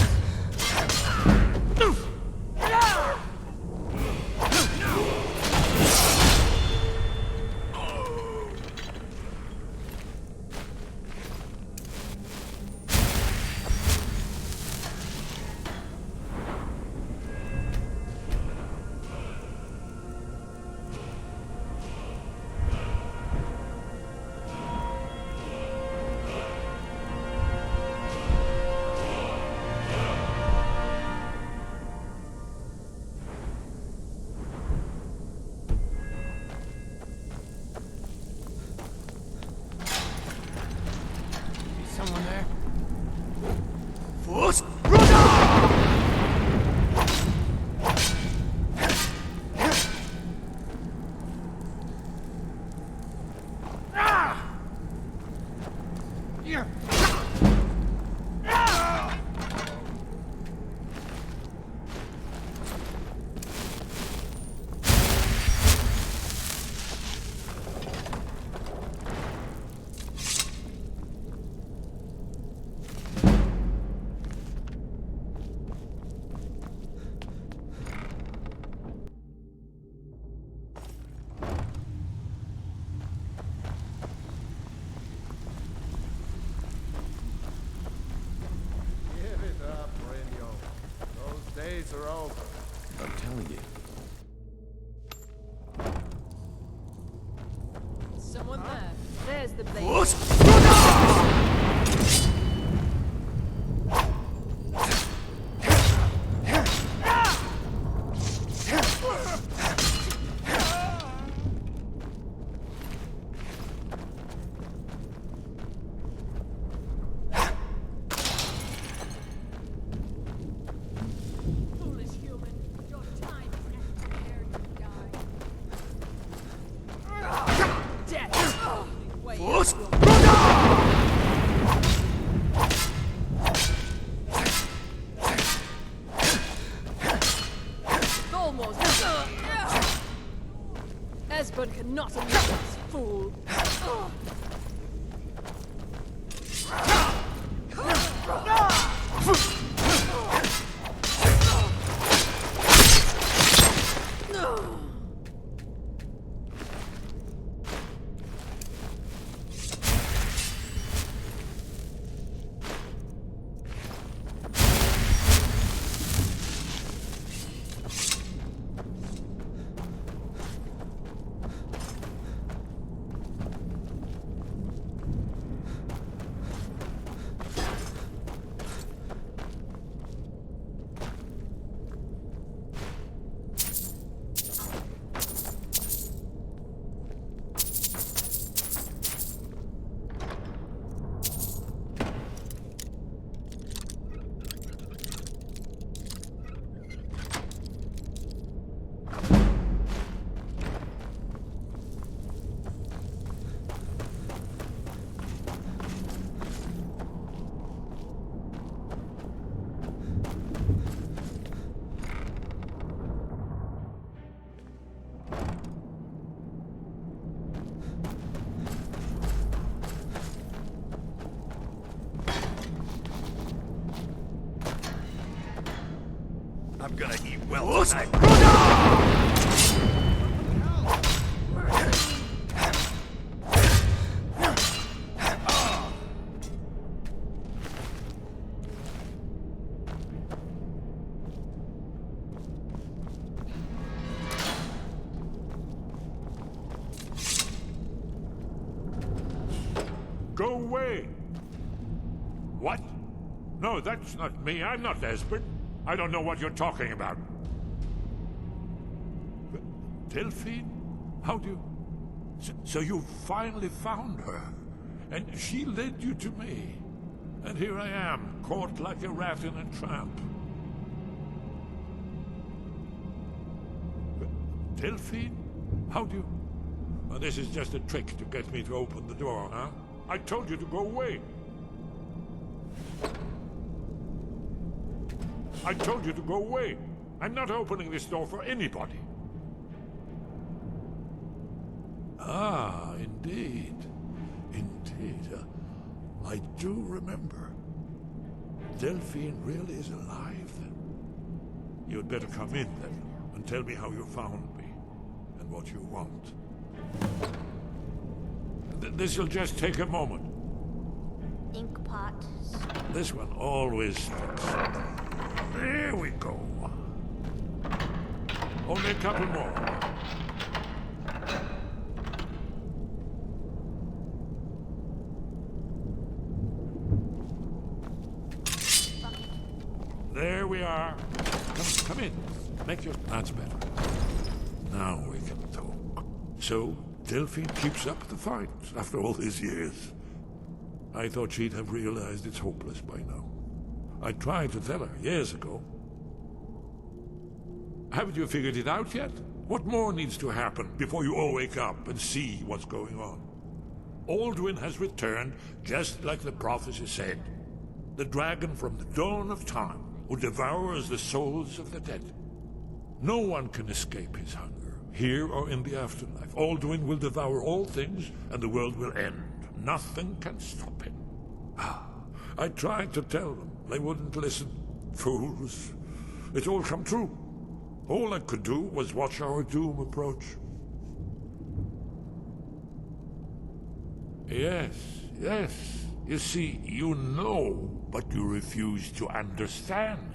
Someone there? Give it up, Brynjo. Those days are over. I'm telling you. Someone there. There's the blade. way Force. Almost. Esbern cannot elude this fool. I'm gonna eat well tonight. Go away! What? No, that's not me. I'm not Esbern. I don't know what you're talking about. Delphine? How do you... So you finally found her, and she led you to me. And here I am, caught like a rat in a trap. Delphine? How do you... Well, this is just a trick to get me to open the door, huh? I told you to go away. I told you to go away. I'm not opening this door for anybody. Ah, indeed. Indeed. I do remember. Delphine really is alive, then. You'd better come in, then, and tell me how you found me, and what you want. This'll just take a moment. Ink pot. This one always fits. There we go. Only a couple more. There we are. Come in. Make your... That's better. Now we can talk. So, Delphine keeps up the fight after all these years. I thought she'd have realized it's hopeless by now. I tried to tell her years ago. Haven't you figured it out yet? What more needs to happen before you all wake up and see what's going on? Alduin has returned just like the prophecy said. The dragon from the dawn of time who devours the souls of the dead. No one can escape his hunger, here or in the afterlife. Alduin will devour all things, and the world will end. Nothing can stop him. I tried to tell them. They wouldn't listen. Fools. It's all come true. All I could do was watch our doom approach. Yes, yes. You see, you know, but you refuse to understand.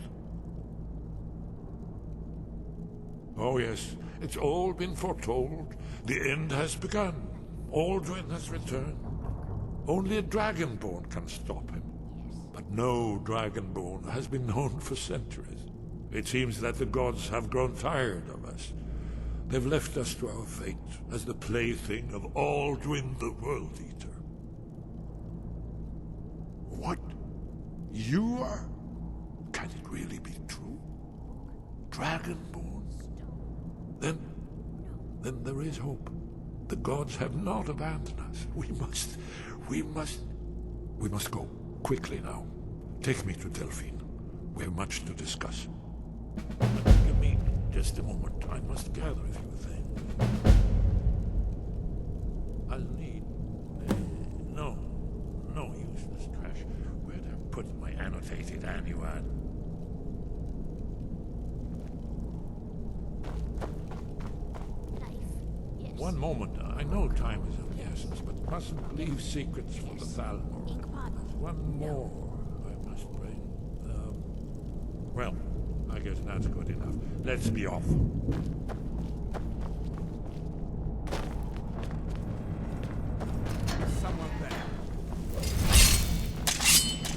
Oh yes, it's all been foretold. The end has begun. Alduin has returned. Only a Dragonborn can stop him. But no Dragonborn has been known for centuries. It seems that the gods have grown tired of us. They've left us to our fate as the plaything of Alduin the World Eater. What? You are? Can it really be true? Dragonborn? Then there is hope. The gods have not abandoned us. We must go. Quickly now. Take me to Delphine. We have much to discuss. Give me just a moment. I must gather a few things. I'll need... no useless trash. Where'd I put my annotated annuad? One moment. I know time is of the essence, but mustn't leave secrets for the Thalmor. There's one more I must bring. Well, I guess that's good enough. Let's be off. Someone there.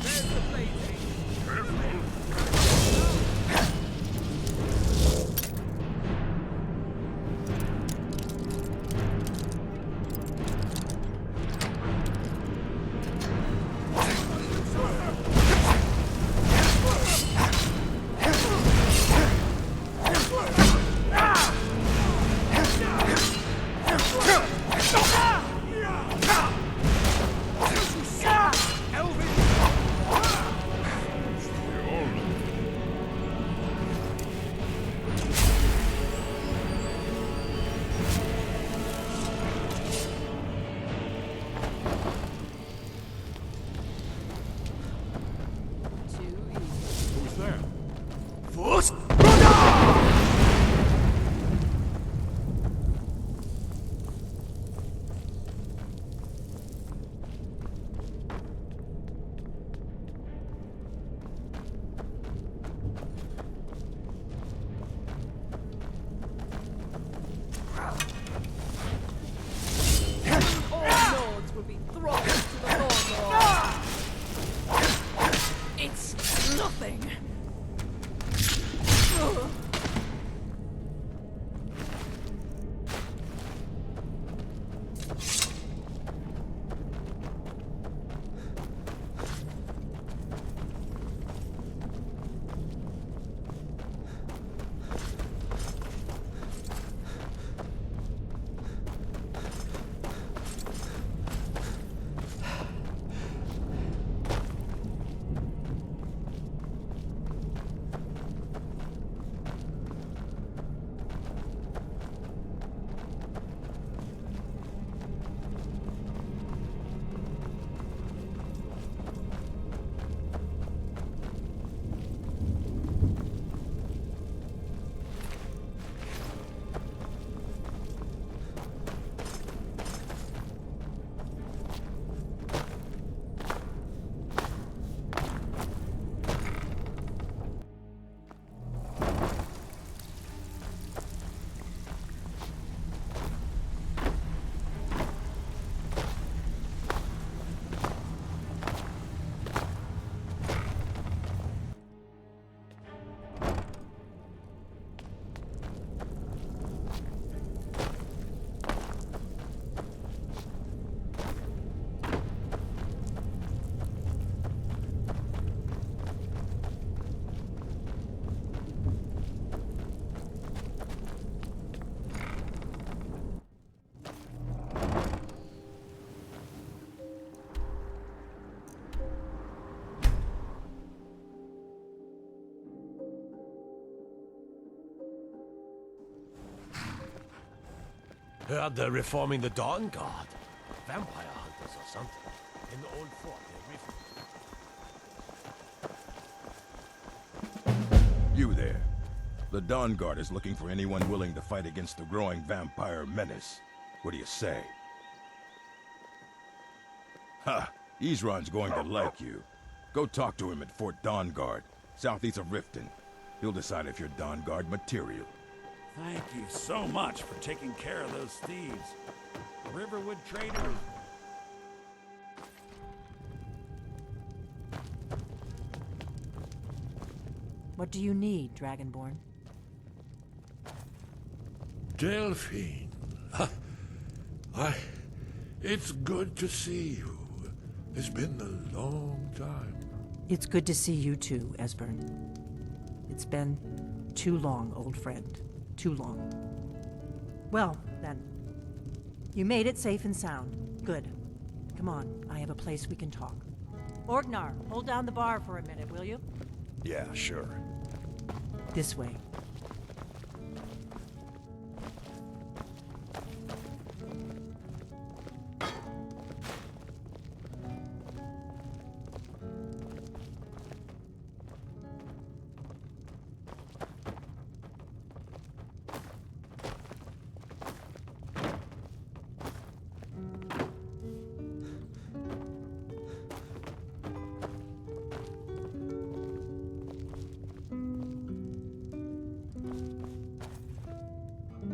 There's the blazing. Heard they're reforming the Dawn Guard. Vampire hunters or something. In the old fort near Riften. You there. The Dawn Guard is looking for anyone willing to fight against the growing vampire menace. What do you say? Ha! Isran's going to like you. Go talk to him at Fort Dawn Guard, southeast of Riften. He'll decide if you're Dawn Guard material. Thank you so much for taking care of those thieves. Riverwood traders. What do you need, Dragonborn? Delphine. It's good to see you. It's been a long time. It's good to see you too, Esbern. It's been too long, old friend. Too long. Well, then, You made it safe and sound. Good. Come on, I have a place we can talk. Orgnar, hold down the bar for a minute, will you? Yeah, sure. This way.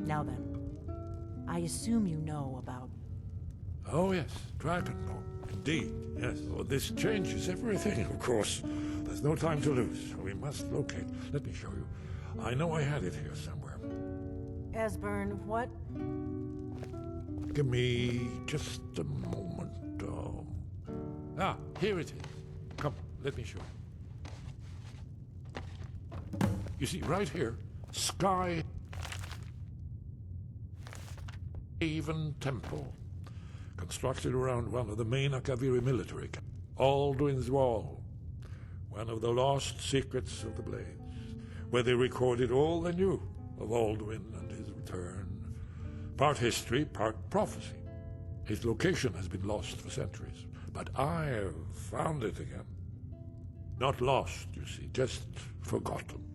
Now then, I assume you know about... Oh yes, Dragonborn. Indeed, yes. Oh, this changes everything, of course. There's no time to lose. We must locate. Let me show you. I know I had it here somewhere. Esbern, what? Give me just a moment. Here it is. Come, let me show you. You see, right here, Skyrim Temple, constructed around one of the main Akaviri military camps. Alduin's Wall, one of the lost secrets of the Blades, where they recorded all they knew of Alduin and his return. Part history, part prophecy. His location has been lost for centuries, but I have found it again. Not lost, you see, just forgotten.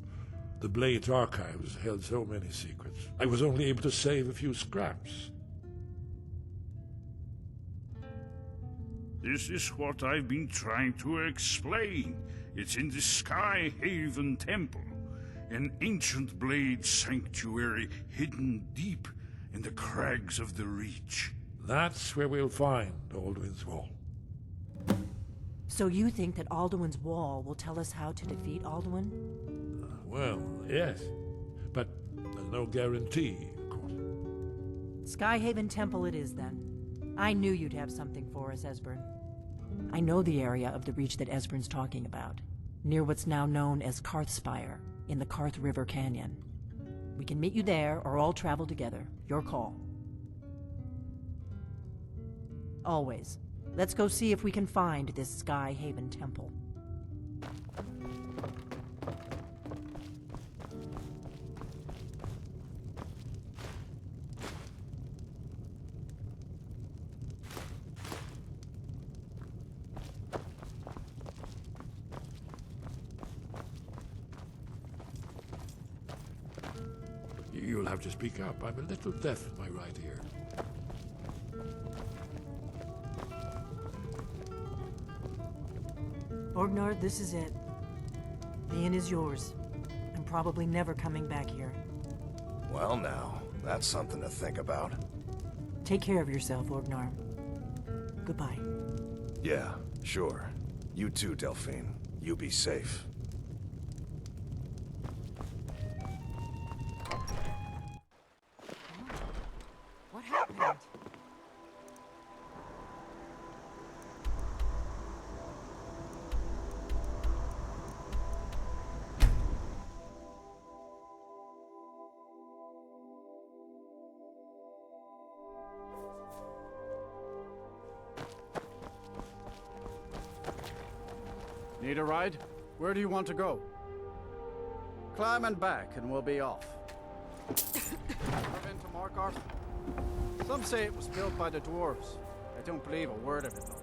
The Blades archives held so many secrets. I was only able to save a few scraps. This is what I've been trying to explain. It's in the Skyhaven Temple, an ancient blade sanctuary hidden deep in the crags of the Reach. That's where we'll find Alduin's Wall. So you think that Alduin's Wall will tell us how to defeat Alduin? Well, yes, but there's no guarantee, of course. Skyhaven Temple it is, then. I knew you'd have something for us, Esbern. I know the area of the Reach that Esbern's talking about, near what's now known as Karthspire, in the Karth River Canyon. We can meet you there, or all travel together. Your call. Always. Let's go see if we can find this Skyhaven Temple. You'll have to speak up. I'm a little deaf in my right ear. Orgnar, this is it. The inn is yours. I'm probably never coming back here. Well now, that's something to think about. Take care of yourself, Orgnar. Goodbye. Yeah, sure. You too, Delphine. You be safe. What happened? Need a ride? Where do you want to go? Climb and back, and we'll be off. Ever been to Markarth? Some say it was built by the dwarves. I don't believe a word of it, though.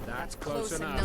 That's close enough.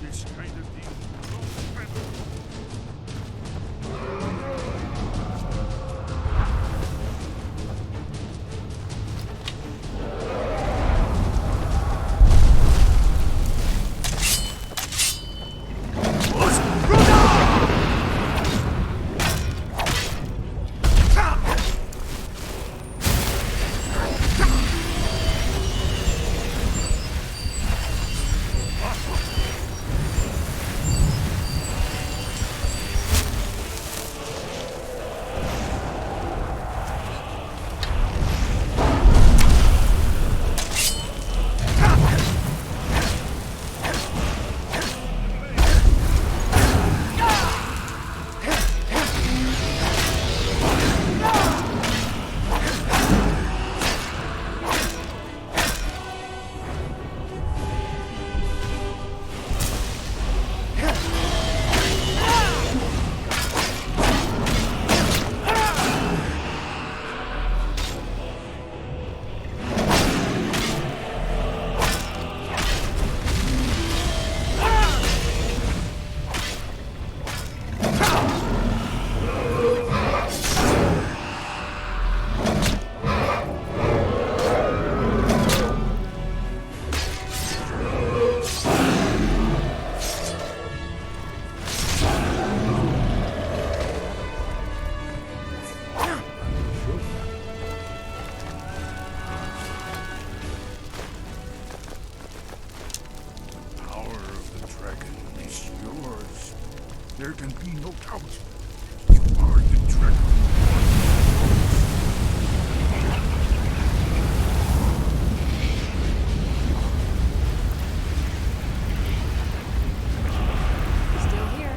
This kind of thing. There can be no doubt. You are the dragon. Still here.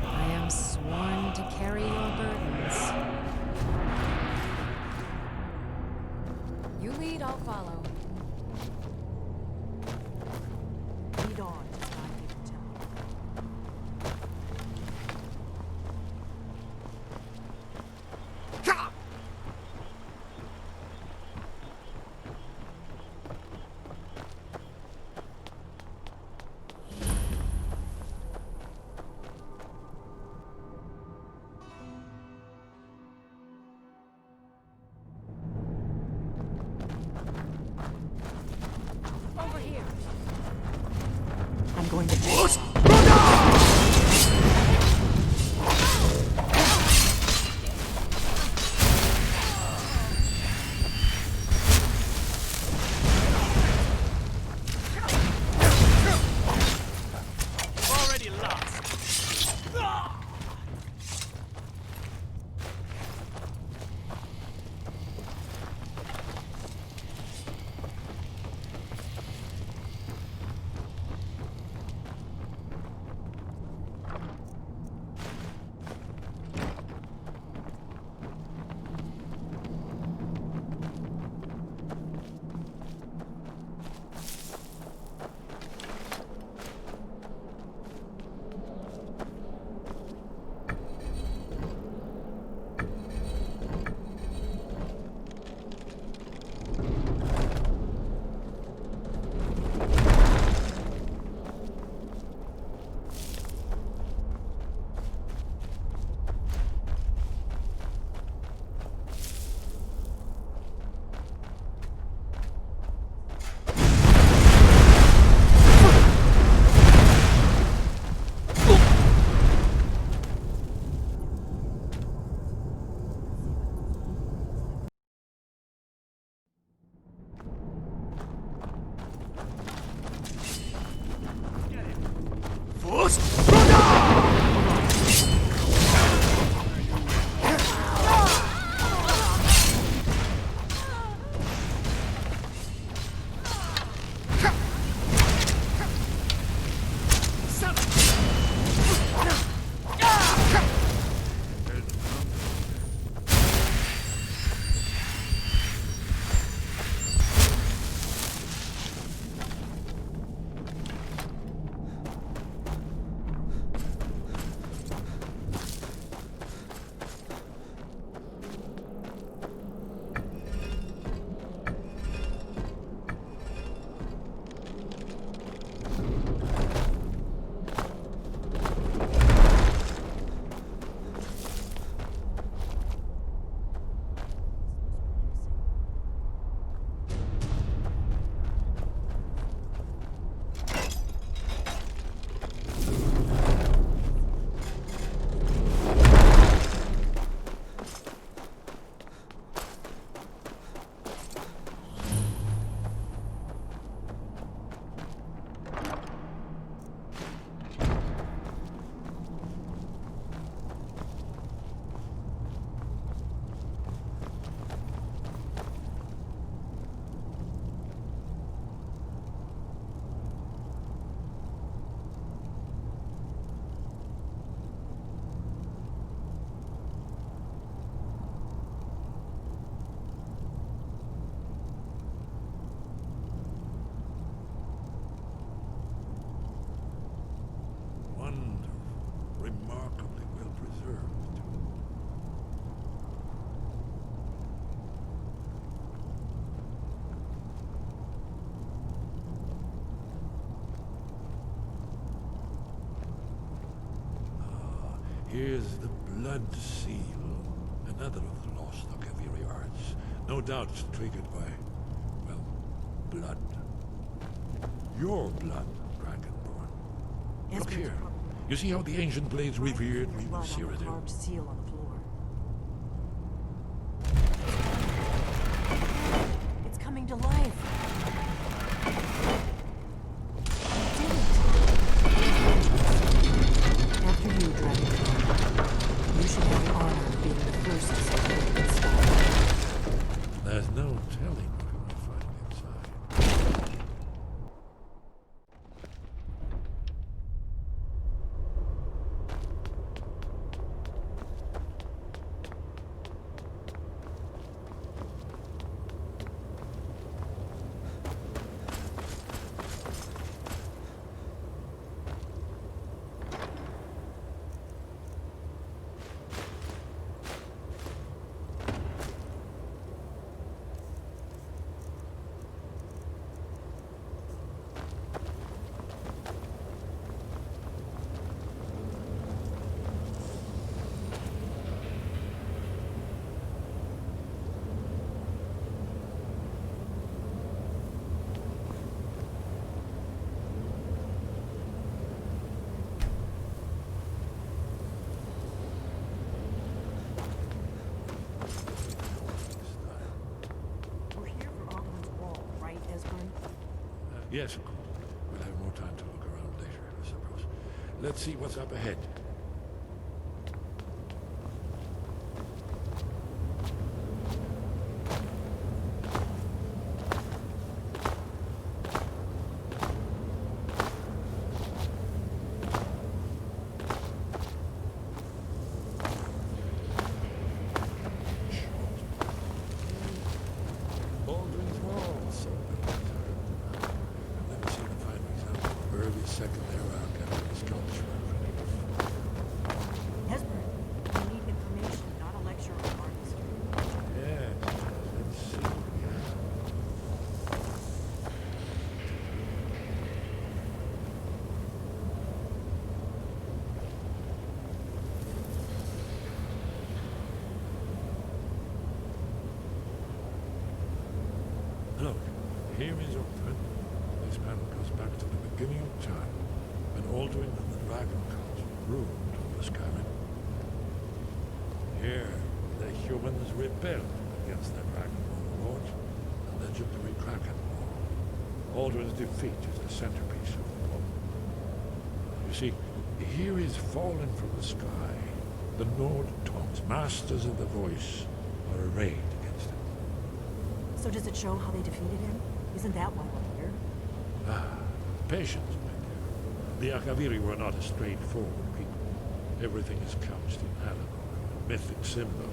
I am sworn to carry your burdens. You lead, I'll follow. Lead on to Skyrim Temple. Over here. I'm going to push. You've already lost. Remarkably well preserved. Here's the blood seal. Another of the lost Akaviri arts. No doubt triggered by, well, blood. Your blood, Dragonborn. Look here. You see how the ancient blades revered me with Cyrodiil? Carved seal on the floor. It's coming to life. After you, Dragonborn. You should have the honor of being the first to set foot inside. There's no telling what we might find inside. Yes, of course. We'll have more time to look around later, I suppose. Let's see what's up ahead. Baldwin's Wall, so I've never seen a finer example of early second-era Alchemist sculpture. Hesper, you need information, not a lecture on art history. Yes, let's see what we have. Look, here is Ulthuan. This panel goes back to the beginning of time, when Alduin and the Dragon Cult ruled over Skyrim. Here, the humans rebelled against their Dragonborn lords, the legendary Dragon War. Alduin's defeat is the centerpiece of the war. You see, here is fallen from the sky. The Nord Tongs, masters of the voice, are arrayed against him. So does it show how they defeated him? Isn't that why we're here? Ah, patience, my dear. The Akaviri were not a straightforward people. Everything is couched in allegory and mythic symbol.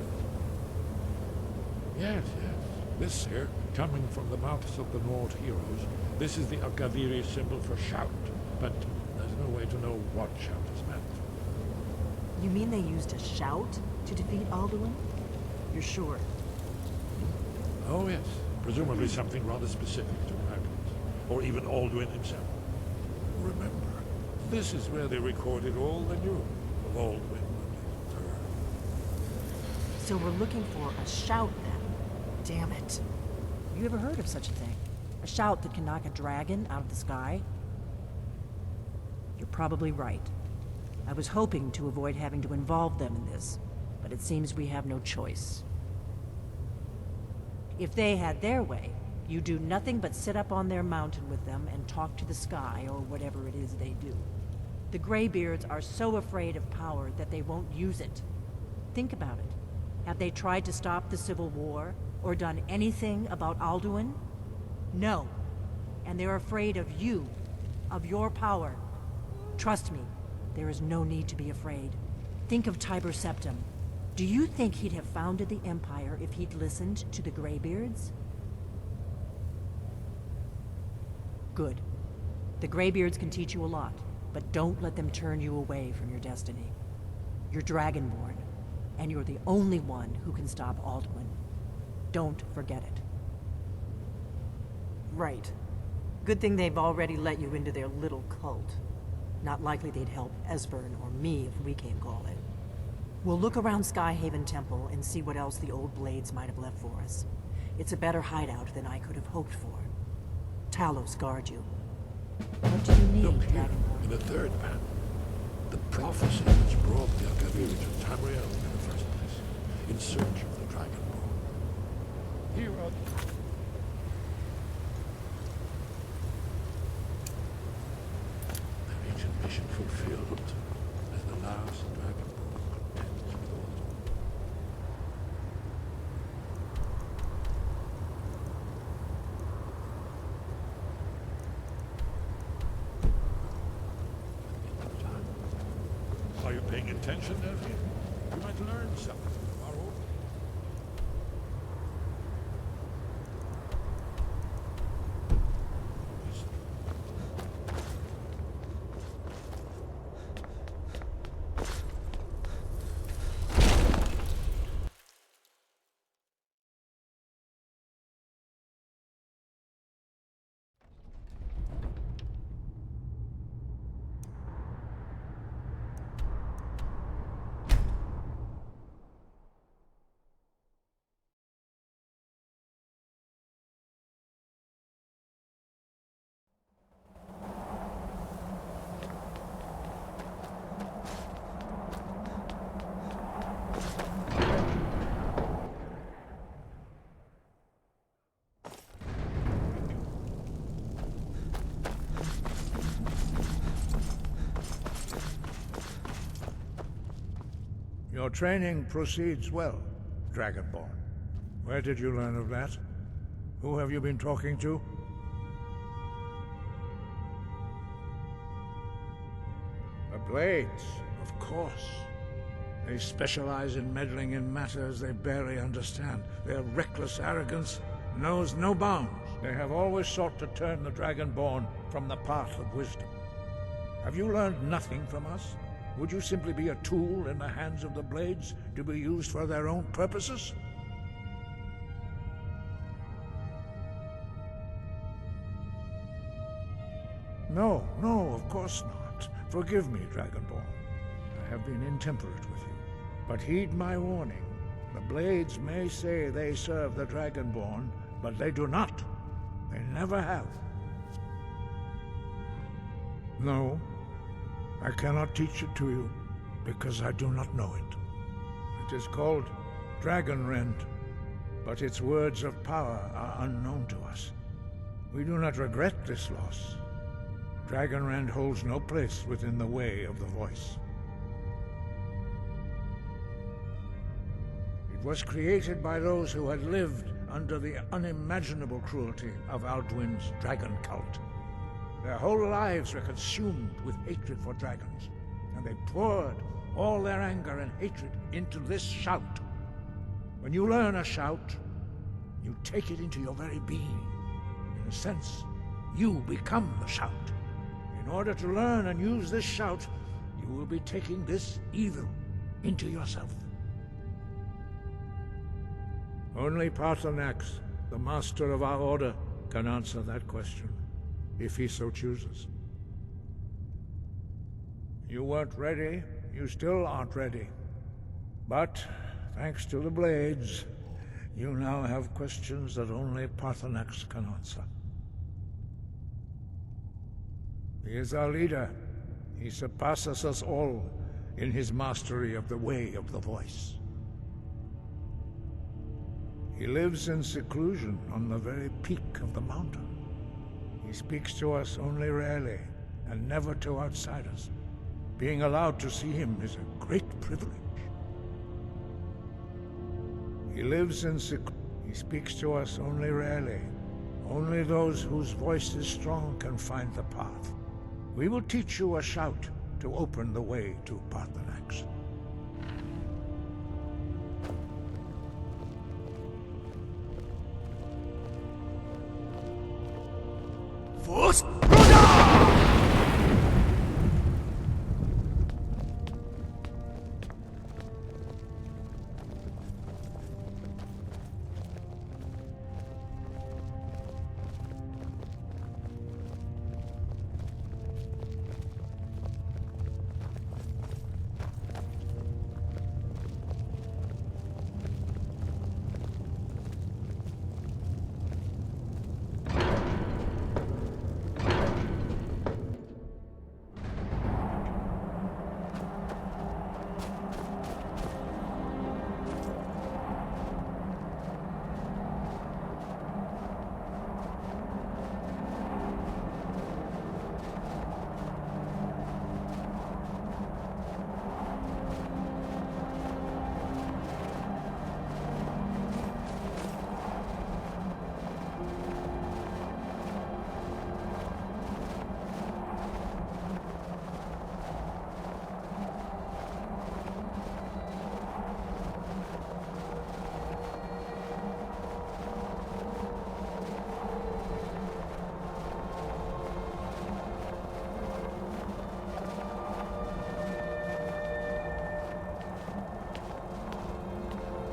Yes, yes. This here, coming from the mouths of the Nord heroes, this is the Akaviri symbol for shout, but there's no way to know what shout is meant. You mean they used a shout to defeat Alduin? You're sure? Oh, yes. Presumably something rather specific to dragons, or even Alduin himself. Remember, this is where they recorded all the news of Alduin and his return. So we're looking for a shout then. Damn it. You ever heard of such a thing? A shout that can knock a dragon out of the sky? You're probably right. I was hoping to avoid having to involve them in this, but it seems we have no choice. If they had their way, you do nothing but sit up on their mountain with them and talk to the sky, or whatever it is they do. The Greybeards are so afraid of power that they won't use it. Think about it. Have they tried to stop the Civil War, or done anything about Alduin? No. And they're afraid of you, of your power. Trust me, there is no need to be afraid. Think of Tiber Septim. Do you think he'd have founded the Empire if he'd listened to the Greybeards? Good. The Greybeards can teach you a lot, but don't let them turn you away from your destiny. You're Dragonborn, and you're the only one who can stop Alduin. Don't forget it. Right. Good thing they've already let you into their little cult. Not likely they'd help Esbern or me if we came calling. We'll look around Skyhaven Temple and see what else the old blades might have left for us. It's a better hideout than I could have hoped for. Talos guard you. What do you need, Look here, Dragonborn? in the third panel. The prophecy which brought the Akaviri to Tamriel in the first place, in search of the Dragonborn. Here are their ancient mission fulfilled as the last Dragonborn contends with Alduin. Are you paying attention, Nephew? You might learn something from our old. Your training proceeds well, Dragonborn. Where did you learn of that? Who have you been talking to? The Blades, of course. They specialize in meddling in matters they barely understand. Their reckless arrogance knows no bounds. They have always sought to turn the Dragonborn from the path of wisdom. Have you learned nothing from us? Would you simply be a tool in the hands of the Blades to be used for their own purposes? No, of course not. Forgive me, Dragonborn. I have been intemperate with you. But heed my warning. The Blades may say they serve the Dragonborn, but they do not. They never have. No, I cannot teach it to you, because I do not know it. It is called Dragonrend, but its words of power are unknown to us. We do not regret this loss. Dragonrend holds no place within the way of the voice. It was created by those who had lived under the unimaginable cruelty of Alduin's dragon cult. Their whole lives were consumed with hatred for dragons, and they poured all their anger and hatred into this shout. When you learn a shout, you take it into your very being. In a sense, you become the shout. In order to learn and use this shout, you will be taking this evil into yourself. Only Paarthurnax, the master of our order, can answer that question, if he so chooses. You weren't ready, you still aren't ready. But, thanks to the Blades, you now have questions that only Paarthurnax can answer. He is our leader. He surpasses us all in his mastery of the way of the voice. He lives in seclusion on the very peak of the mountain. He speaks to us only rarely, and never to outsiders. Being allowed to see him is a great privilege. He lives in He speaks to us only rarely. Only those whose voice is strong can find the path. We will teach you a shout to open the way to Paarthurnax. Force!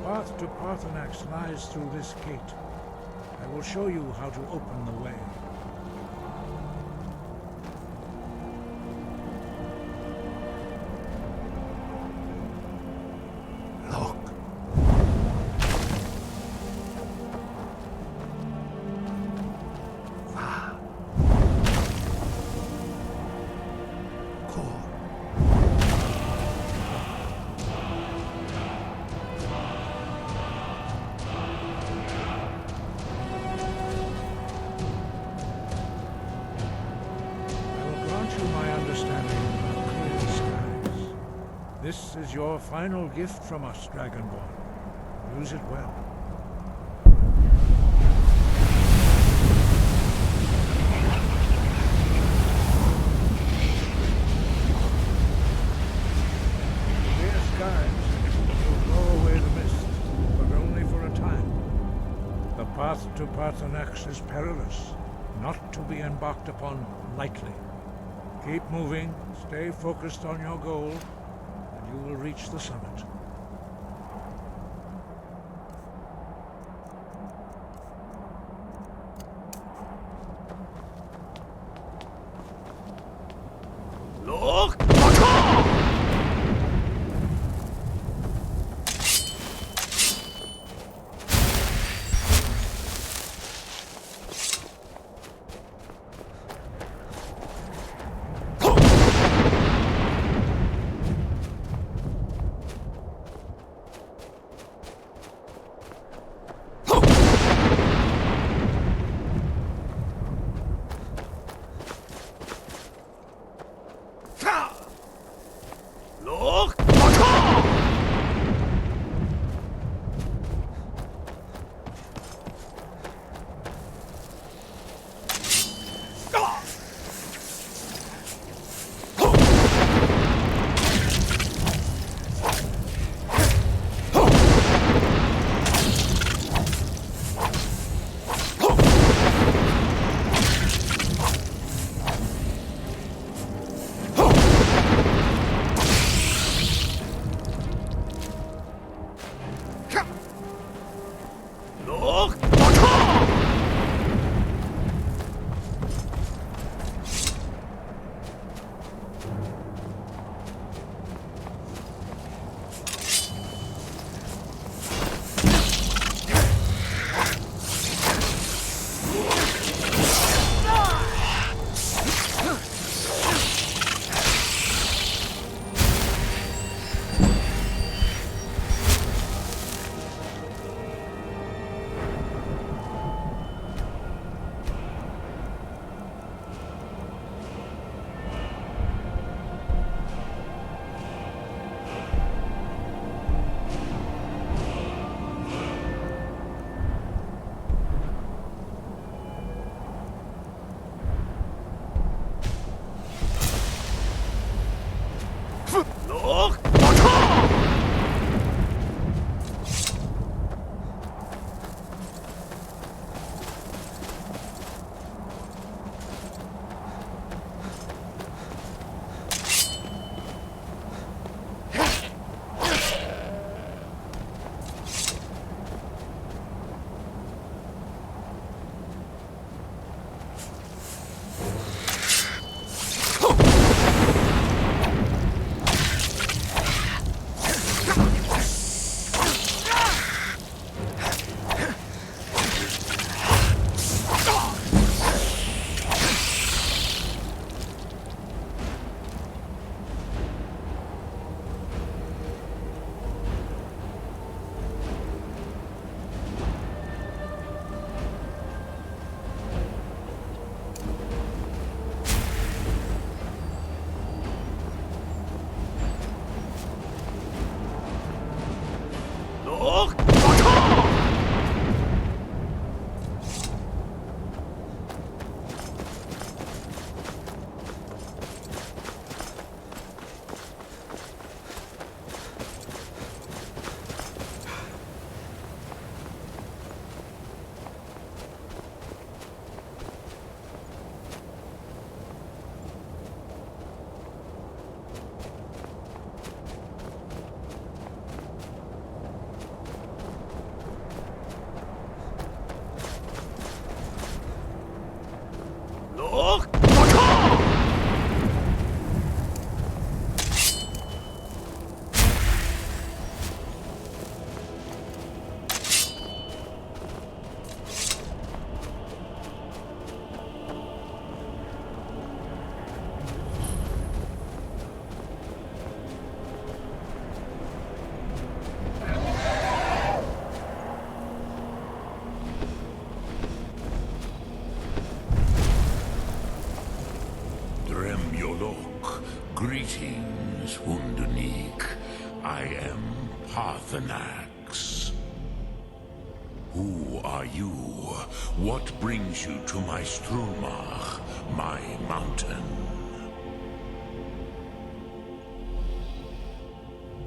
The path to Paarthurnax lies through this gate. I will show you how to open the way. This is your final gift from us, Dragonborn. Use it well. Clear skies will blow away the mist, but only for a time. The path to Paarthurnax is perilous, not to be embarked upon lightly. Keep moving, stay focused on your goal, and you will reach the summit. Look! Look! Greetings, Wunderneek. I am Parthenax. Who are you? What brings you to my Strumach, my mountain?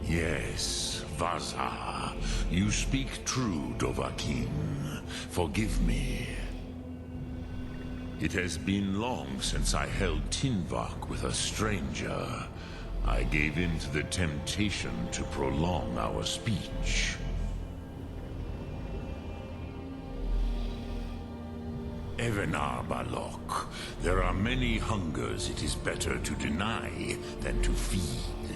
Yes, Vaza. You speak true, Dovahkiin. Forgive me. It has been long since I held Tinvak with a stranger. I gave in to the temptation to prolong our speech. Evenar Balok, there are many hungers it is better to deny than to feed.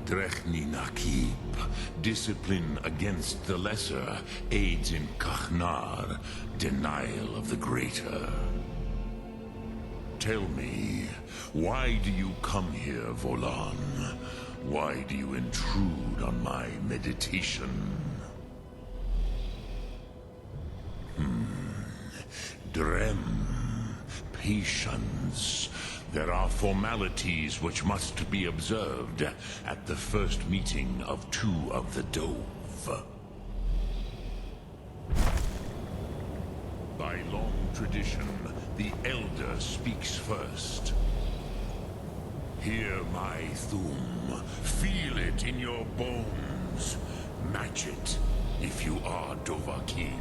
Drechni Nakib, discipline against the lesser, aids in Kachnar, denial of the greater. Tell me, why do you come here, Volan? Why do you intrude on my meditation? Drem, patience. There are formalities which must be observed at the first meeting of two of the Dove. By long tradition, the Elder speaks first. Hear my Thum. Feel it in your bones. Match it if you are Dovahkiin.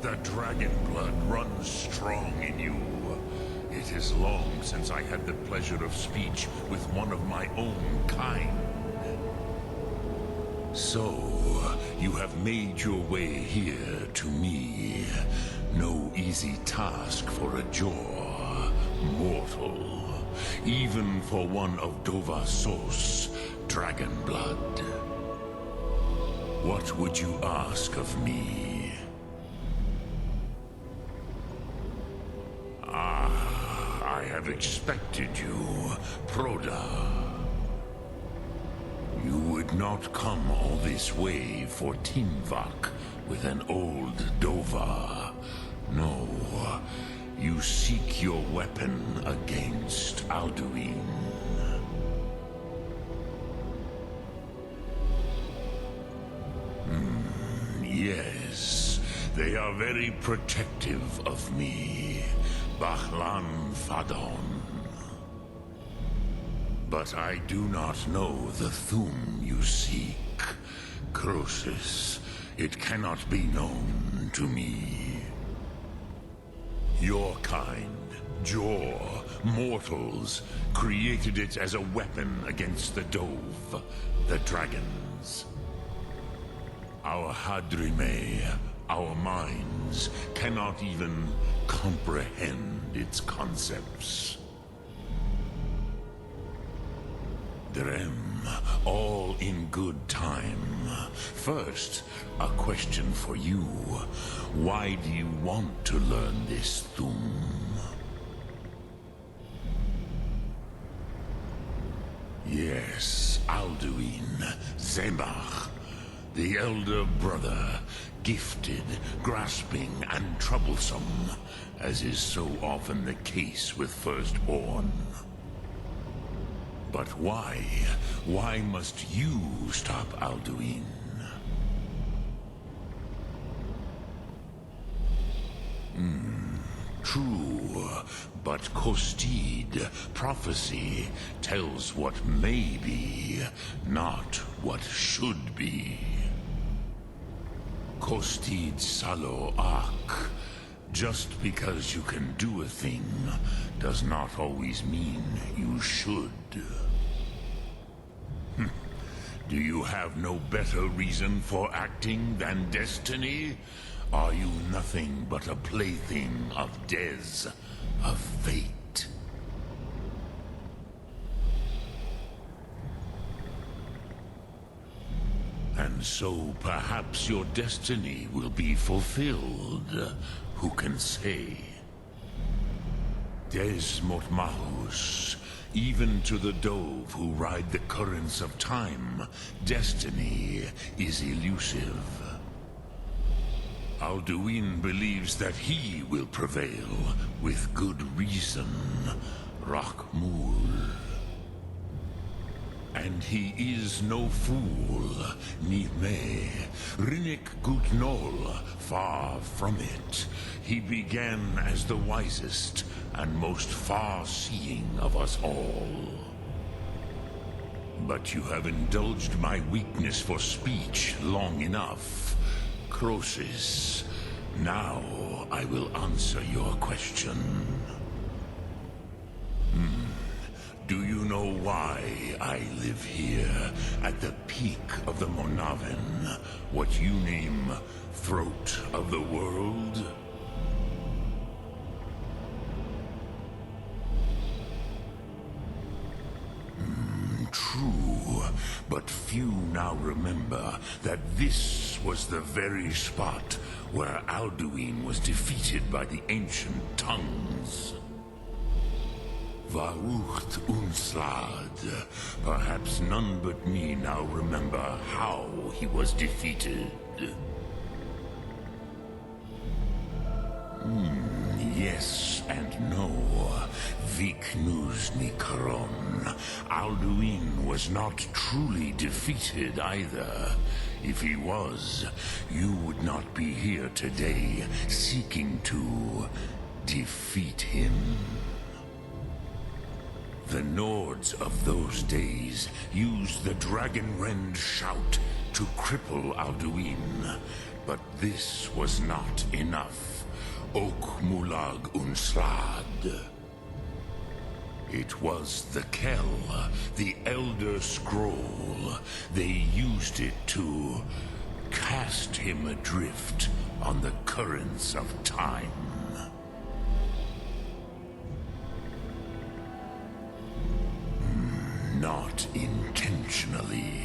The dragon blood runs strong in you. It is long since I had the pleasure of speech with one of my own kind. So, you have made your way here to me. No easy task for a jaw, mortal. Even for one of Dovahsos, dragon blood. What would you ask of me? I have expected you, Proda. You would not come all this way for Tinvak with an old Dova. No, you seek your weapon against Alduin. Yes, they are very protective of me. Bachlan Fadon. But I do not know the Thum you seek. Croesus, it cannot be known to me. Your kind, Jor, mortals, created it as a weapon against the Dove, the dragons. Our Hadrime, our minds, cannot even comprehend its concepts. Drem, all in good time. First, a question for you. Why do you want to learn this Thum? Yes, Alduin, Zemach, the elder brother, gifted, grasping, and troublesome, as is so often the case with Firstborn. But why? Why must you stop Alduin? True, but Kostid, prophecy, tells what may be, not what should be. Kostid Salo Ak. Just because you can do a thing does not always mean you should. Do you have no better reason for acting than destiny? Are you nothing but a plaything of Des, of fate? And so perhaps your destiny will be fulfilled. Who can say? Des Motmahus, even to the dove who ride the currents of time, destiny is elusive. Alduin believes that he will prevail, with good reason. Rakmul. And he is no fool, Nime. Rinnik Gutnol, far from it. He began as the wisest and most far-seeing of us all. But you have indulged my weakness for speech long enough. Croesus, now I will answer your question. Do you know why I live here, at the peak of the Monaven, what you name throat of the world? True, but few now remember that this was the very spot where Alduin was defeated by the ancient tongues. Varucht Unslad. Perhaps none but me now remember how he was defeated. Yes and no. Viknuz Nikron. Alduin was not truly defeated either. If he was, you would not be here today seeking to defeat him. The Nords of those days used the Dragonrend shout to cripple Alduin, but this was not enough. Ok Mulag Unslad. It was the Kell, the Elder Scroll. They used it to cast him adrift on the currents of time. Not intentionally.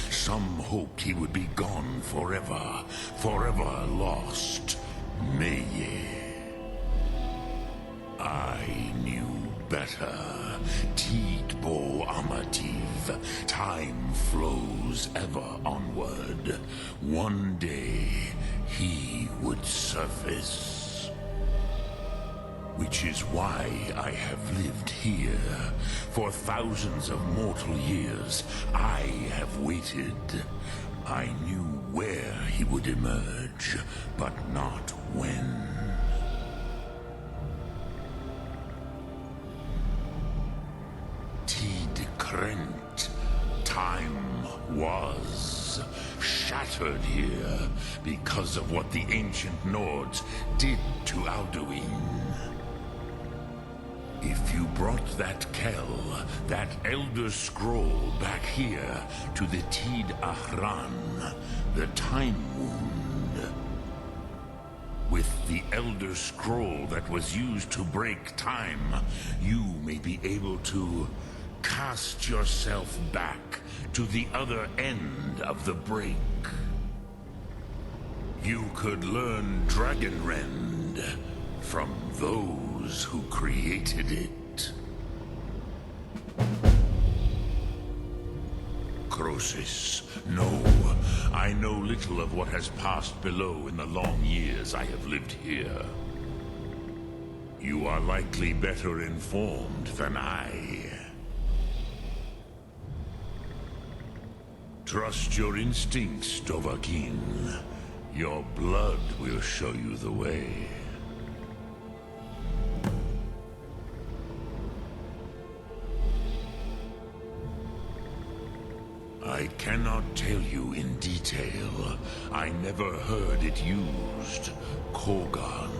Some hoped he would be gone forever, forever lost. Meye. I knew better. Tidbo Amativ. Time flows ever onward. One day, he would surface. Which is why I have lived here. For thousands of mortal years, I have waited. I knew where he would emerge, but not when. Tid Krent. Time was shattered here because of what the ancient Nords did to Alduin. If you brought that Kell, that Elder Scroll back here to the Tid Ahran, the Time Wound, with the Elder Scroll that was used to break time, you may be able to cast yourself back to the other end of the break. You could learn Dragonrend from those who created it. Croesus, no. I know little of what has passed below in the long years I have lived here. You are likely better informed than I. Trust your instincts, Dovahkiin. Your blood will show you the way. I cannot tell you in detail. I never heard it used. Kogan.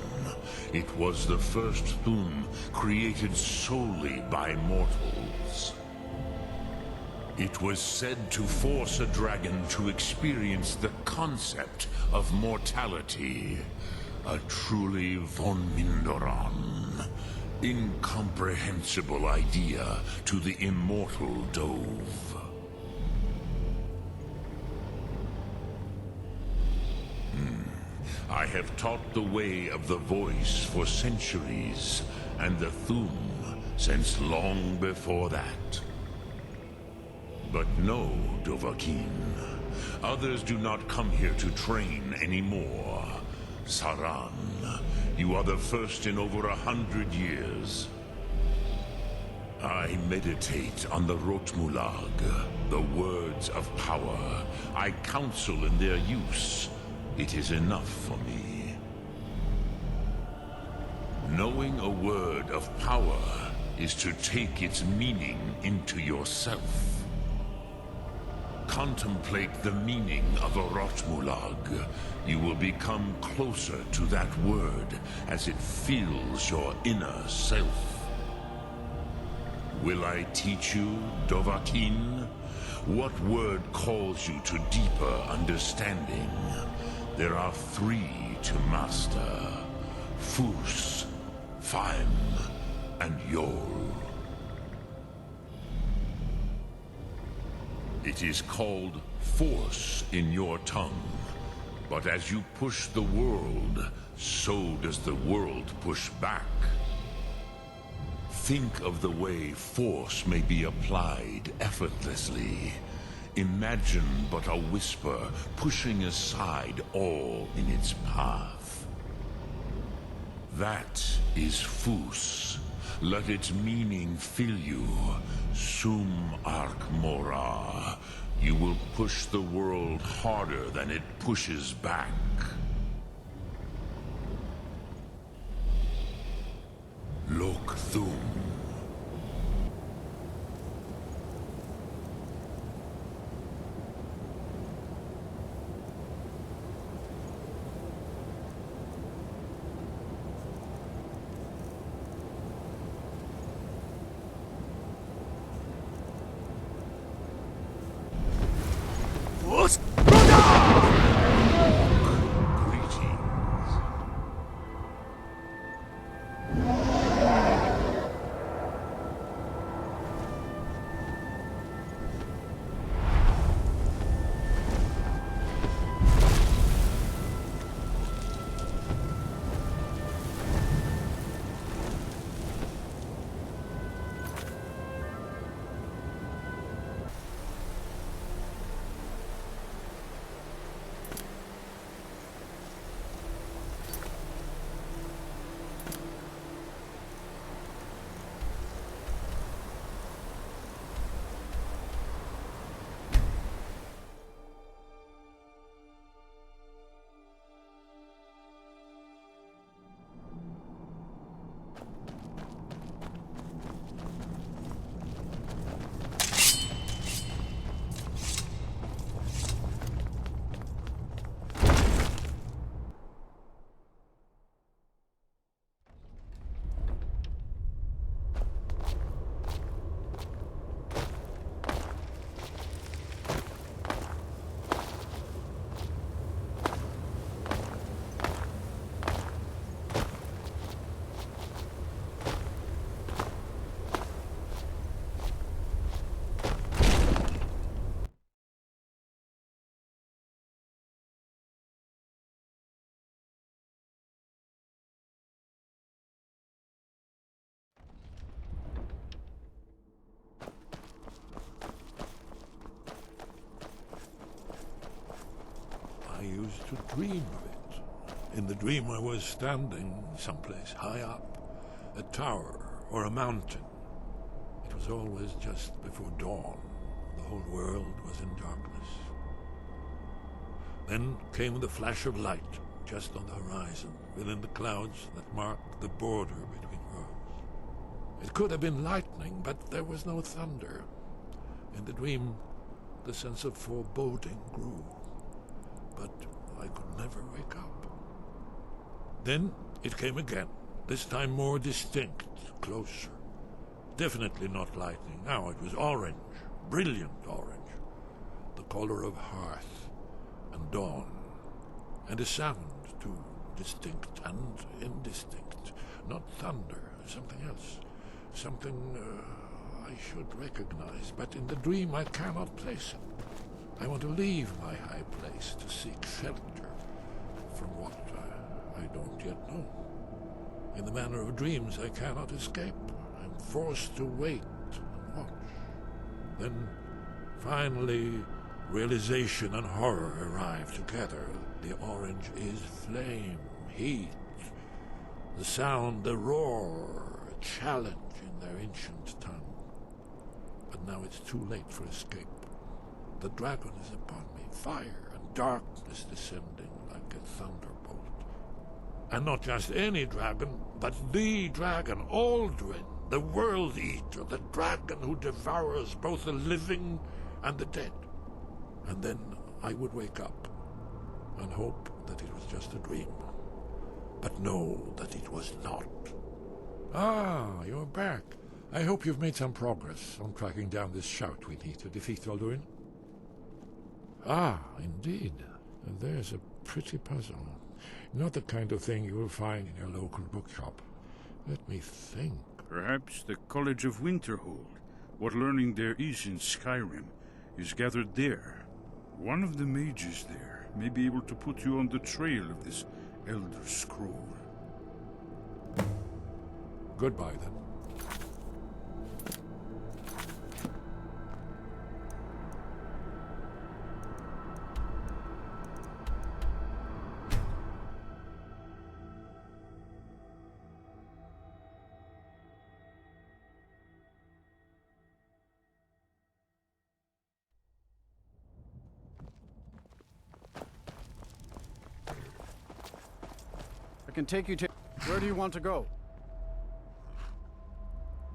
It was the first Thum created solely by mortals. It was said to force a dragon to experience the concept of mortality. A truly von Mindoran. Incomprehensible idea to the immortal Dove. I have taught the way of the voice for centuries, and the Thum since long before that. But no, Dovahkiin. Others do not come here to train anymore. Saran, you are the first in over 100 years. I meditate on the Rotmulag, the words of power. I counsel in their use. It is enough for me. Knowing a word of power is to take its meaning into yourself. Contemplate the meaning of a Rotmulag. You will become closer to that word as it fills your inner self. Will I teach you, Dovahkiin? What word calls you to deeper understanding? There are 3 to master. Fus, Faim, and Yol. It is called force in your tongue. But as you push the world, so does the world push back. Think of the way force may be applied effortlessly. Imagine but a whisper pushing aside all in its path. That is Fus. Let its meaning fill you. Sum Ark Mora. You will push the world harder than it pushes back. Lok Thum. I used to dream of it. In the dream I was standing someplace high up, a tower or a mountain. It was always just before dawn. The whole world was in darkness. Then came the flash of light, just on the horizon, within the clouds that marked the border between worlds. It could have been lightning, but there was no thunder. In the dream, the sense of foreboding grew. But I could never wake up. Then it came again, this time more distinct, closer. Definitely not lightning. Now it was orange, brilliant orange. The color of hearth and dawn. And a sound, too, distinct and indistinct. Not thunder, something else. Something I should recognize, but in the dream I cannot place it. I want to leave my high place to seek shelter from what I don't yet know. In the manner of dreams, I cannot escape. I'm forced to wait and watch. Then, finally, realization and horror arrive together. The orange is flame, heat, the sound, the roar, a challenge in their ancient tongue. But now it's too late for escape. The dragon is upon me, fire and darkness descending like a thunderbolt. And not just any dragon, but the dragon, Aldrin, the World Eater, the dragon who devours both the living and the dead. And then I would wake up and hope that it was just a dream, but know that it was not. Ah, you're back. I hope you've made some progress on tracking down this shout we need to defeat Alduin. Ah, indeed. There's a pretty puzzle. Not the kind of thing you will find in your local bookshop. Let me think. Perhaps the College of Winterhold, what learning there is in Skyrim, is gathered there. One of the mages there may be able to put you on the trail of this Elder Scroll. Goodbye, then. I can take you to... Where do you want to go?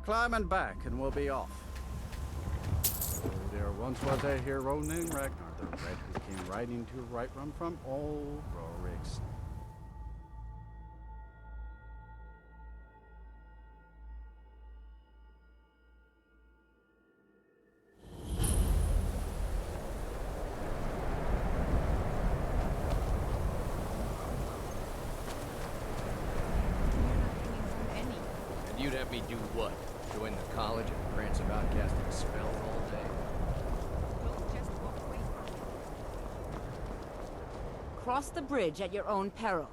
Climb and back, and we'll be off. There once was a hero named Ragnar the Red who came riding to Whiterun from old Rorik's. You'd have me do what? Join the college and prance about casting spells all day? Cross the bridge at your own peril.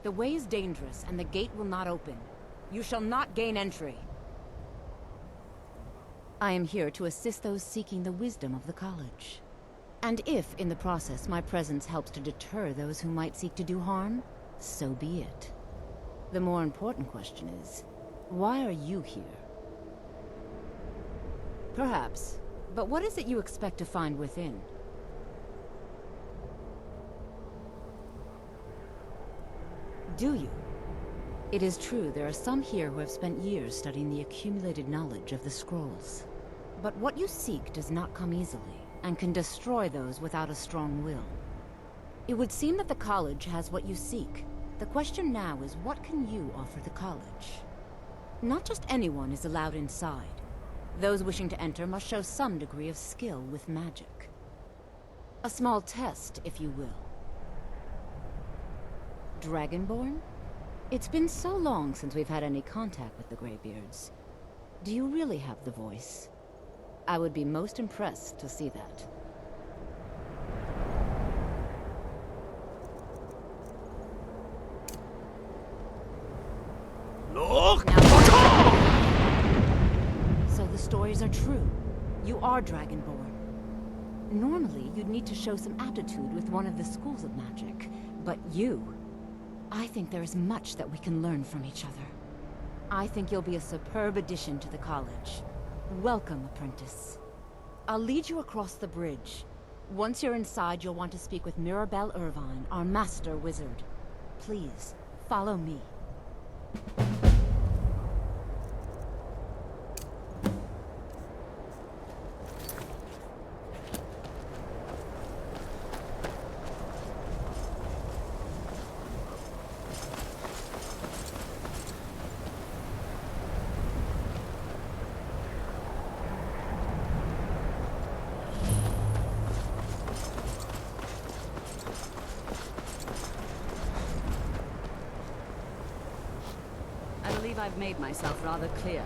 The way is dangerous, and the gate will not open. You shall not gain entry. I am here to assist those seeking the wisdom of the college. And if, in the process, my presence helps to deter those who might seek to do harm, so be it. The more important question is, why are you here? Perhaps. But what is it you expect to find within? Do you? It is true there are some here who have spent years studying the accumulated knowledge of the scrolls. But what you seek does not come easily, and can destroy those without a strong will. It would seem that the college has what you seek. The question now is, what can you offer the college? Not just anyone is allowed inside. Those wishing to enter must show some degree of skill with magic. A small test, if you will. Dragonborn? It's been so long since we've had any contact with the Greybeards. Do you really have the voice? I would be most impressed to see that. Look! So the stories are true. You are Dragonborn. Normally, you'd need to show some aptitude with one of the schools of magic. But you... I think there is much that we can learn from each other. I think you'll be a superb addition to the college. Welcome, apprentice. I'll lead you across the bridge. Once you're inside, you'll want to speak with Mirabelle Irvine, our master wizard. Please, follow me. believe I've made myself rather clear.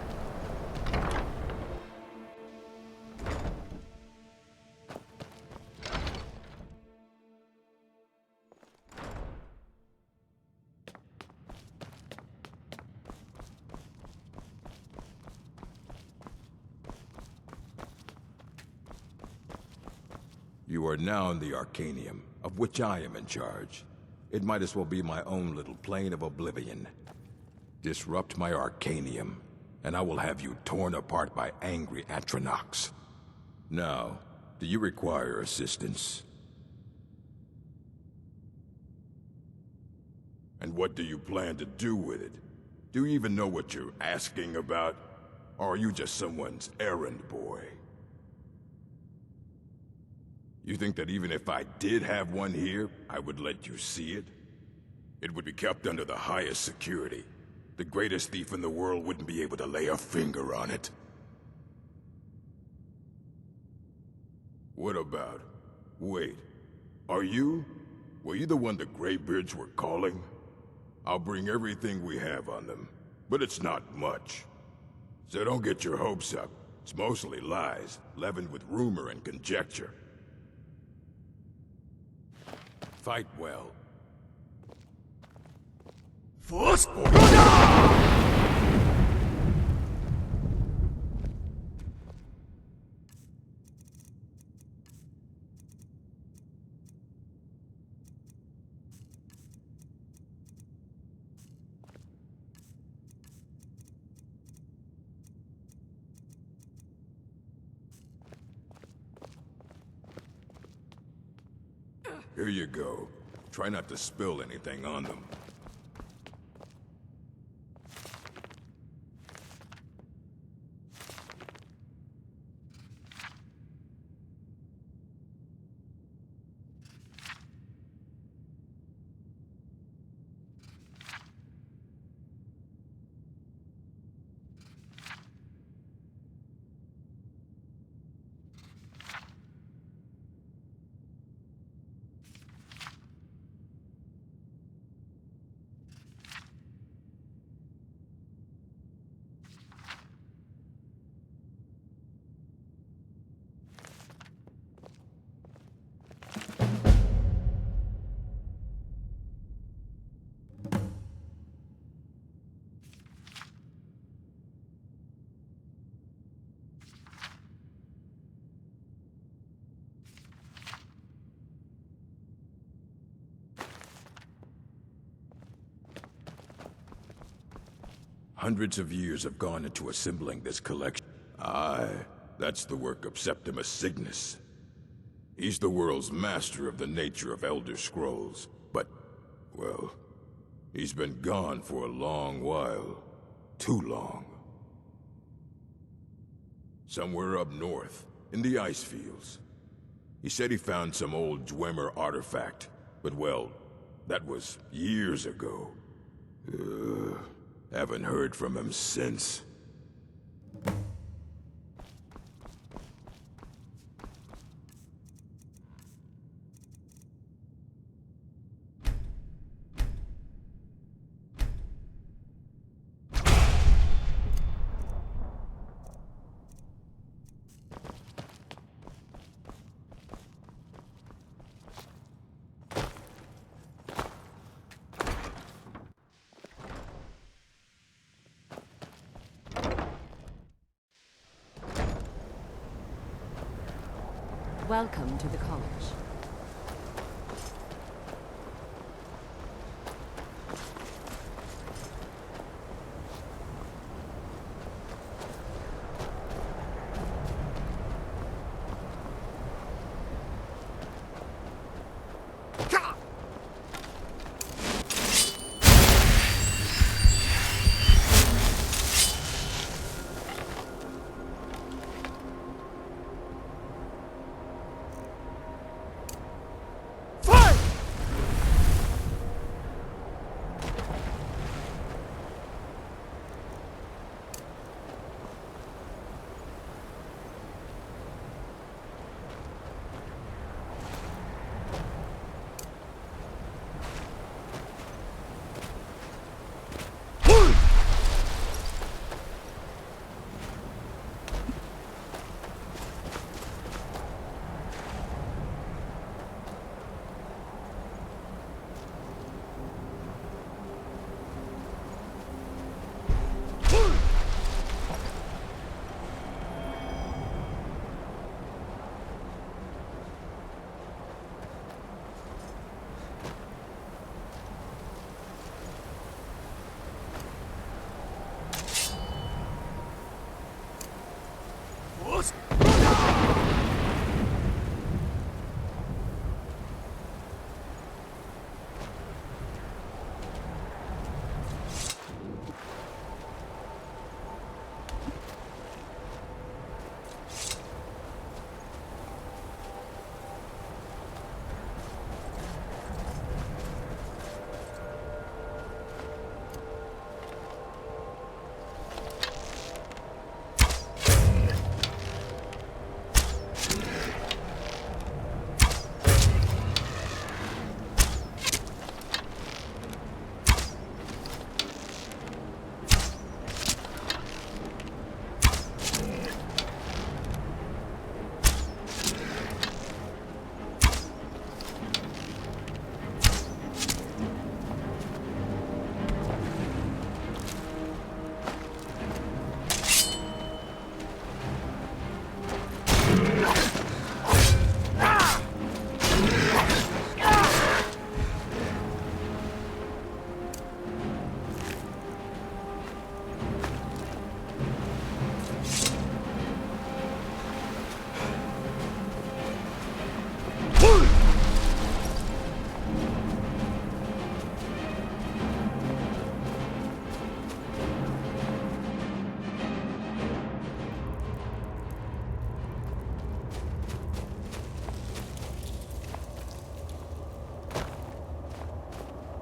You are now in the Arcanium, of which I am in charge. It might as well be my own little plane of oblivion. Disrupt my Arcanium, and I will have you torn apart by angry Atronachs. Now, do you require assistance? And what do you plan to do with it? Do you even know what you're asking about? Or are you just someone's errand boy? You think that even if I did have one here, I would let you see it? It would be kept under the highest security. The greatest thief in the world wouldn't be able to lay a finger on it. What about... Wait. Were you the one the Greybeards were calling? I'll bring everything we have on them, but it's not much. So don't get your hopes up. It's mostly lies, leavened with rumor and conjecture. Fight well. Here you go. Try not to spill anything on them. Hundreds of years have gone into assembling this collection. Aye, that's the work of Septimus Cygnus. He's the world's master of the nature of Elder Scrolls, but, well, he's been gone for a long while. Too long. Somewhere up north, in the ice fields. He said he found some old Dwemer artifact, but well, that was years ago. Haven't heard from him since. Welcome to the college. Scrolls!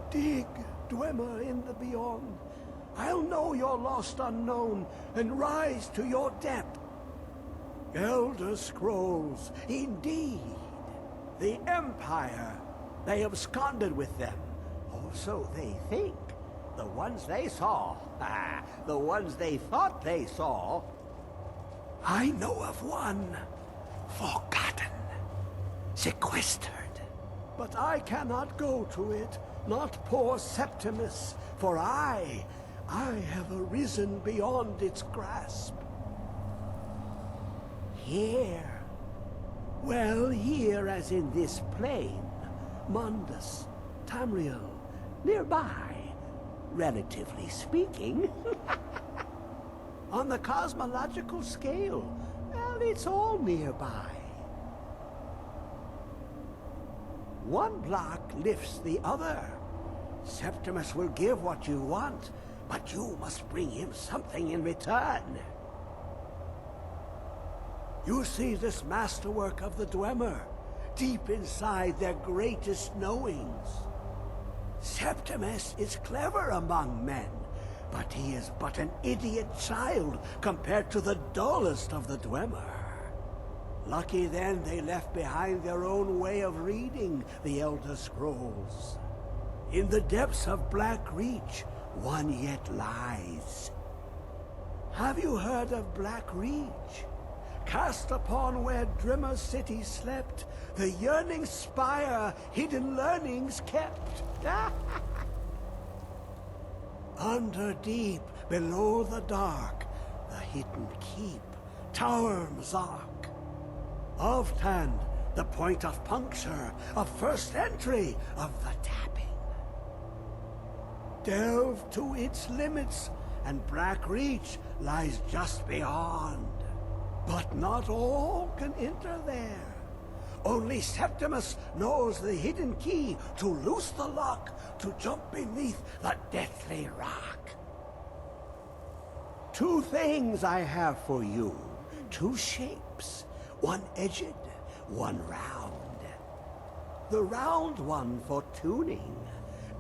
Dig, Dwemer in the beyond. I'll know your lost unknown and rise to your depth. Elder Scrolls, indeed. The Empire. They absconded with them. Or so they think. The ones they saw. The ones they thought they saw. I know of one. Forgotten. Sequestered. But I cannot go to it. Not poor Septimus, for I have arisen beyond its grasp. Here. Well, here as in this plain. Mundus, Tamriel, nearby, relatively speaking. On the cosmological scale, well, it's all nearby. One block lifts the other. Septimus will give what you want, but you must bring him something in return. You see this masterwork of the Dwemer, deep inside their greatest knowings. Septimus is clever among men, but he is but an idiot child compared to the dullest of the Dwemer. Lucky then they left behind their own way of reading the Elder Scrolls. In the depths of Black Reach, one yet lies. Have you heard of Black Reach? Cast upon where Drimmer's city slept, the yearning spire hidden learnings kept. Under deep, below the dark, the hidden keep, Tower Mzark. Of Tand, the point of puncture, of first entry, of the tapping. Delve to its limits, and Black Reach lies just beyond. But not all can enter there. Only Septimus knows the hidden key to loose the lock, to jump beneath the deathly rock. Two things I have for you, two shapes, one edged, one round. The round one for tuning.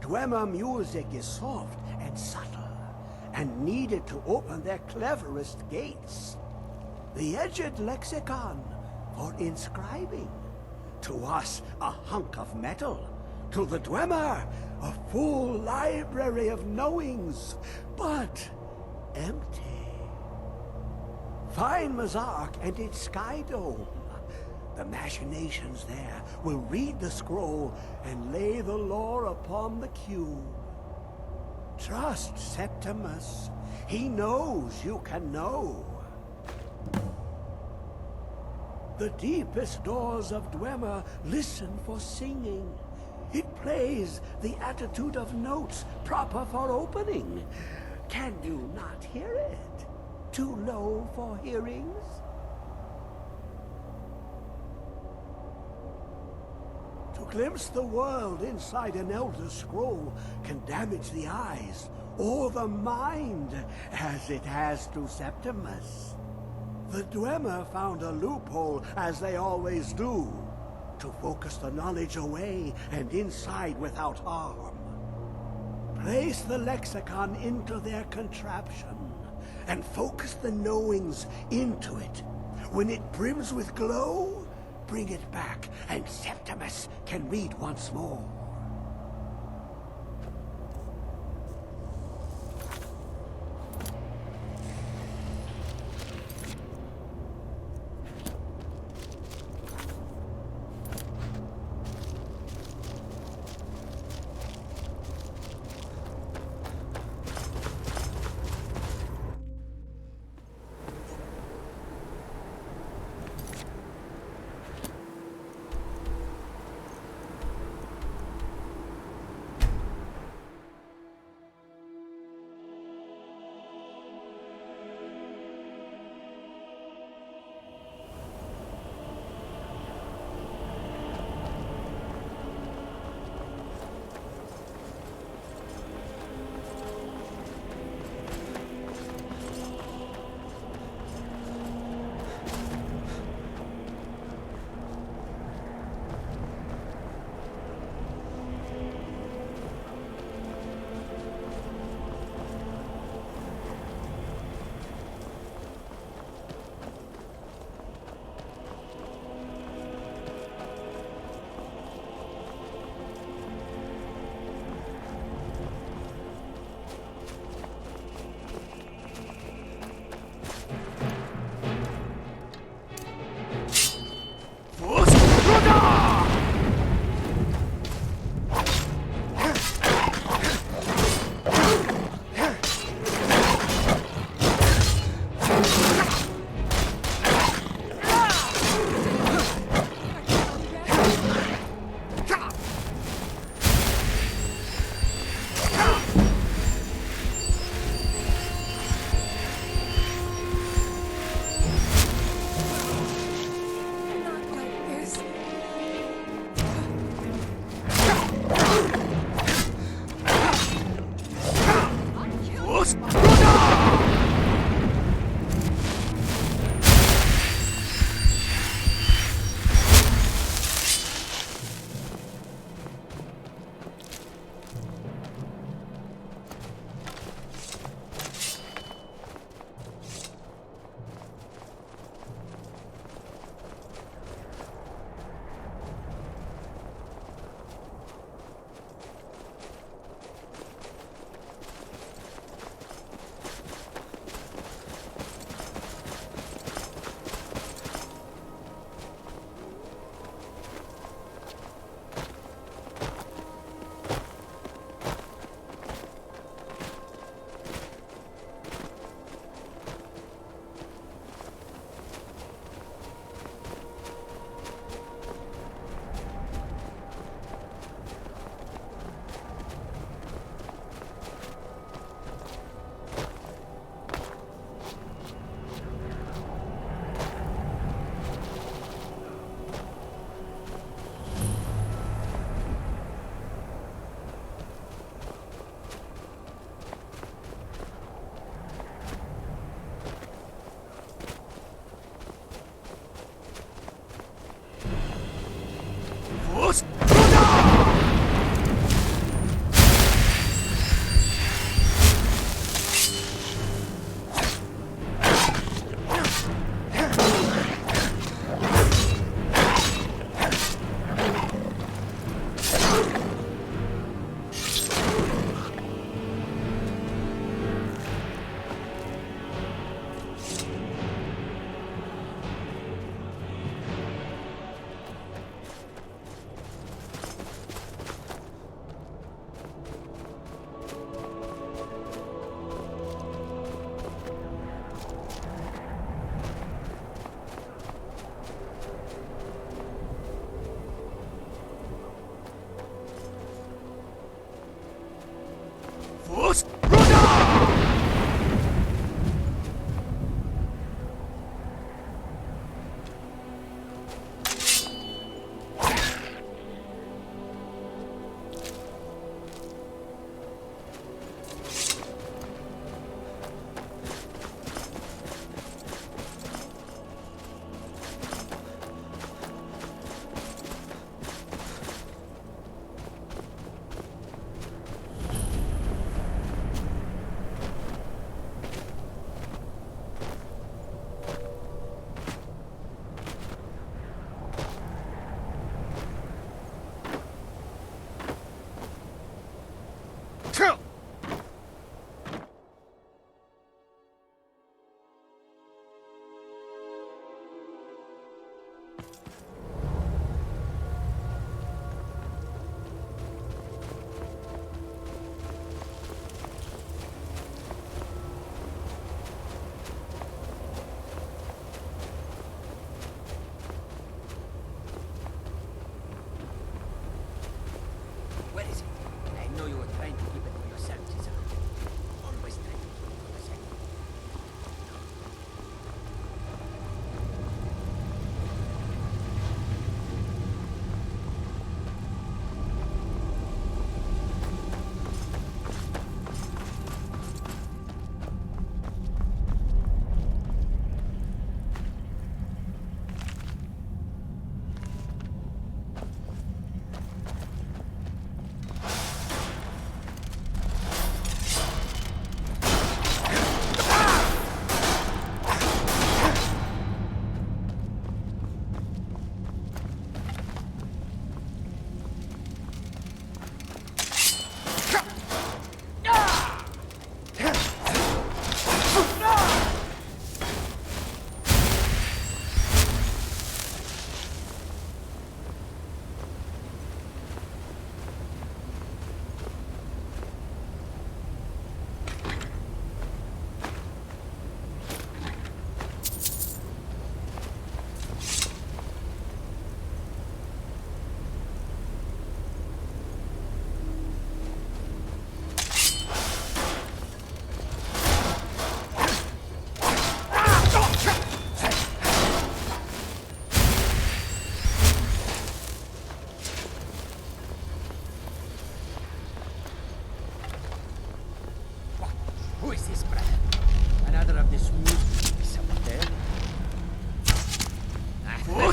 Dwemer music is soft and subtle, and needed to open their cleverest gates. The edged lexicon for inscribing. To us, a hunk of metal. To the Dwemer, a full library of knowings, but empty. Find Mzark and its sky dome. The machinations there will read the scroll and lay the lore upon the cube. Trust Septimus. He knows you can know. The deepest doors of Dwemer listen for singing. It plays the attitude of notes proper for opening. Can you not hear it? Too low for hearings? glimpse the world inside an Elder Scroll can damage the eyes or the mind, as it has to Septimus. The Dwemer found a loophole, as they always do, to focus the knowledge away and inside without harm. Place the lexicon into their contraption, and focus the knowings into it. When it brims with glow, bring it back, and Septimus can read once more.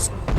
Kratos!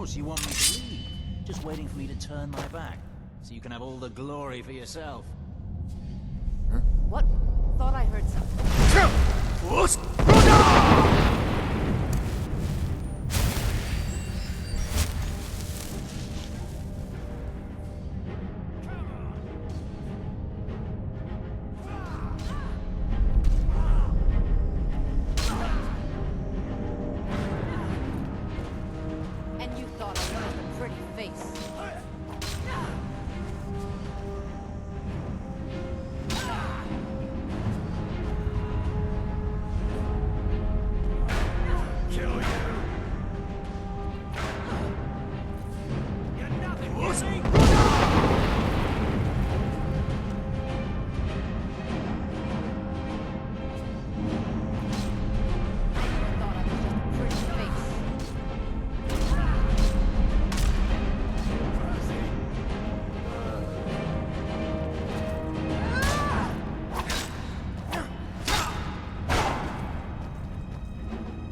course you want me to leave. Just waiting for me to turn my back, so you can have all the glory for yourself. What? Thought I heard something. And you thought I was just a pretty face.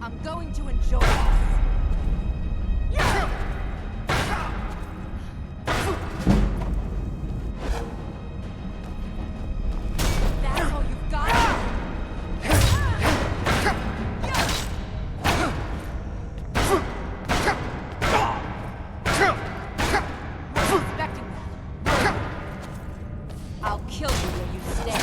I'm going to enjoy this. That's all you've got? Wasn't expecting that. I'll kill you where you stay.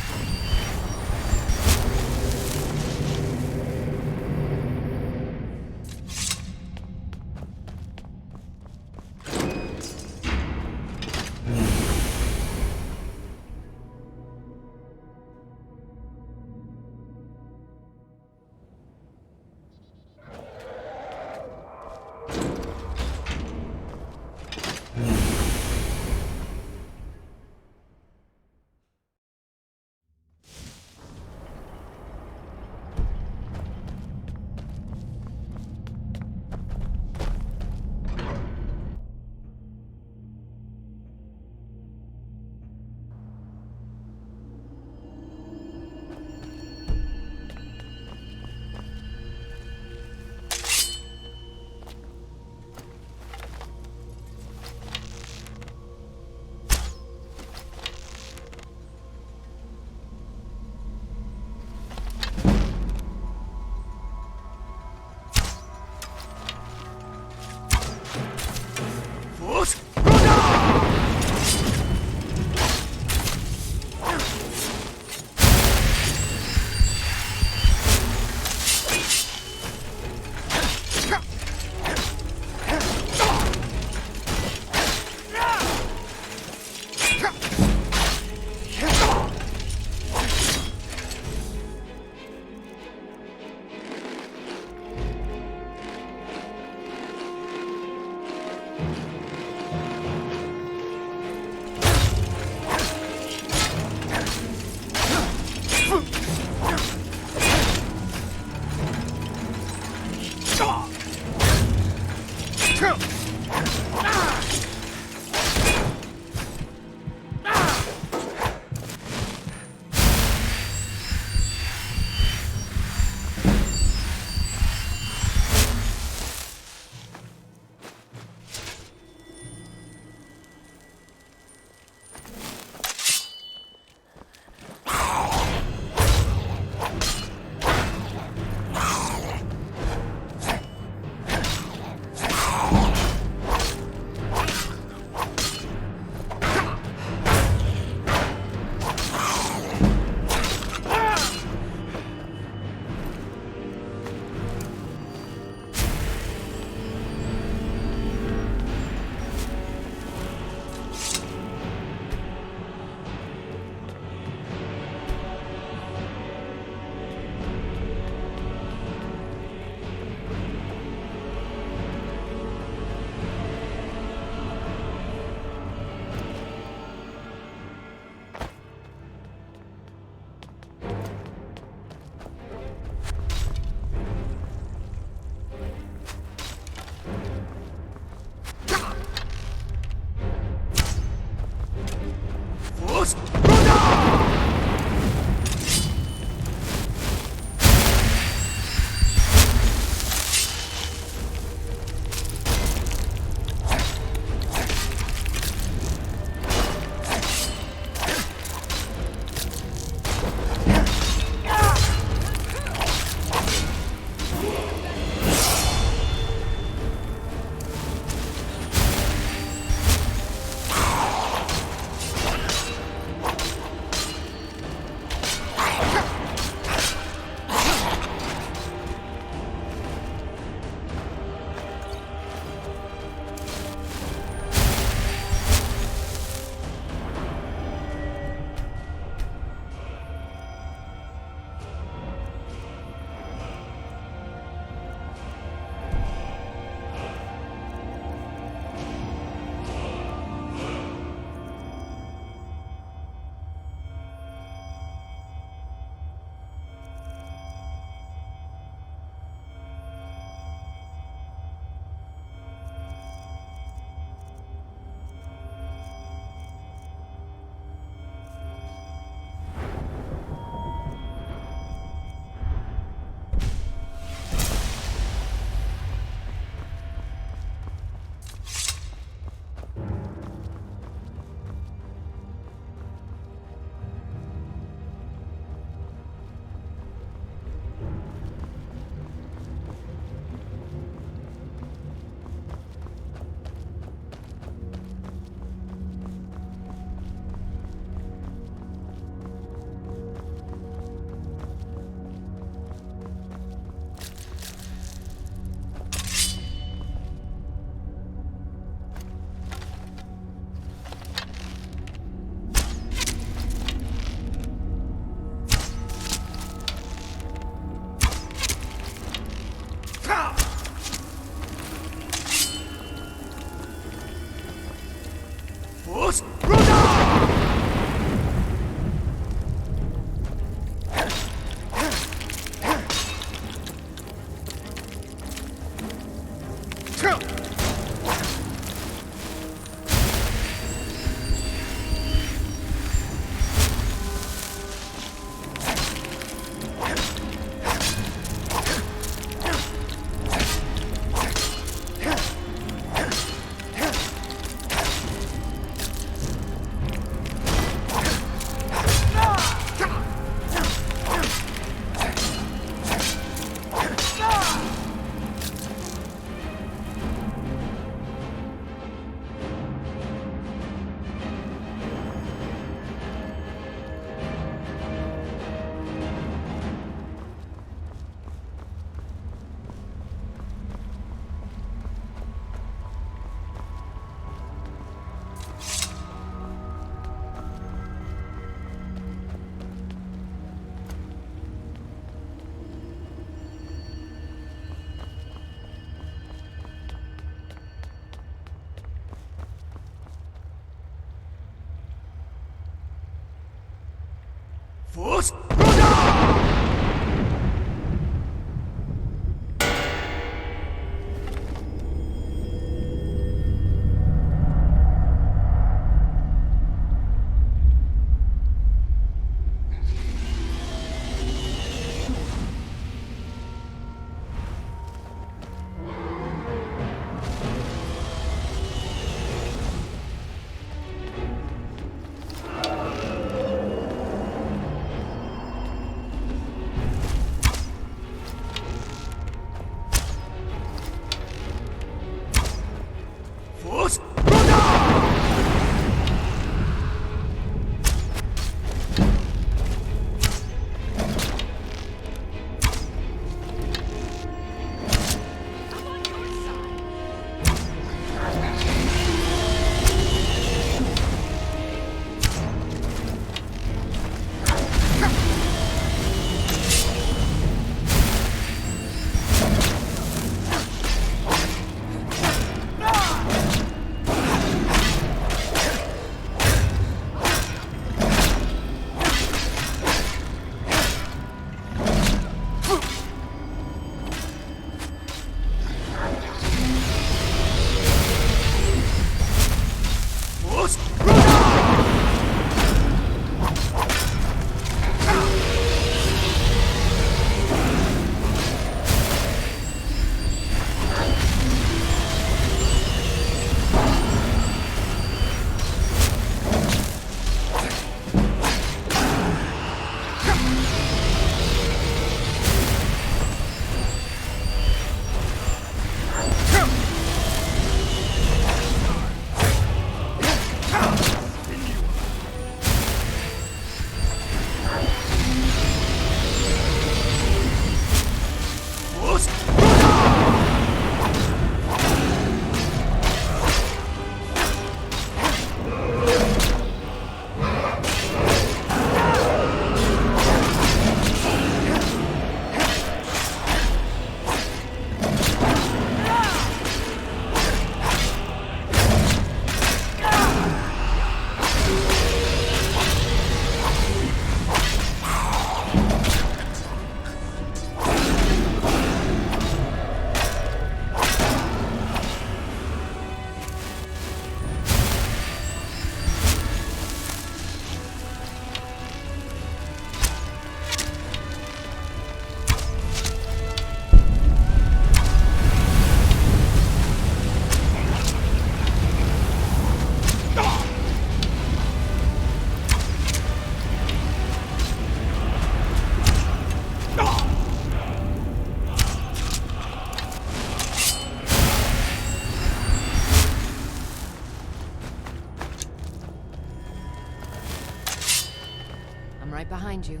right behind you.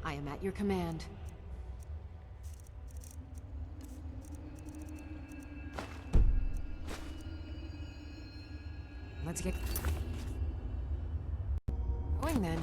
I am at your command. Let's get going then.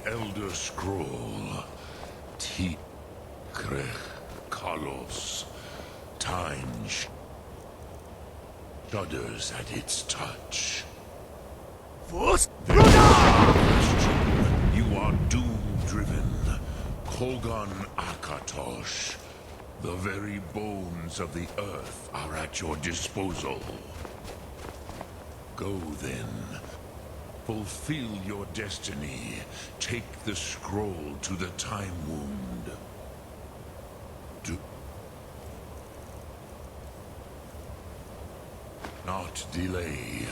Elder Scroll. Krech Kalos. Time shudders at its touch. You are doom-driven. Kogan Akatosh. The very bones of the earth are at your disposal. Go then. Fulfill your destiny. Take the scroll to the Time Wound. Do not delay.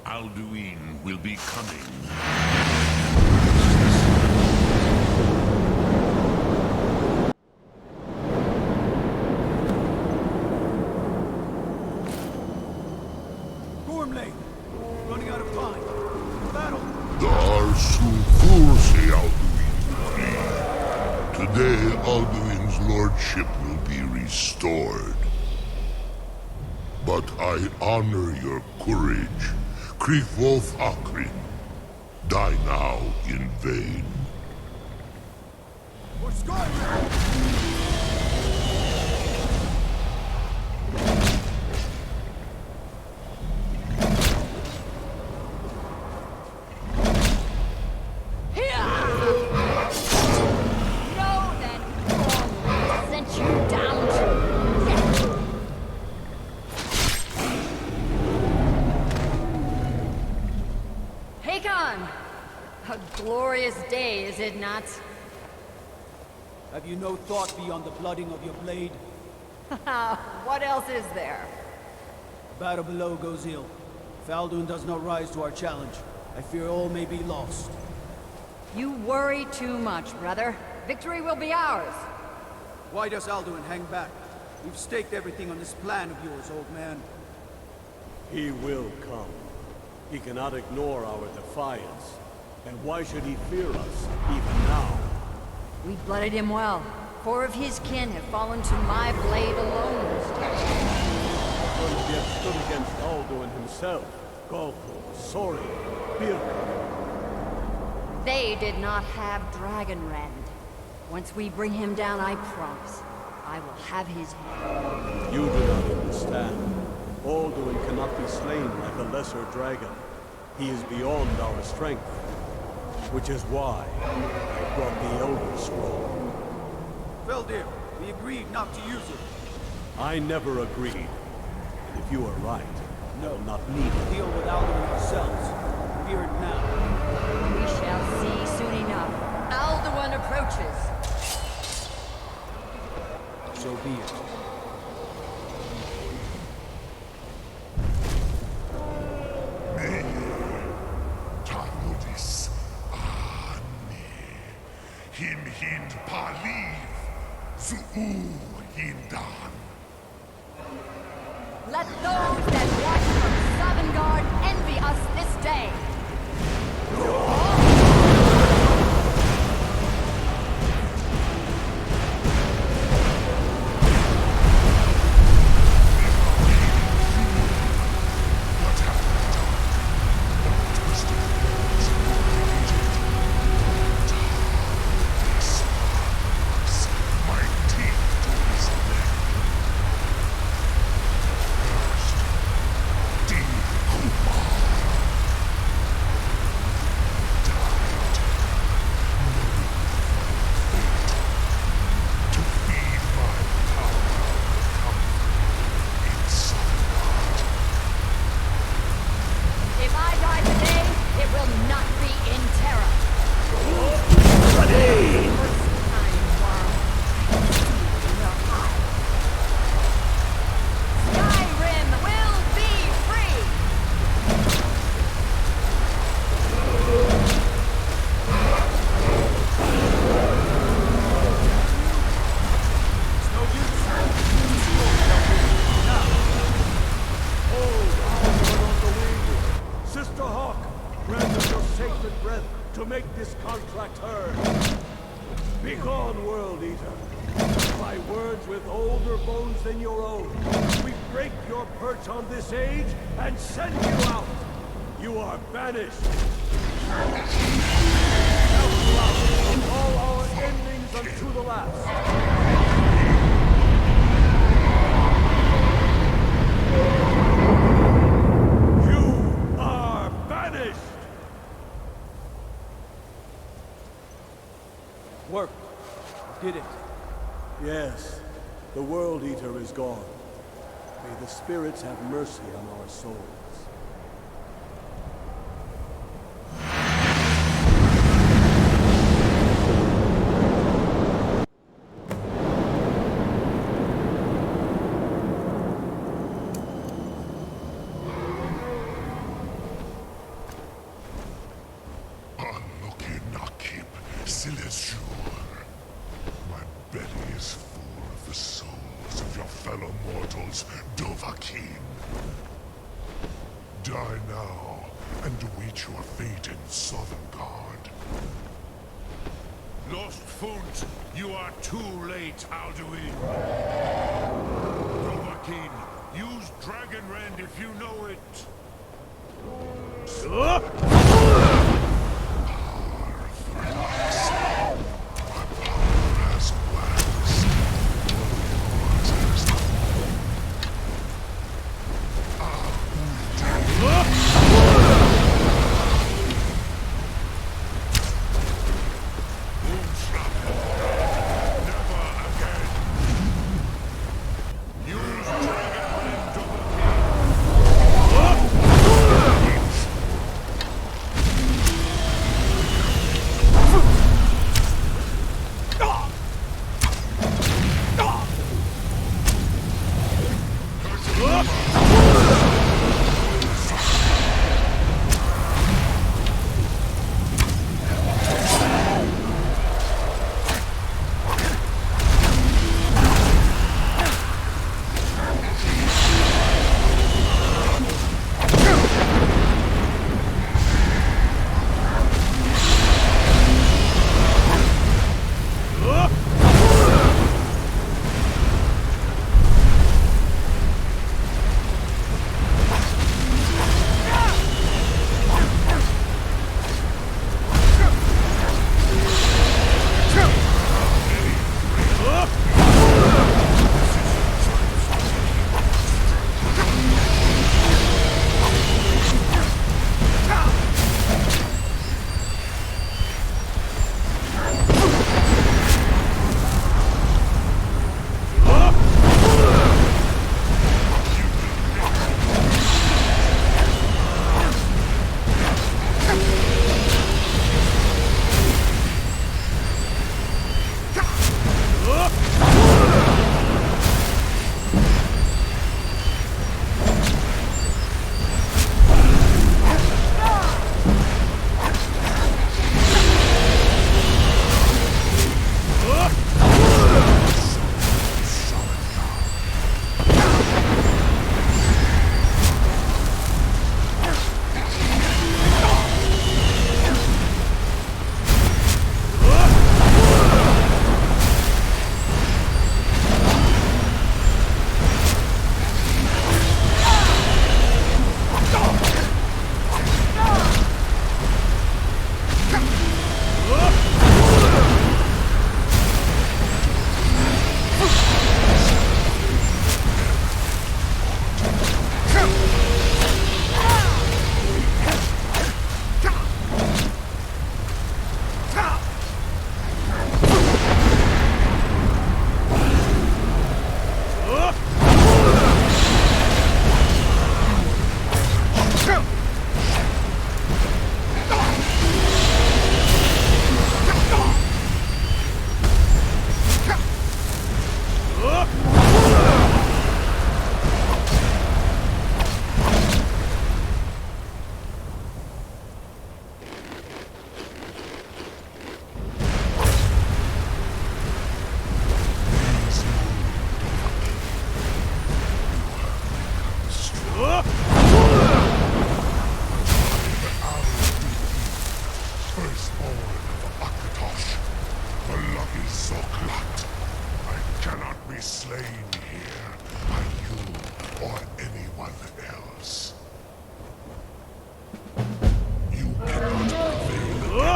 Alduin will be coming. Running out of time. Battle! Today, Alduin's lordship will be restored. But I honor your courage. Krifwolf Akrin. Die now in vain. For Skyrim! A glorious day, is it not? Have you no thought beyond the blooding of your blade? What else is there? Battle below goes ill. If Alduin does not rise to our challenge, I fear all may be lost. You worry too much, brother. Victory will be ours. Why does Alduin hang back? We've staked everything on this plan of yours, old man. He will come. He cannot ignore our defiance. And why should he fear us, even now? We blooded him well. 4 of his kin have fallen to my blade alone this time. None have yet stood against Alduin himself. Golfo, Sori, Birka. They did not have Dragonrend. Once we bring him down, I promise, I will have his head. You do not understand. Alduin cannot be slain like a lesser dragon. He is beyond our strength. Which is why I brought the Elder Scroll. Veldir, we agreed not to use it. I never agreed. And if you are right, I will not need it. Deal with Alduin ourselves. Fear it now. We shall see soon enough. Alduin approaches. So be it. Him hind paliv, zu'u hindan. Let those that watch from Sovngarde envy us this day. You are banished! throughout all our endings unto the last. You are banished! Work. Did it. Yes, the World Eater is gone. May the spirits have mercy on our souls. My belly is full of the souls of your fellow mortals, Dovahkiin. Die now, and await your fate in Sovngarde. Lost Funt, you are too late, Alduin. Dovahkiin, use Dragon Rend if you know it.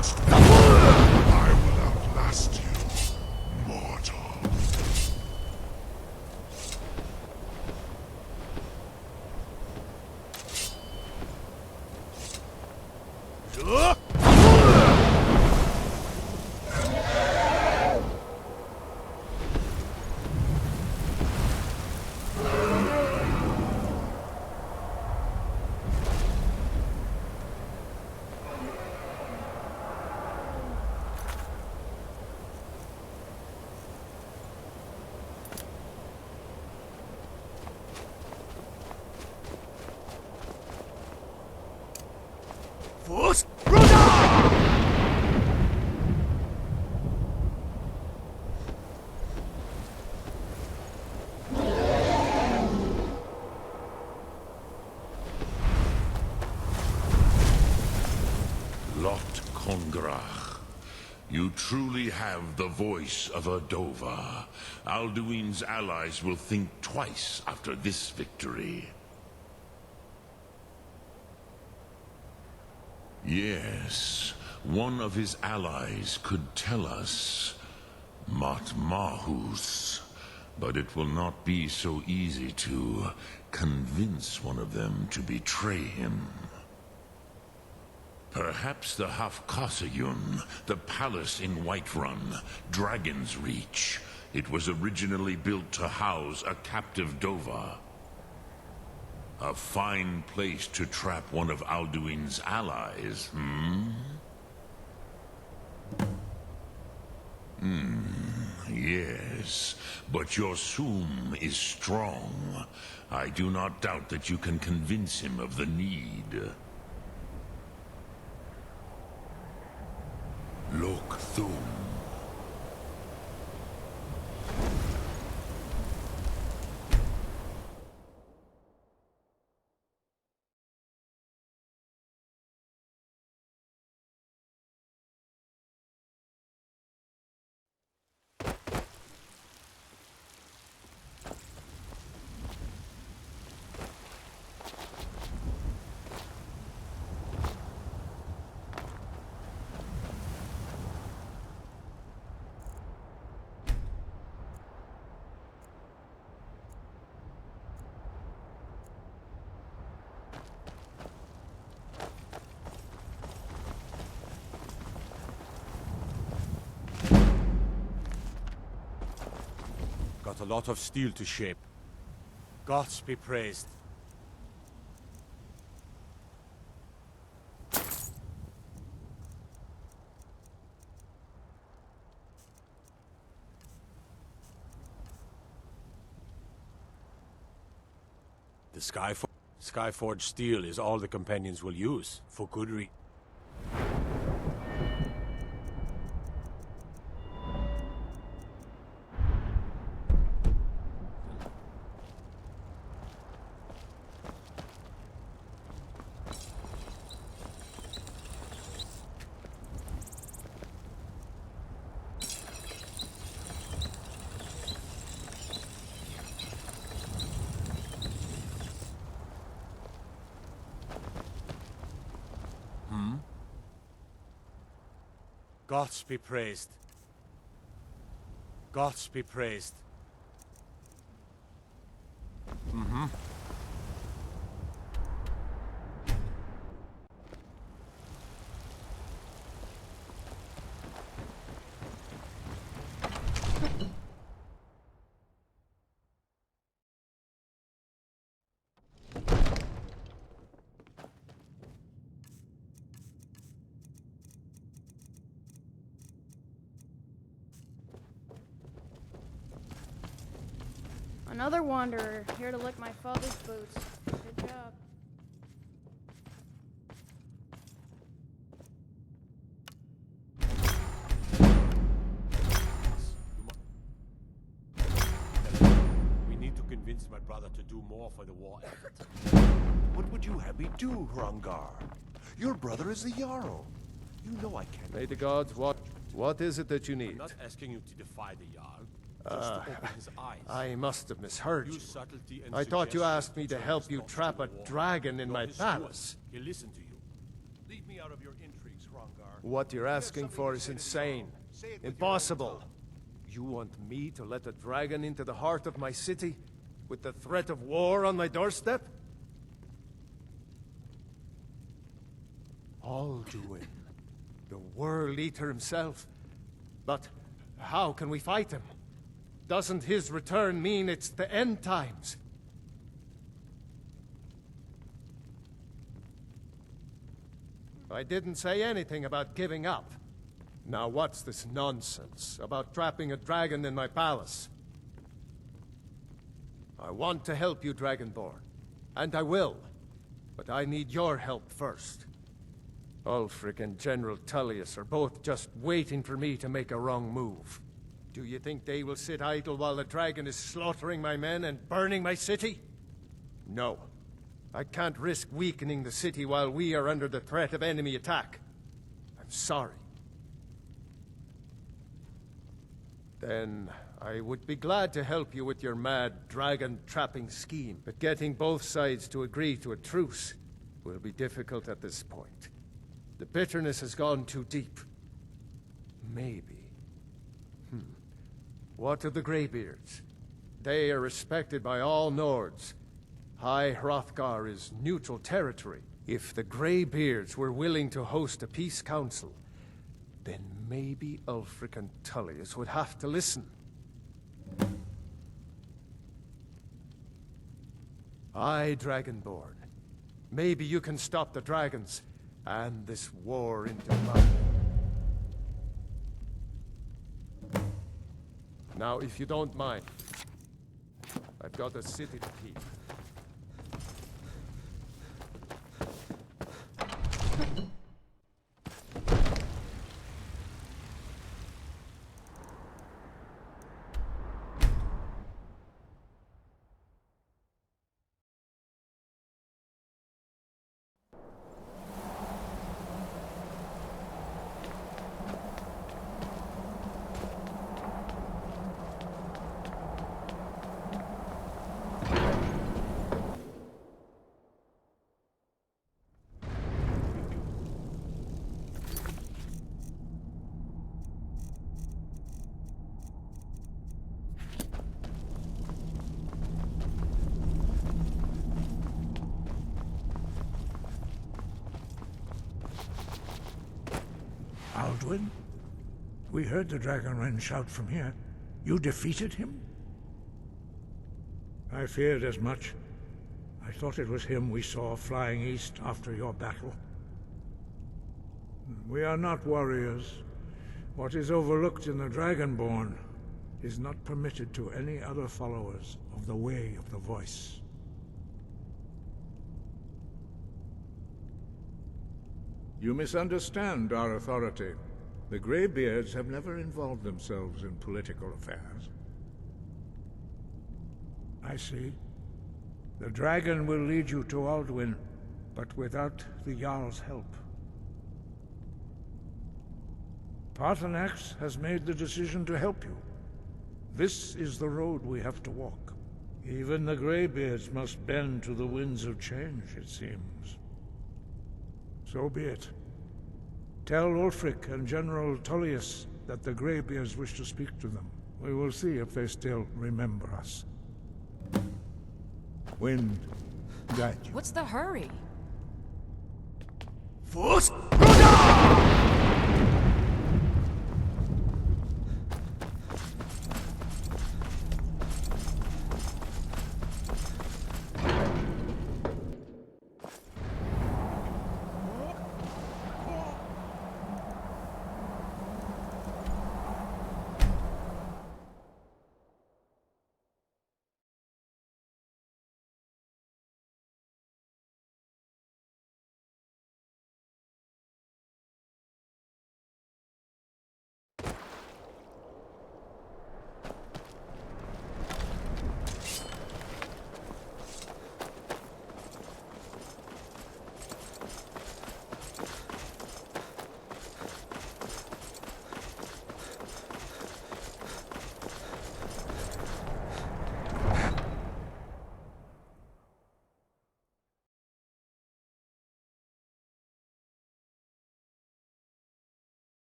Against me. You truly have the voice of a Dova. Alduin's allies will think twice after this victory. Yes, one of his allies could tell us Matmahus, but it will not be so easy to convince one of them to betray him. Perhaps the Hafkasayun, the palace in Whiterun, Dragon's Reach. It was originally built to house a captive Dova. A fine place to trap one of Alduin's allies, yes, but your Sum is strong. I do not doubt that you can convince him of the need. Look Thum. Got a lot of steel to shape. Gods be praised. The Skyforged steel is all the companions will use, for good reason. Gods be praised. Gods be praised. Another wanderer, here to lick my father's boots. Good job. We need to convince my brother to do more for the war effort. What would you have me do, Hrongar? Your brother is the Jarl. You know I can't. May the gods watch. What is it that you need? I'm not asking you to defy the Jarl. Just to open his eyes. I must have misheard you. Use subtlety and I thought you suggestion asked me to turn help us you not to trap the a war. dragon in You're my his steward. palace. He'll listen to you. Leave me out of your intrigues, Hrongar. What you're asking for is insane. Impossible. You want me to let a dragon into the heart of my city? With the threat of war on my doorstep? Alduin, the World Eater himself. But how can we fight him? Doesn't his return mean it's the end times? I didn't say anything about giving up. Now what's this nonsense about trapping a dragon in my palace? I want to help you, Dragonborn. And I will. But I need your help first. Ulfric and General Tullius are both just waiting for me to make a wrong move. Do you think they will sit idle while the dragon is slaughtering my men and burning my city? No. I can't risk weakening the city while we are under the threat of enemy attack. I'm sorry. Then I would be glad to help you with your mad dragon-trapping scheme, but getting both sides to agree to a truce will be difficult at this point. The bitterness has gone too deep. Maybe. What of the Greybeards? They are respected by all Nords. High Hrothgar is neutral territory. If the Greybeards were willing to host a peace council, then maybe Ulfric and Tullius would have to listen. Aye, Dragonborn. Maybe you can stop the dragons and this war into mine. Now, if you don't mind, I've got a city to keep. Alduin? We heard the Dragonren shout from here. You defeated him? I feared as much. I thought it was him we saw flying east after your battle. We are not warriors. What is overlooked in the Dragonborn is not permitted to any other followers of the Way of the Voice. You misunderstand our authority. The Greybeards have never involved themselves in political affairs. I see. The dragon will lead you to Alduin, but without the Jarl's help. Paarthurnax has made the decision to help you. This is the road we have to walk. Even the Greybeards must bend to the winds of change, it seems. So be it. Tell Ulfric and General Tullius that the Greybeards wish to speak to them. We will see if they still remember us. Wind, guide you. What's the hurry? Force!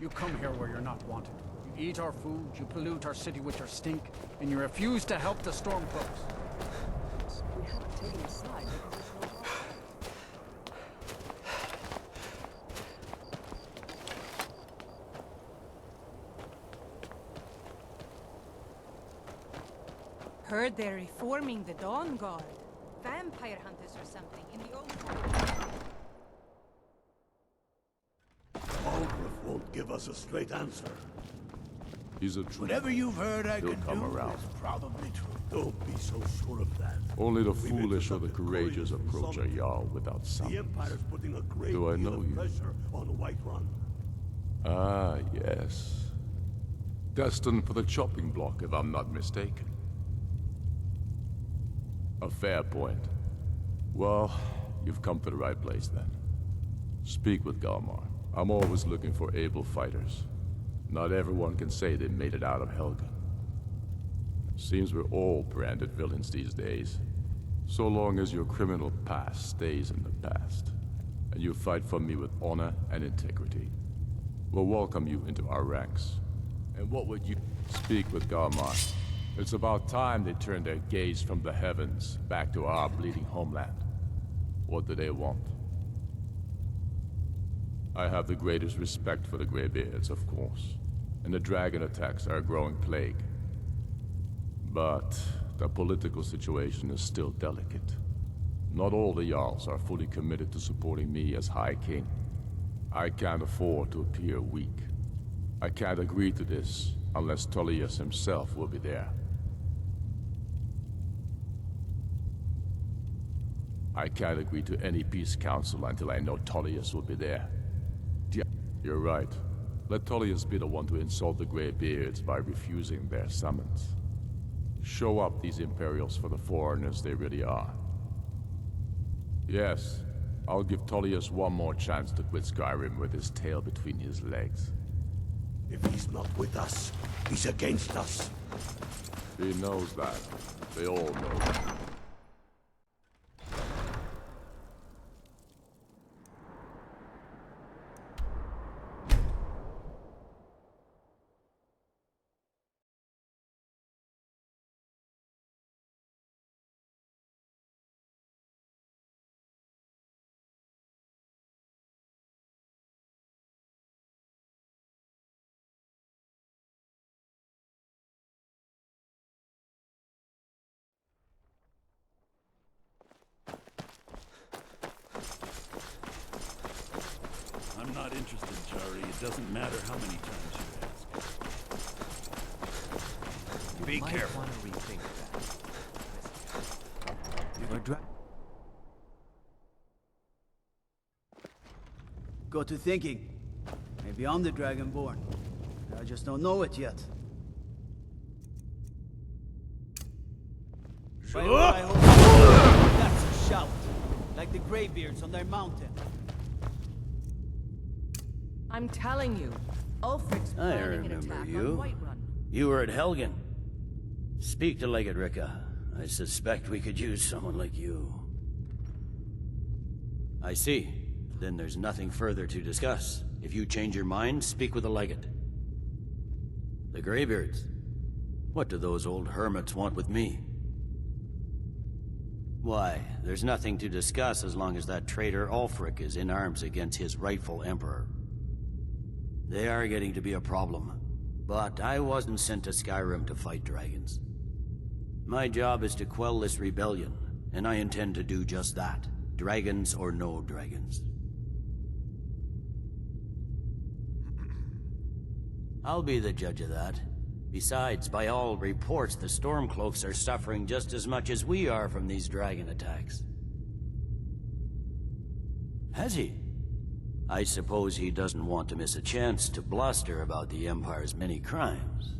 You come here where you're not wanted. You eat our food, you pollute our city with your stink, and you refuse to help the Stormcloaks. We haven't taken a side. Heard they're reforming the Dawn Guard. Vampire hunters or something in the old Ulgrif won't give us a straight answer. He's a true. Whatever you've heard I He'll can come do around. is probably true. Don't be so sure of that. Only the We've foolish or the intercepted courageous couriers from approach a Solomon. Jarl without The summons. Empire's putting a great Do I deal know of you? pressure on Whiterun. Ah, yes. Destined for the chopping block, if I'm not mistaken. A fair point. Well, you've come to the right place then. Speak with Galmar. I'm always looking for able fighters. Not everyone can say they made it out of Helgen. Seems we're all branded villains these days. So long as your criminal past stays in the past, and you fight for me with honor and integrity, we'll welcome you into our ranks. And what would you speak with Galmar? It's about time they turned their gaze from the heavens back to our bleeding homeland. What do they want? I have the greatest respect for the Greybeards, of course, and the dragon attacks are a growing plague. But the political situation is still delicate. Not all the Jarls are fully committed to supporting me as High King. I can't afford to appear weak. I can't agree to this unless Tullius himself will be there. I can't agree to any peace council until I know Tullius will be there. You're right. Let Tullius be the one to insult the Greybeards by refusing their summons. Show up these Imperials for the foreigners they really are. Yes, I'll give Tullius one more chance to quit Skyrim with his tail between his legs. If he's not with us, he's against us. He knows that. They all know that. I'm not interested, Jari. It doesn't matter how many times you ask. Be careful. Want to rethink that. Got to thinking. Maybe I'm the Dragonborn. I just don't know it yet. By what I hope that's a shout. Like the Greybeards on their mountain. I'm telling you, Ulfric's I planning an remember attack you. on Whiterun. You were at Helgen. Speak to Legate Ricka. I suspect we could use someone like you. I see. Then there's nothing further to discuss. If you change your mind, speak with the Legate. The Greybeards. What do those old hermits want with me? Why, there's nothing to discuss as long as that traitor Ulfric is in arms against his rightful emperor. They are getting to be a problem. But I wasn't sent to Skyrim to fight dragons. My job is to quell this rebellion, and I intend to do just that. Dragons or no dragons. I'll be the judge of that. Besides, by all reports, the Stormcloaks are suffering just as much as we are from these dragon attacks. Has he? I suppose he doesn't want to miss a chance to bluster about the Empire's many crimes.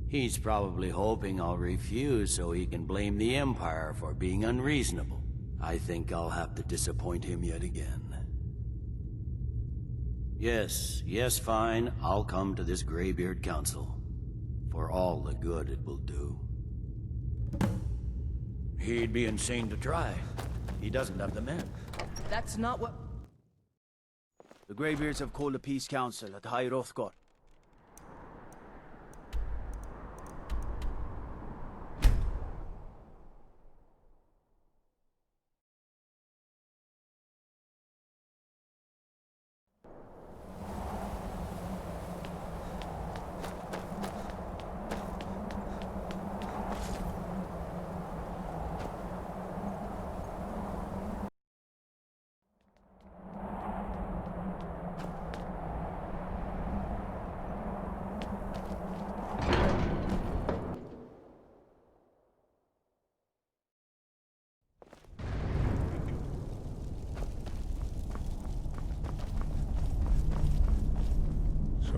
He's probably hoping I'll refuse so he can blame the Empire for being unreasonable. I think I'll have to disappoint him yet again. Yes, fine, I'll come to this Greybeard Council. For all the good it will do. He'd be insane to try. He doesn't have the men. That's not what... The Greybeards have called a peace council at High Hrothgar.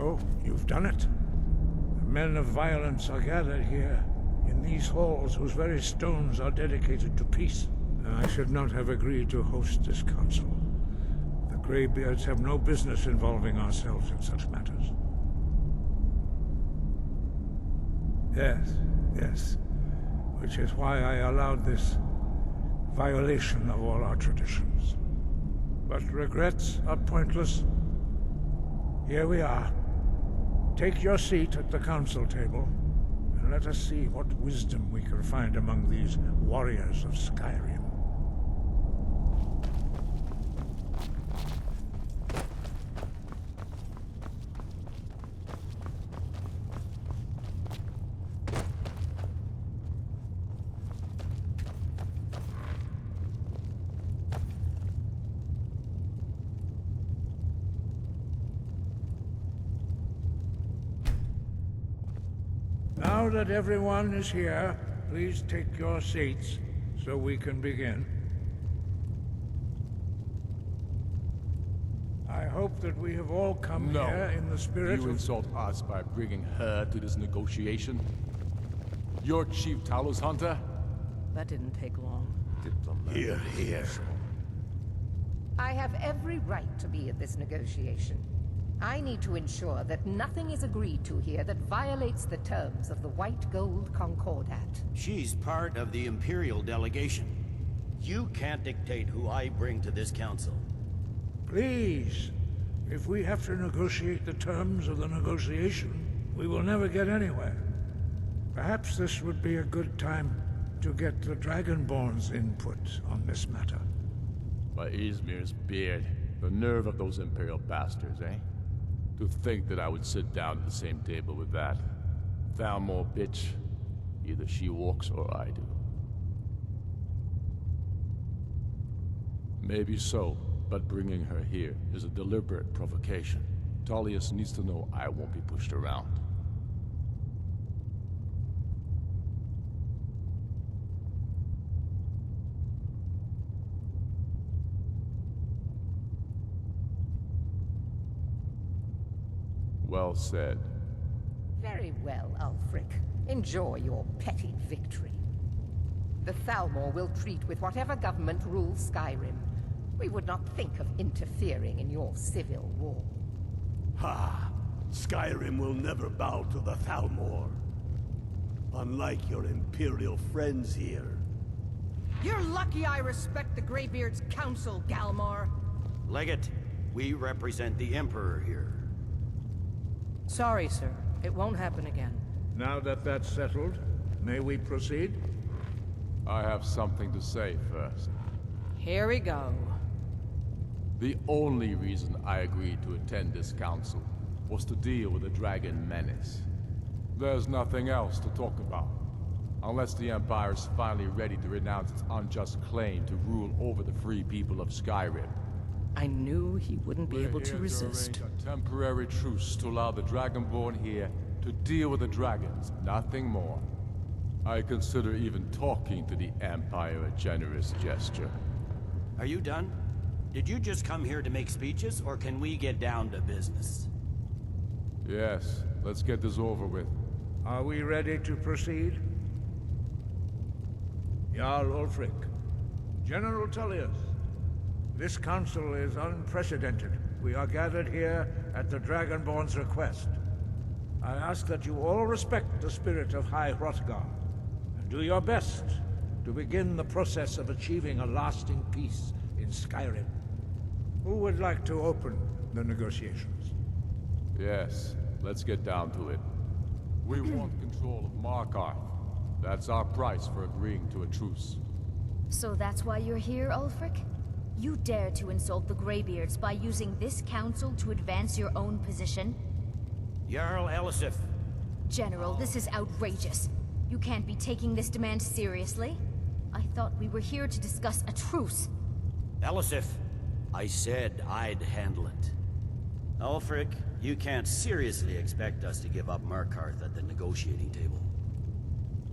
So, you've done it. The men of violence are gathered here, in these halls whose very stones are dedicated to peace. I should not have agreed to host this council. The Greybeards have no business involving ourselves in such matters. Yes. Which is why I allowed this violation of all our traditions. But regrets are pointless. Here we are. Take your seat at the council table, and let us see what wisdom we can find among these warriors of Skyrim. Now that everyone is here, please take your seats so we can begin. I hope that we have all come here in the spirit You of... insult us by bringing her to this negotiation? You're Chief Talos Hunter? That didn't take long. Here. I have every right to be at this negotiation. I need to ensure that nothing is agreed to here that violates the terms of the White Gold Concordat. She's part of the Imperial delegation. You can't dictate who I bring to this council. Please, if we have to negotiate the terms of the negotiation, we will never get anywhere. Perhaps this would be a good time to get the Dragonborn's input on this matter. By Izmir's beard, the nerve of those Imperial bastards, eh? To think that I would sit down at the same table with that. Thalmor bitch. Either she walks or I do. Maybe so, but bringing her here is a deliberate provocation. Tullius needs to know I won't be pushed around. Well said. Very well, Ulfric. Enjoy your petty victory. The Thalmor will treat with whatever government rules Skyrim. We would not think of interfering in your civil war. Ha! Skyrim will never bow to the Thalmor. Unlike your Imperial friends here. You're lucky I respect the Greybeard's council, Galmar. Legate, we represent the Emperor here. Sorry, sir. It won't happen again. Now that that's settled, may we proceed? I have something to say first. Here we go. The only reason I agreed to attend this council was to deal with the dragon menace. There's nothing else to talk about. Unless the Empire is finally ready to renounce its unjust claim to rule over the free people of Skyrim. I knew he wouldn't be able to resist. Arrange a temporary truce to allow the Dragonborn here to deal with the dragons, nothing more. I consider even talking to the Empire a generous gesture. Are you done? Did you just come here to make speeches, or can we get down to business? Yes, let's get this over with. Are we ready to proceed? Jarl Ulfric, General Tullius, this council is unprecedented. We are gathered here at the Dragonborn's request. I ask that you all respect the spirit of High Hrothgar, and do your best to begin the process of achieving a lasting peace in Skyrim. Who would like to open the negotiations? Yes, let's get down to it. We want control of Markarth. That's our price for agreeing to a truce. So that's why you're here, Ulfric? You dare to insult the Greybeards by using this council to advance your own position? Jarl Elisif. General, this is outrageous. You can't be taking this demand seriously. I thought we were here to discuss a truce. Elisif, I said I'd handle it. Ulfric, you can't seriously expect us to give up Markarth at the negotiating table.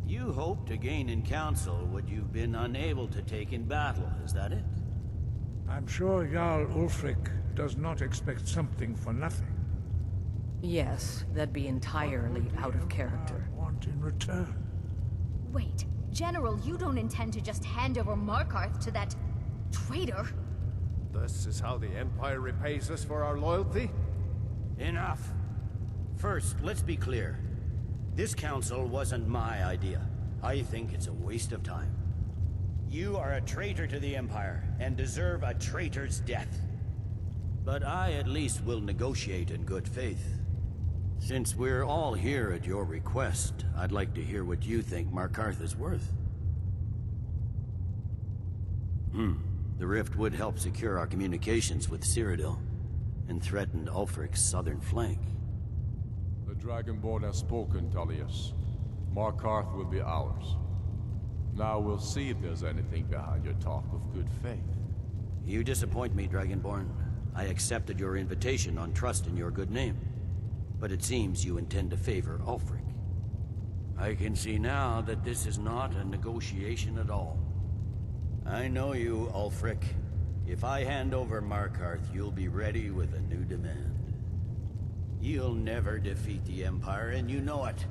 You hope to gain in council what you've been unable to take in battle, is that it? I'm sure Jarl Ulfric does not expect something for nothing. Yes, that'd be entirely out of character. Want in return? Wait, General, you don't intend to just hand over Markarth to that traitor? This is how the Empire repays us for our loyalty? Enough. First, let's be clear. This council wasn't my idea. I think it's a waste of time. You are a traitor to the Empire, and deserve a traitor's death. But I at least will negotiate in good faith. Since we're all here at your request, I'd like to hear what you think Markarth is worth. The rift would help secure our communications with Cyrodiil, and threatened Ulfric's southern flank. The Dragonborn has spoken, Tullius. Markarth will be ours. Now we'll see if there's anything behind your talk of good faith. You disappoint me, Dragonborn. I accepted your invitation on trust in your good name. But it seems you intend to favor Ulfric. I can see now that this is not a negotiation at all. I know you, Ulfric. If I hand over Markarth, you'll be ready with a new demand. You'll never defeat the Empire, and you know it.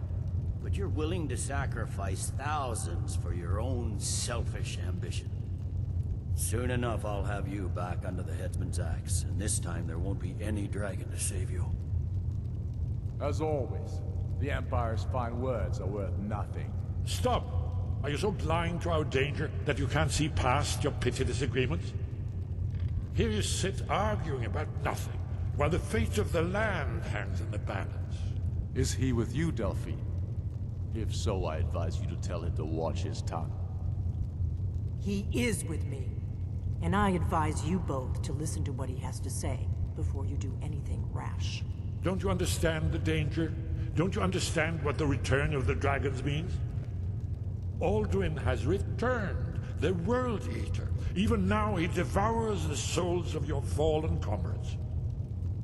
But you're willing to sacrifice thousands for your own selfish ambition. Soon enough, I'll have you back under the headsman's axe, and this time there won't be any dragon to save you. As always, the Empire's fine words are worth nothing. Stop! Are you so blind to our danger that you can't see past your petty disagreements? Here you sit arguing about nothing, while the fate of the land hangs in the balance. Is he with you, Delphine? If so, I advise you to tell him to watch his tongue. He is with me. And I advise you both to listen to what he has to say before you do anything rash. Don't you understand the danger? Don't you understand what the return of the dragons means? Alduin has returned, the World Eater. Even now he devours the souls of your fallen comrades.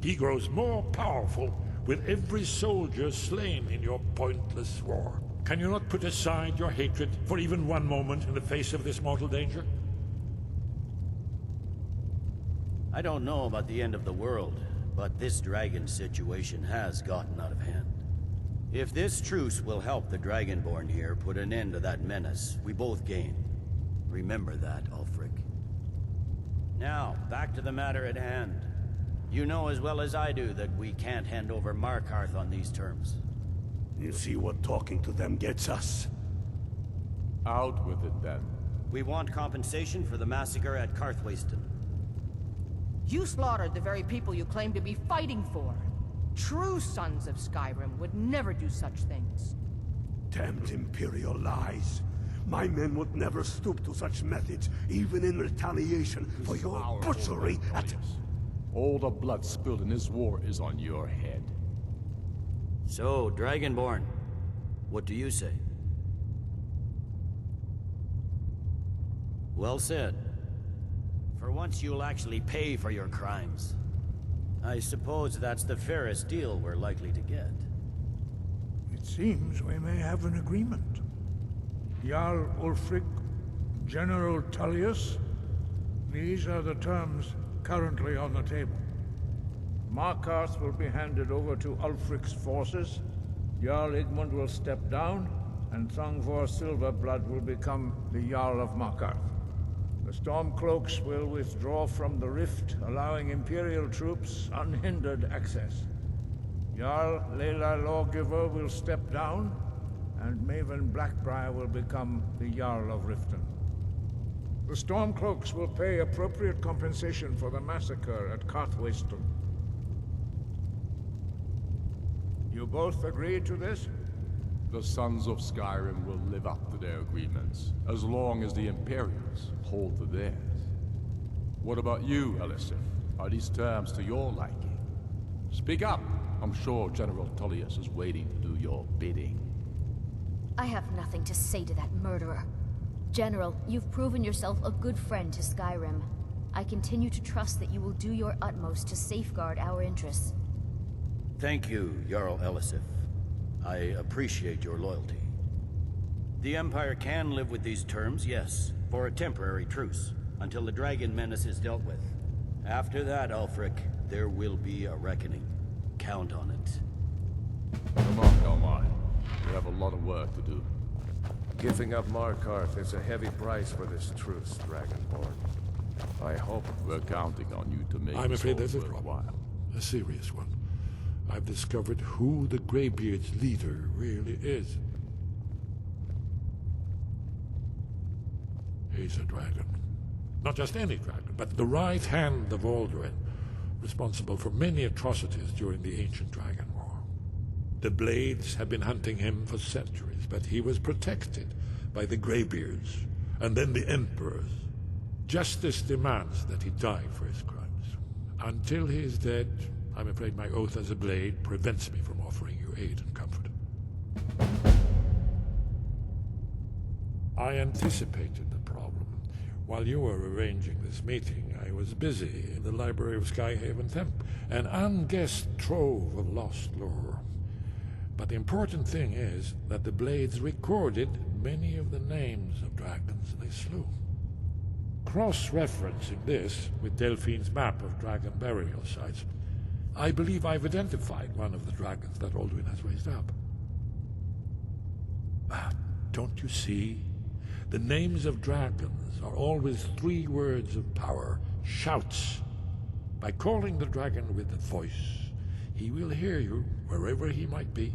He grows more powerful with every soldier slain in your pointless war. Can you not put aside your hatred for even one moment in the face of this mortal danger? I don't know about the end of the world, but this dragon situation has gotten out of hand. If this truce will help the Dragonborn here put an end to that menace, we both gain. Remember that, Ulfric. Now, back to the matter at hand. You know as well as I do that we can't hand over Markarth on these terms. You see what talking to them gets us? Out with it, then. We want compensation for the massacre at Karthwasten. You slaughtered the very people you claim to be fighting for. True sons of Skyrim would never do such things. Damned Imperial lies. My men would never stoop to such methods, even in retaliation for your butchery at... All the blood spilled in this war is on your head. So, Dragonborn, what do you say? Well said. For once you'll actually pay for your crimes. I suppose that's the fairest deal we're likely to get. It seems we may have an agreement. Jarl Ulfric, General Tullius, these are the terms currently on the table. Markarth will be handed over to Ulfric's forces, Jarl Igmund will step down, and Thongvor Silverblood will become the Jarl of Markarth. The Stormcloaks will withdraw from the rift, allowing Imperial troops unhindered access. Jarl Layla Lawgiver will step down, and Maven Blackbriar will become the Jarl of Riften. The Stormcloaks will pay appropriate compensation for the massacre at Karthwasten. You both agree to this? The Sons of Skyrim will live up to their agreements, as long as the Imperials hold to theirs. What about you, Elisif? Are these terms to your liking? Speak up! I'm sure General Tullius is waiting to do your bidding. I have nothing to say to that murderer. General, you've proven yourself a good friend to Skyrim. I continue to trust that you will do your utmost to safeguard our interests. Thank you, Jarl Elisif. I appreciate your loyalty. The Empire can live with these terms, yes, for a temporary truce, until the dragon menace is dealt with. After that, Ulfric, there will be a reckoning. Count on it. Come on, Elmar. We have a lot of work to do. Giving up Markarth is a heavy price for this truce, Dragonborn. I hope we're counting on you to make I'm afraid this there's all a problem. worthwhile. A serious one. I've discovered who the Greybeard's leader really is. He's a dragon. Not just any dragon, but the right hand of Alduin, responsible for many atrocities during the Ancient Dragon War. The Blades have been hunting him for centuries, but he was protected by the Greybeards, and then the Emperors. Justice demands that he die for his crimes. Until he is dead, I'm afraid my oath as a Blade prevents me from offering you aid and comfort. I anticipated the problem. While you were arranging this meeting, I was busy in the library of Skyhaven Temple, an unguessed trove of lost lore. But the important thing is that the Blades recorded many of the names of dragons they slew. Cross-referencing this with Delphine's map of dragon burial sites, I believe I've identified one of the dragons that Alduin has raised up. Don't you see? The names of dragons are always 3 words of power, shouts. By calling the dragon with a voice, he will hear you wherever he might be.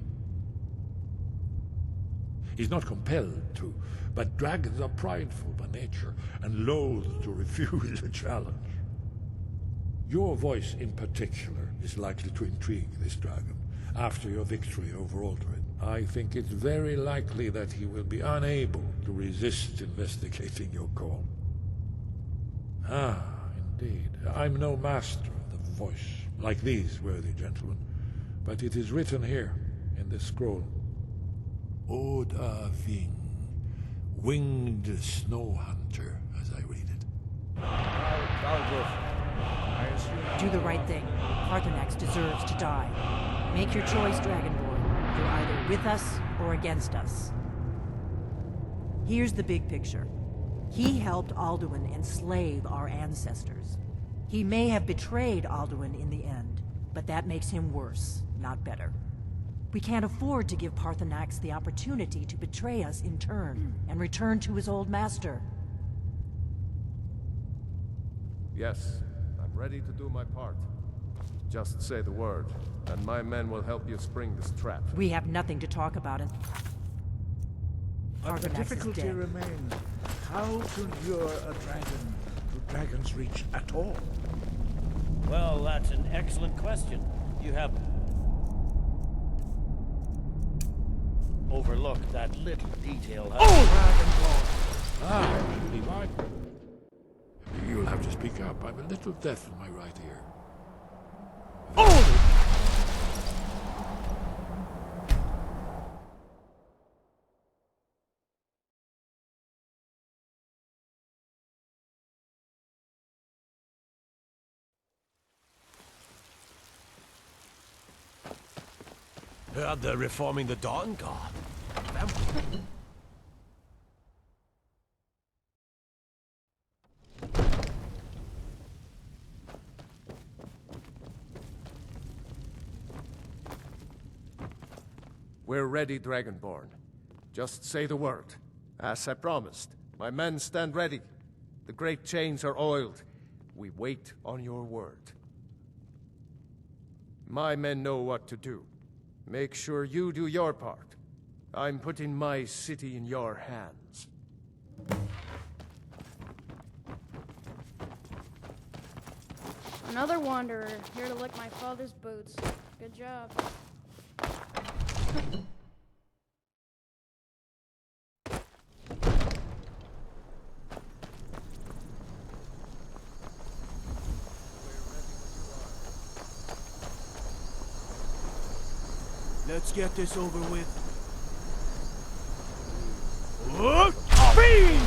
He's not compelled to, but dragons are prideful by nature and loath to refuse a challenge. Your voice in particular is likely to intrigue this dragon after your victory over Alduin. I think it's very likely that he will be unable to resist investigating your call. Ah, indeed. I'm no master of the voice, like these worthy gentlemen, but it is written here in this scroll. Oda Ving, winged snow hunter, as I read it. Do the right thing. Parthenax deserves to die. Make your choice, Dragonborn. You're either with us or against us. Here's the big picture. He helped Alduin enslave our ancestors. He may have betrayed Alduin in the end, but that makes him worse, not better. We can't afford to give Parthenax the opportunity to betray us in turn and return to his old master. Yes, I'm ready to do my part. Just say the word, and my men will help you spring this trap. We have nothing to talk about, and But the Parthenax is difficulty dead. remains how to lure a dragon to Dragon's Reach at all. Well, that's an excellent question. You have overlooked that little detail. Ah, Levi. You'll have to speak up. I'm a little deaf in my right ear. Heard they're reforming the Dawn Guard. We're ready, Dragonborn. Just say the word. As I promised, my men stand ready. The great chains are oiled. We wait on your word. My men know what to do. Make sure you do your part. I'm putting my city in your hands. Another wanderer, here to lick my father's boots. Good job. Let's get this over with. Fiend!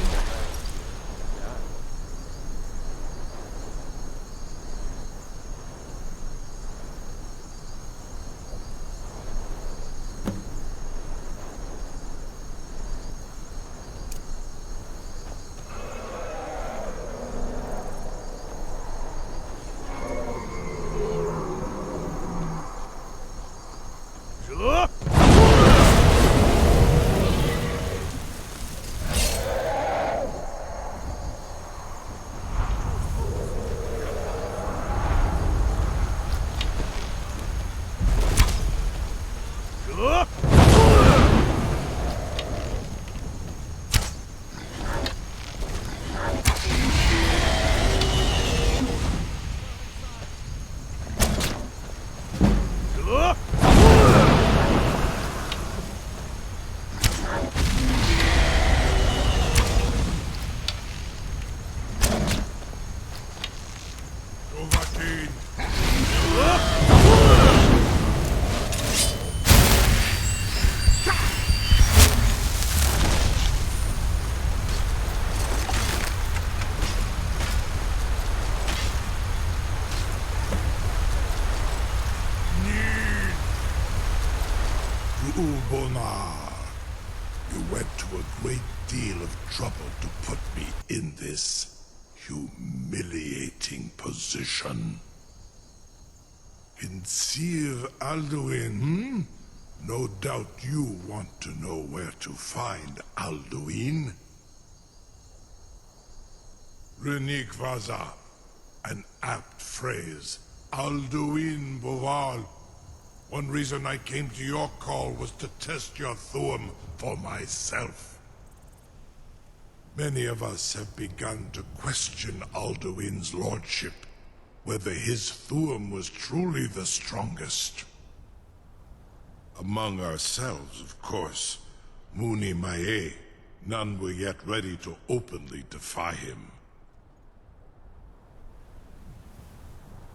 Look! Ubonar, you went to a great deal of trouble to put me in this humiliating position. In Sir Alduin, No doubt you want to know where to find Alduin. Renik Vaza, an apt phrase. Alduin Boval. One reason I came to your call was to test your Thuum for myself. Many of us have begun to question Alduin's lordship, whether his Thuum was truly the strongest. Among ourselves, of course, Muni Mae, none were yet ready to openly defy him.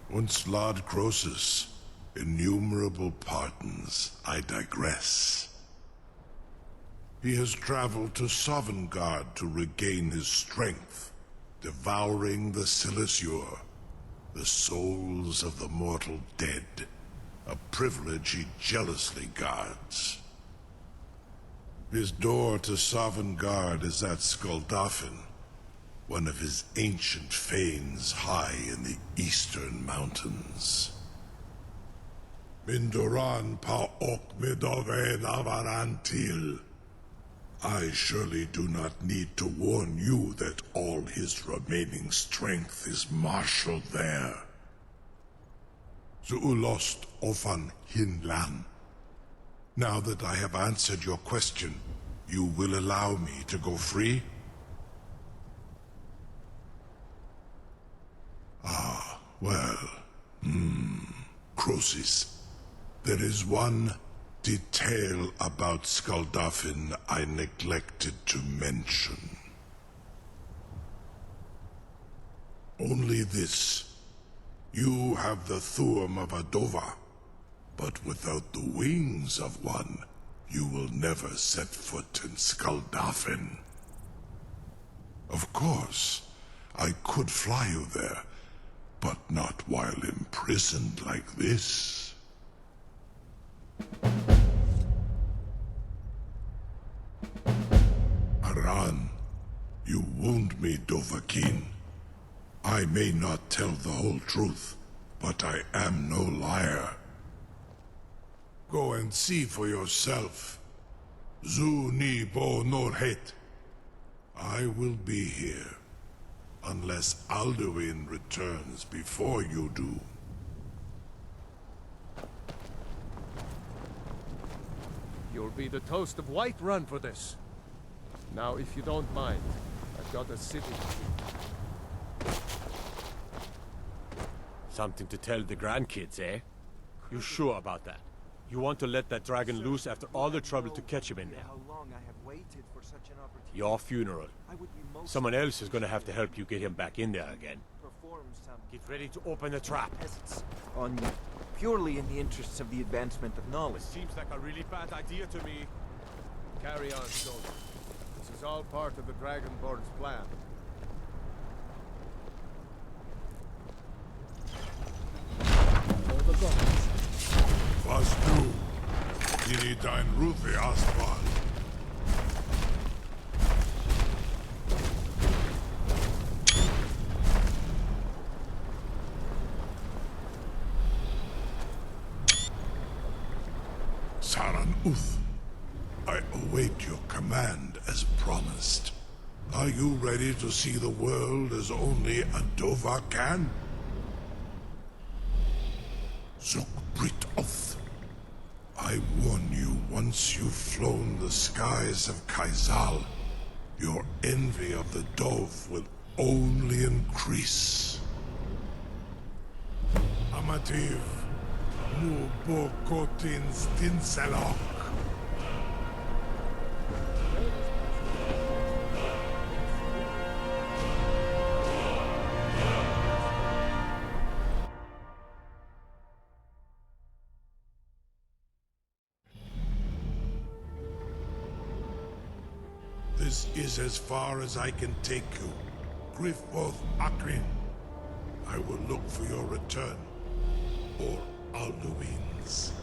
Once Lord Croesus, innumerable pardons, I digress. He has traveled to Sovngarde to regain his strength, devouring the Silesure, the souls of the mortal dead, a privilege he jealously guards. His door to Sovngarde is at Skuldafn, one of his ancient fanes high in the eastern mountains. Mindoran pa ok midove navarantil. I surely do not need to warn you that all his remaining strength is marshaled there. Zuulost ofan Hinlan. Now that I have answered your question, you will allow me to go free? Ah, well, Croesus. There is one detail about Skuldafn I neglected to mention. Only this. You have the Thuum of a Dova, but without the wings of one, you will never set foot in Skuldafn. Of course, I could fly you there, but not while imprisoned like this. Aran, you wound me, Dovahkiin. I may not tell the whole truth, but I am no liar. Go and see for yourself. Zu ni bo norhet. I will be here, unless Alduin returns before you do. You'll be the toast of Whiterun for this. Now, if you don't mind, I've got a city to keep. Something to tell the grandkids, eh? You sure about that? You want to let that dragon loose after all the trouble to catch him in there? Your funeral. Someone else is gonna have to help you get him back in there again. Get ready to open the trap. Purely in the interests of the advancement of knowledge. Seems like a really bad idea to me. Carry on, soldier. This is all part of the Dragonborn's plan. Was du? Dini dein Ruthi Astval. Saran Uth, I await your command as promised. Are you ready to see the world as only a Dova can? Zukbrit Oth. I warn you, once you've flown the skies of Kaizal, your envy of the Dove will only increase. Amativ, mu bokotin stinselok. This is as far as I can take you. Griffboth Akrin. I will look for your return, or Alduin's.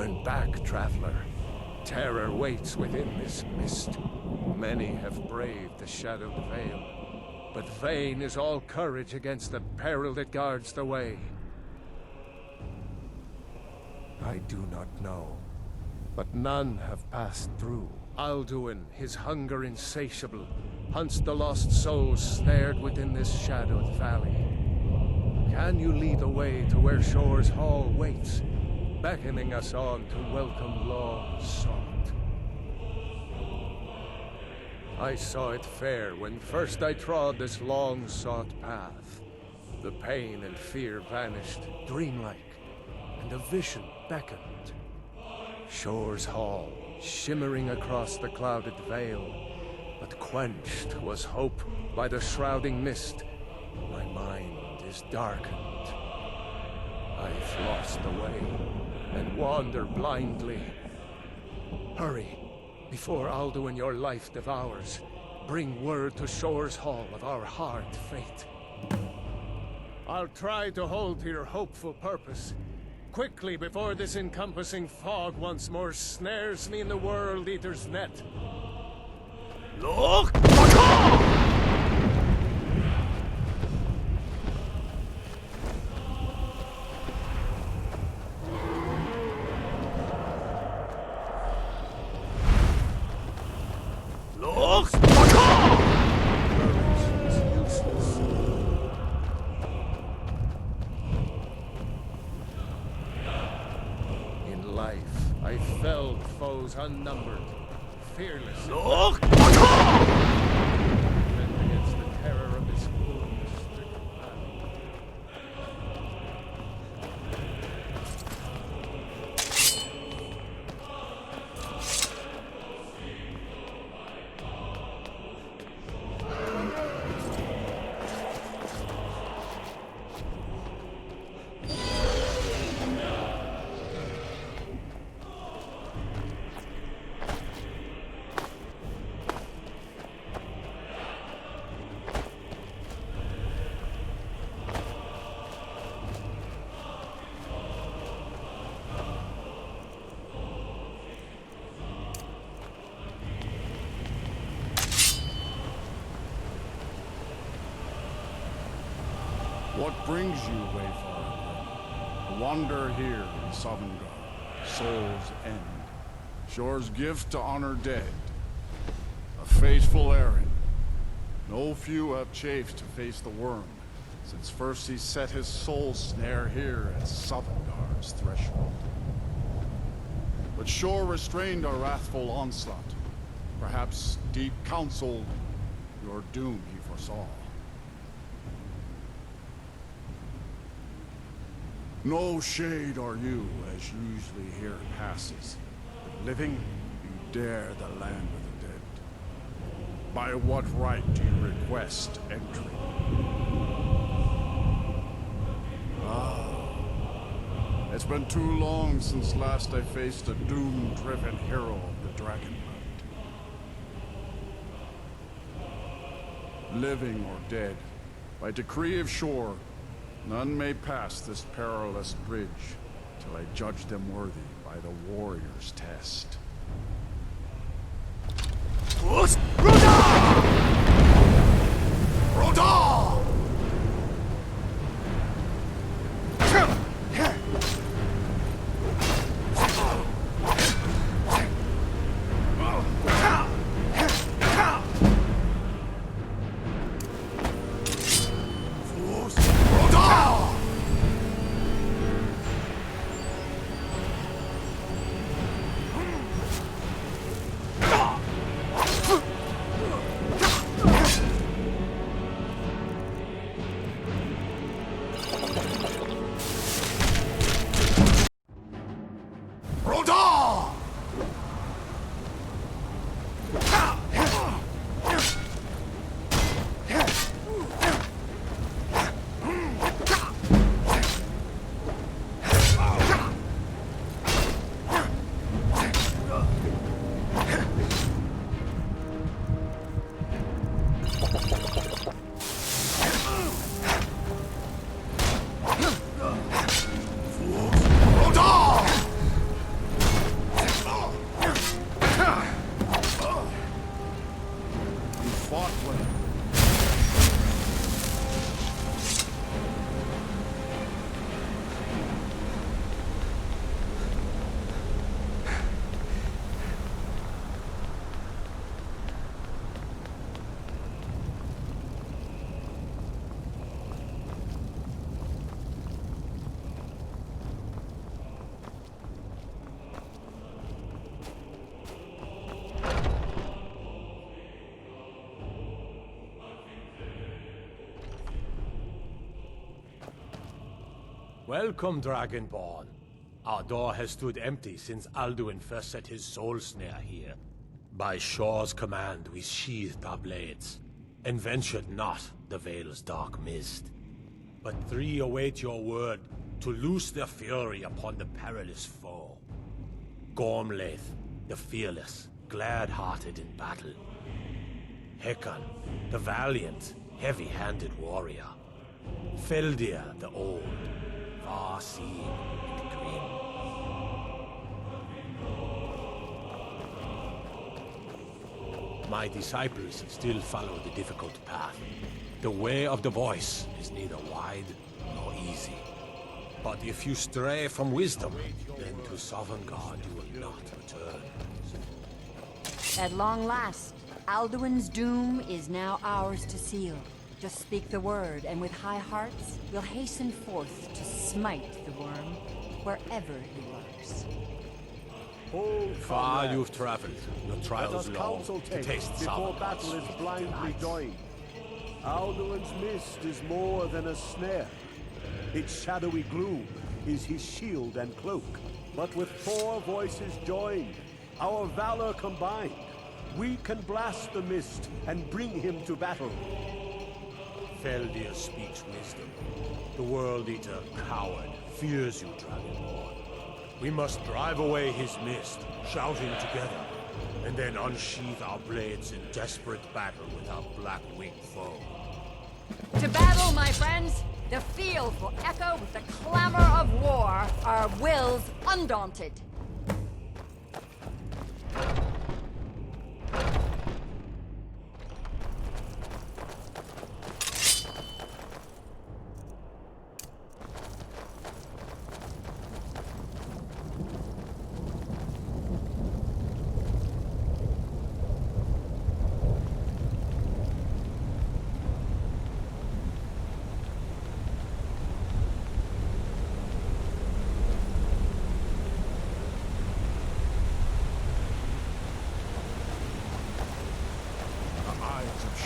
Turn back, traveler. Terror waits within this mist. Many have braved the shadowed veil, but vain is all courage against the peril that guards the way. I do not know, but none have passed through. Alduin, his hunger insatiable, hunts the lost souls snared within this shadowed valley. Can you lead the way to where Shore's Hall waits, beckoning us on to welcome long sought? I saw it fair when first I trod this long-sought path. The pain and fear vanished, dreamlike, and a vision beckoned. Shore's Hall, shimmering across the clouded veil, but quenched was hope by the shrouding mist. My mind is darkened. I've lost the way, and wander blindly. Hurry, before Alduin your life devours. Bring word to Shore's Hall of our hard fate. I'll try to hold to your hopeful purpose. Quickly, before this encompassing fog once more snares me in the World Eater's net. Look! Unnumbered, fearless. Look! Against the terror of this gloom-stricken valley. What brings you, Wayfarer? To wander here in Sovngarde, Soul's End. Shore's gift to honor dead. A fateful errand. No few have chafed to face the worm, since first he set his soul snare here at Sovngarde's threshold. But Shore restrained our wrathful onslaught. Perhaps deep counsel, your doom he foresaw. No shade are you, as usually here passes. But living, you dare the land of the dead. By what right do you request entry? Ah, it's been too long since last I faced a doom-driven hero of the Dragonland. Living or dead, by decree of Shore, none may pass this perilous bridge till I judge them worthy by the warrior's test. Rodal! Welcome, Dragonborn. Our door has stood empty since Alduin first set his soul snare here. By Shor's command, we sheathed our blades, and ventured not the Vale's dark mist. But three await your word to loose their fury upon the perilous foe. Gormlaith, the fearless, glad-hearted in battle. Hekon, the valiant, heavy-handed warrior. Feldir, the old, far-seeing and grim. My disciples still follow the difficult path. The way of the voice is neither wide nor easy. But if you stray from wisdom, then to Sovngarde you will not return. At long last, Alduin's doom is now ours to seal. Just speak the word, and with high hearts, we'll hasten forth to smite the worm, wherever he lurks. Far you've traveled, your trials Let us long, counsel to take taste before Sovngarde's battle is sweet blindly delights. joined. Alduin's mist is more than a snare. Its shadowy gloom is his shield and cloak. But with 4 voices joined, our valor combined, we can blast the mist and bring him to battle. Feldir speaks wisdom. The World Eater, coward, fears you, Dragonborn. We must drive away his mist, shouting together, and then unsheath our blades in desperate battle with our black-winged foe. To battle, my friends! The field will echo with the clamor of war, our wills undaunted.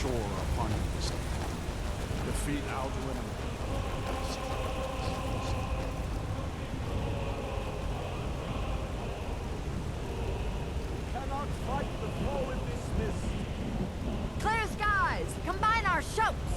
Shore upon this day. Defeat Alduin and Cannot fight the foe in this mist. Clear skies! Combine our shouts!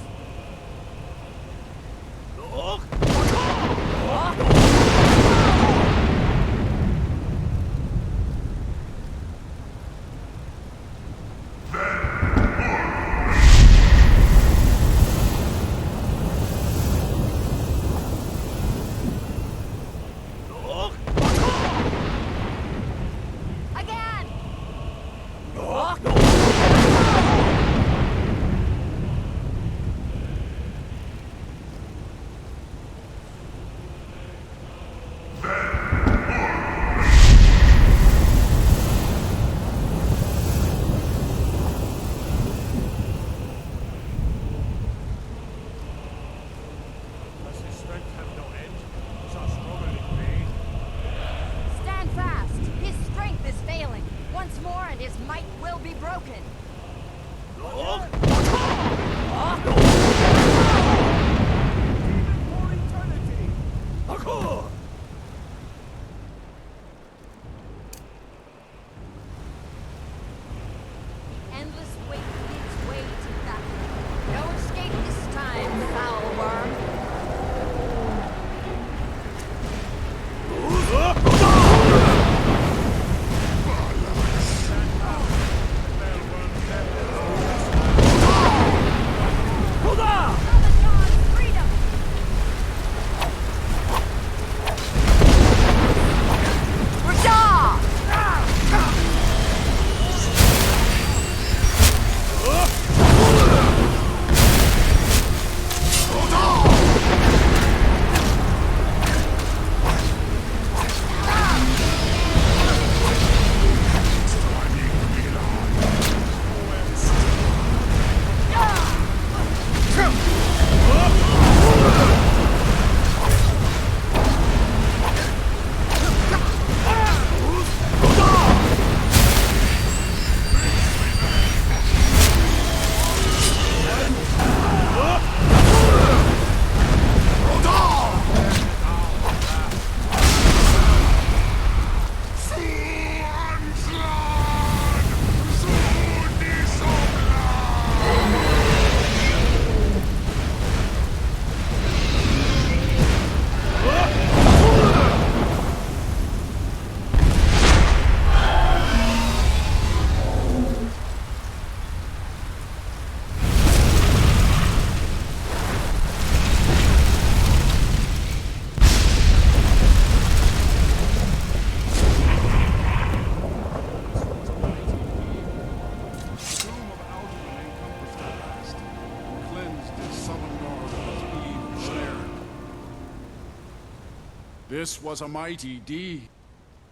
This was a mighty deed.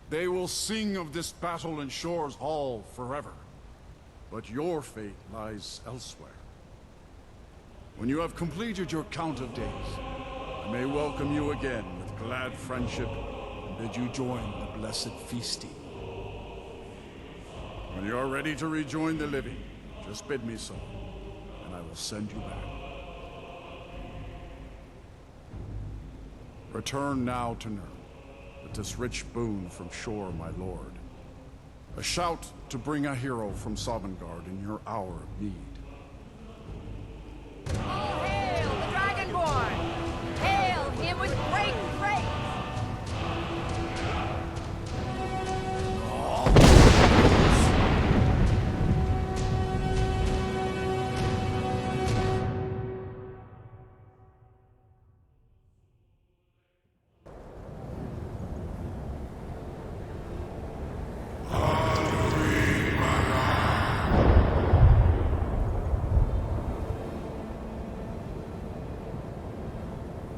They will sing of this battle in Shore's Hall forever. But your fate lies elsewhere. When you have completed your count of days, I may welcome you again with glad friendship and bid you join the blessed feasting. When you are ready to rejoin the living, just bid me so, and I will send you back. Return now to Nurn, with this rich boon from Shore, my lord. A shout to bring a hero from Sovngarde in your hour of need. All hail the Dragonborn! Hail him with great praise!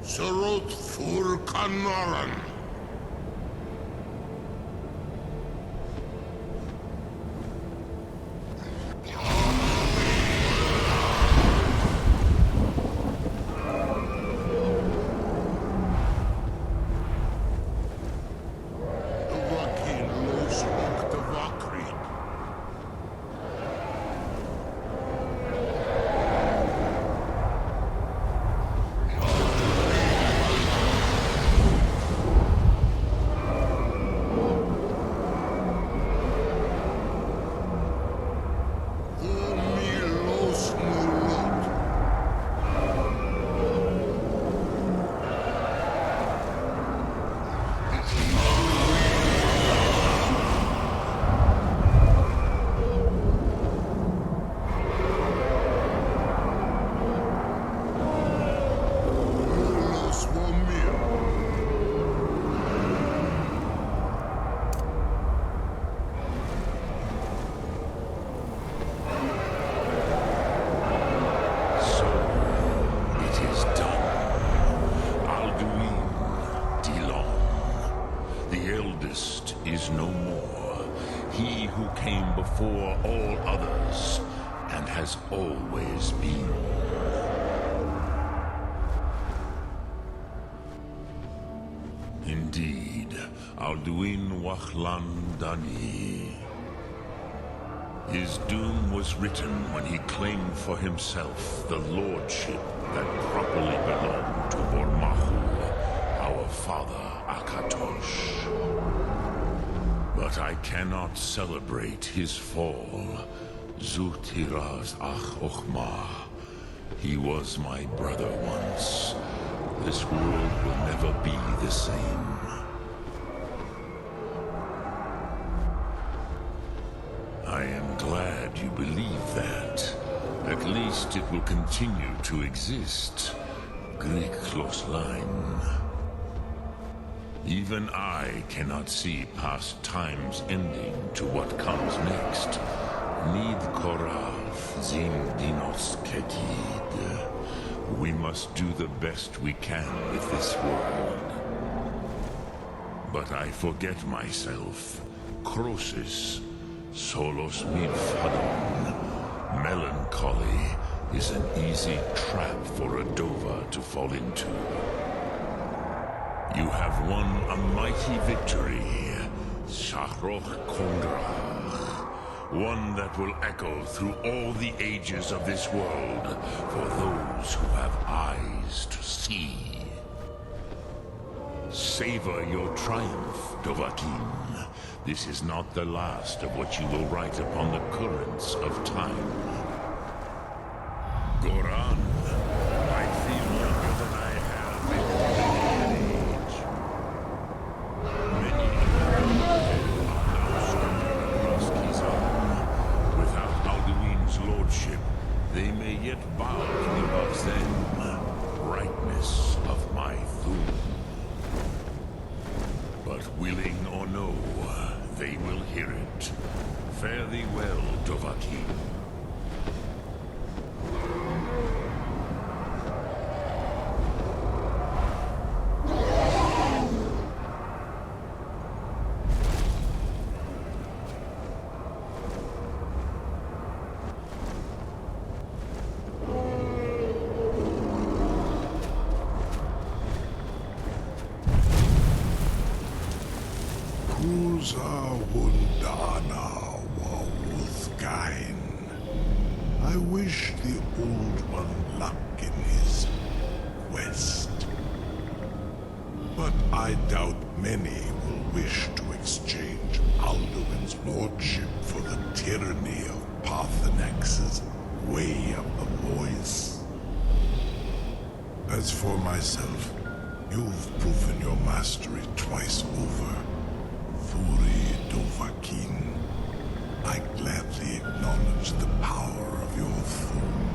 Surot Fur Kanoran. is no more. He who came before all others, and has always been. Indeed, Alduin Wachlan Dani. His doom was written when he claimed for himself the lordship that properly belonged to Bormahu, our father Akatosh. But I cannot celebrate his fall. Zutiraz Ach Ochma. He was my brother once. This world will never be the same. I am glad you believe that. At least it will continue to exist. Greek line. Even I cannot see past time's ending to what comes next. Nid korav zim dinos ketid. We must do the best we can with this world. But I forget myself. Crosis, solos midfadon. Melancholy is an easy trap for a Dova to fall into. You have won a mighty victory, Shahroch Kondrach. One that will echo through all the ages of this world for those who have eyes to see. Savor your triumph, Dovahkiin. This is not the last of what you will write upon the currents of time. Goran, I feel younger than I have in many age. Many are now scattered across Kizan. Without Alduin's lordship, they may yet bow to the Bazem, brightness of my Thum. But willing or no, they will hear it. Fare thee well, Dovahkiin. Rosa Wundana Wawuthkain. I wish the Old One luck in his quest. But I doubt many will wish to exchange Alduin's lordship for the tyranny of Parthenex's way of the voice. As for myself, you've proven your mastery twice over. Thuri Dovahkiin, I gladly acknowledge the power of your throne.